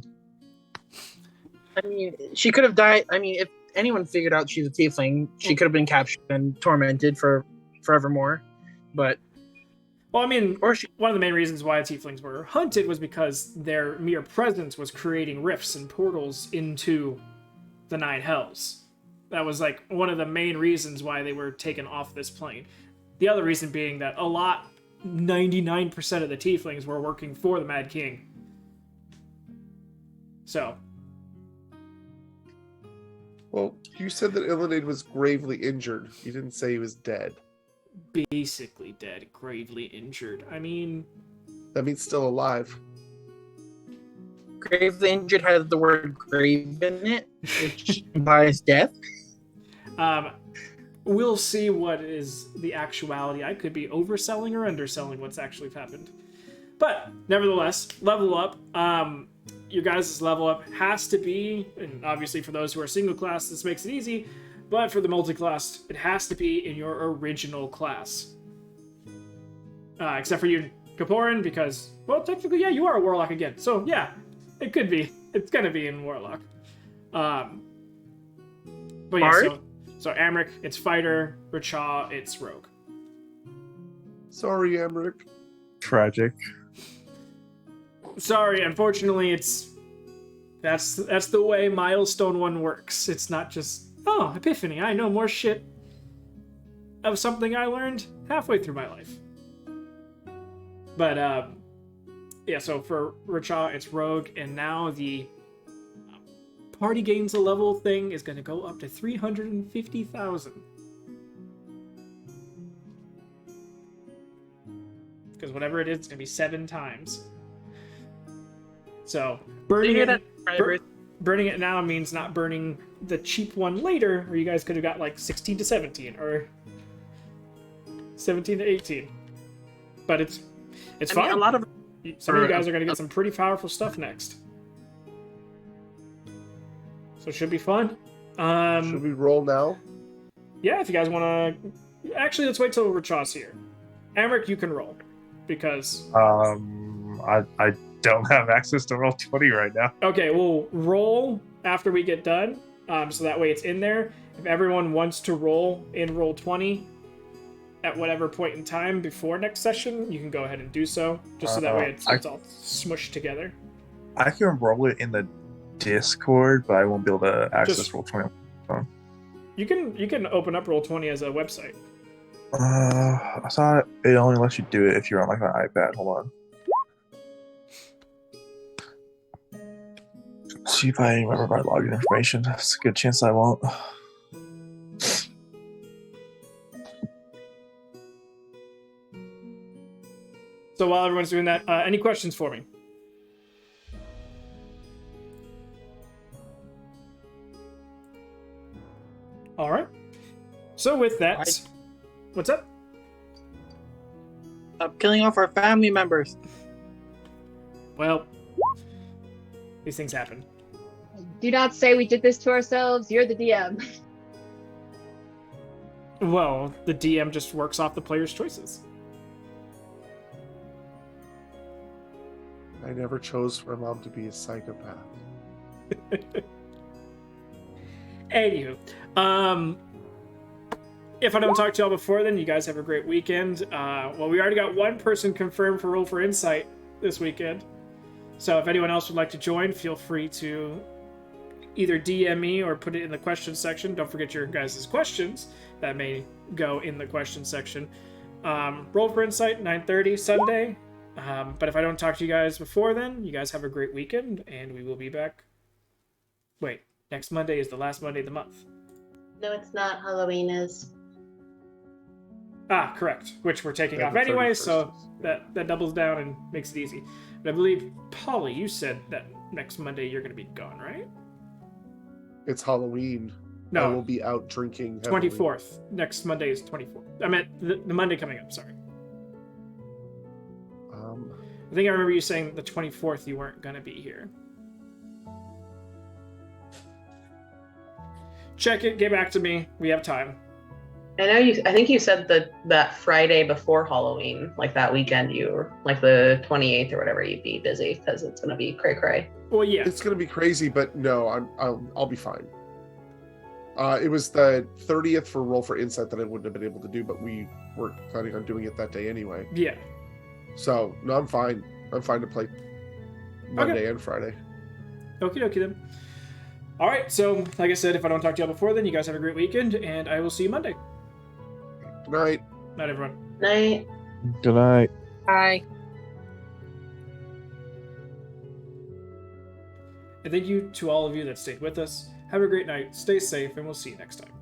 I mean, she could have died. I mean, if anyone figured out she's a tiefling, she could have been captured and tormented for forevermore. But
Well, I mean,
or she,
one of the main reasons why tieflings were hunted was because their mere presence was creating rifts and portals into the Nine Hells. That was like one of the main reasons why they were taken off this plane. The other reason being that 99% of the tieflings were working for the Mad King. So.
Well, you said that Illinade was gravely injured. You didn't say he was dead.
Basically dead, gravely injured. I mean...
That means still alive.
gravely injured has the word grave in it, which implies death.
We'll see what is the actuality. I could be overselling or underselling what's actually happened. But, nevertheless, level up. Your guys' level up has to be, and obviously for those who are single class, this makes it easy, but for the multi-class, it has to be in your original class. Except for you, Kaporin, because, well, technically, yeah, you are a Warlock again. So, yeah, it could be. It's gonna be in Warlock. But yeah,
Bard?
so Amric, it's Fighter. Richa, it's Rogue.
Sorry, Emmerich.
Tragic.
Sorry, unfortunately, that's the way Milestone 1 works. It's not just, oh, Epiphany, I know more shit of something I learned halfway through my life. But, yeah, so for Richa, it's Rogue, and now the party gains a level thing is going to go up to 350,000. Because whatever it is, it's going to be 7 times. So, burning it now means not burning the cheap one later, where you guys could have got like 16 to 17, or 17 to 18. But it's fine.
Mean, a lot of
some of you guys are going to get some pretty powerful stuff next. So it should be fun.
Should we roll now?
Yeah, if you guys want to... Actually, let's wait till Richa's here. Amric, you can roll. Because...
I don't have access to roll 20 right now.
Okay, we'll roll after we get done. So that way it's in there. If everyone wants to roll in roll 20 at whatever point in time before next session, you can go ahead and do so. Just so that way it's all smushed together.
I can roll it in the Discord, but I won't be able to access roll 20.
You can open up roll 20 as a website.
I thought it only lets you do it if you're on like an iPad. Hold on. See if I remember my login information. It's a good chance I won't.
So while everyone's doing that, any questions for me? All right. So with that, what's up?
Stop killing off our family members.
Well, these things happen.
Do not say we did this to ourselves. You're the DM.
Well, the DM just works off the player's choices.
I never chose for my mom to be a psychopath.
Anywho, if I don't talk to y'all before then, you guys have a great weekend. Well, we already got one person confirmed for Roll for Insight this weekend. So if anyone else would like to join, feel free to either DM me or put it in the question section. Don't forget your guys' questions. That may go in the question section. Roll for Insight, 9:30 Sunday. But if I don't talk to you guys before then, you guys have a great weekend, and we will be back. Wait, next Monday is the last Monday of the month.
No, it's not. Halloween is.
Ah, correct. Which we're taking off anyway, so that doubles down and makes it easy. But I believe, Polly, you said that next Monday you're going to be gone, right?
It's Halloween.
No.
I will be out drinking. Heavily.
24th. Next Monday is 24th. I meant the Monday coming up, sorry. I think I remember you saying the 24th you weren't going to be here. Check it, get back to me. We have time.
I think you said that Friday before Halloween, like that weekend, you were like the 28th or whatever, you'd be busy because it's gonna be cray cray.
Well, yeah,
It's gonna be crazy, but no, I'll be fine. It was the 30th for Roll for Insight that I wouldn't have been able to do, but we were planning on doing it that day anyway.
yeah.
So no, I'm fine. I'm fine to play Monday and Friday.
Okie dokie then. All right, so like I said, if I don't talk to y'all before then, you guys have a great weekend, and I will see you Monday.
Good night.
Night, everyone.
Night.
Good night.
Bye.
And thank you to all of you that stayed with us. Have a great night, stay safe, and we'll see you next time.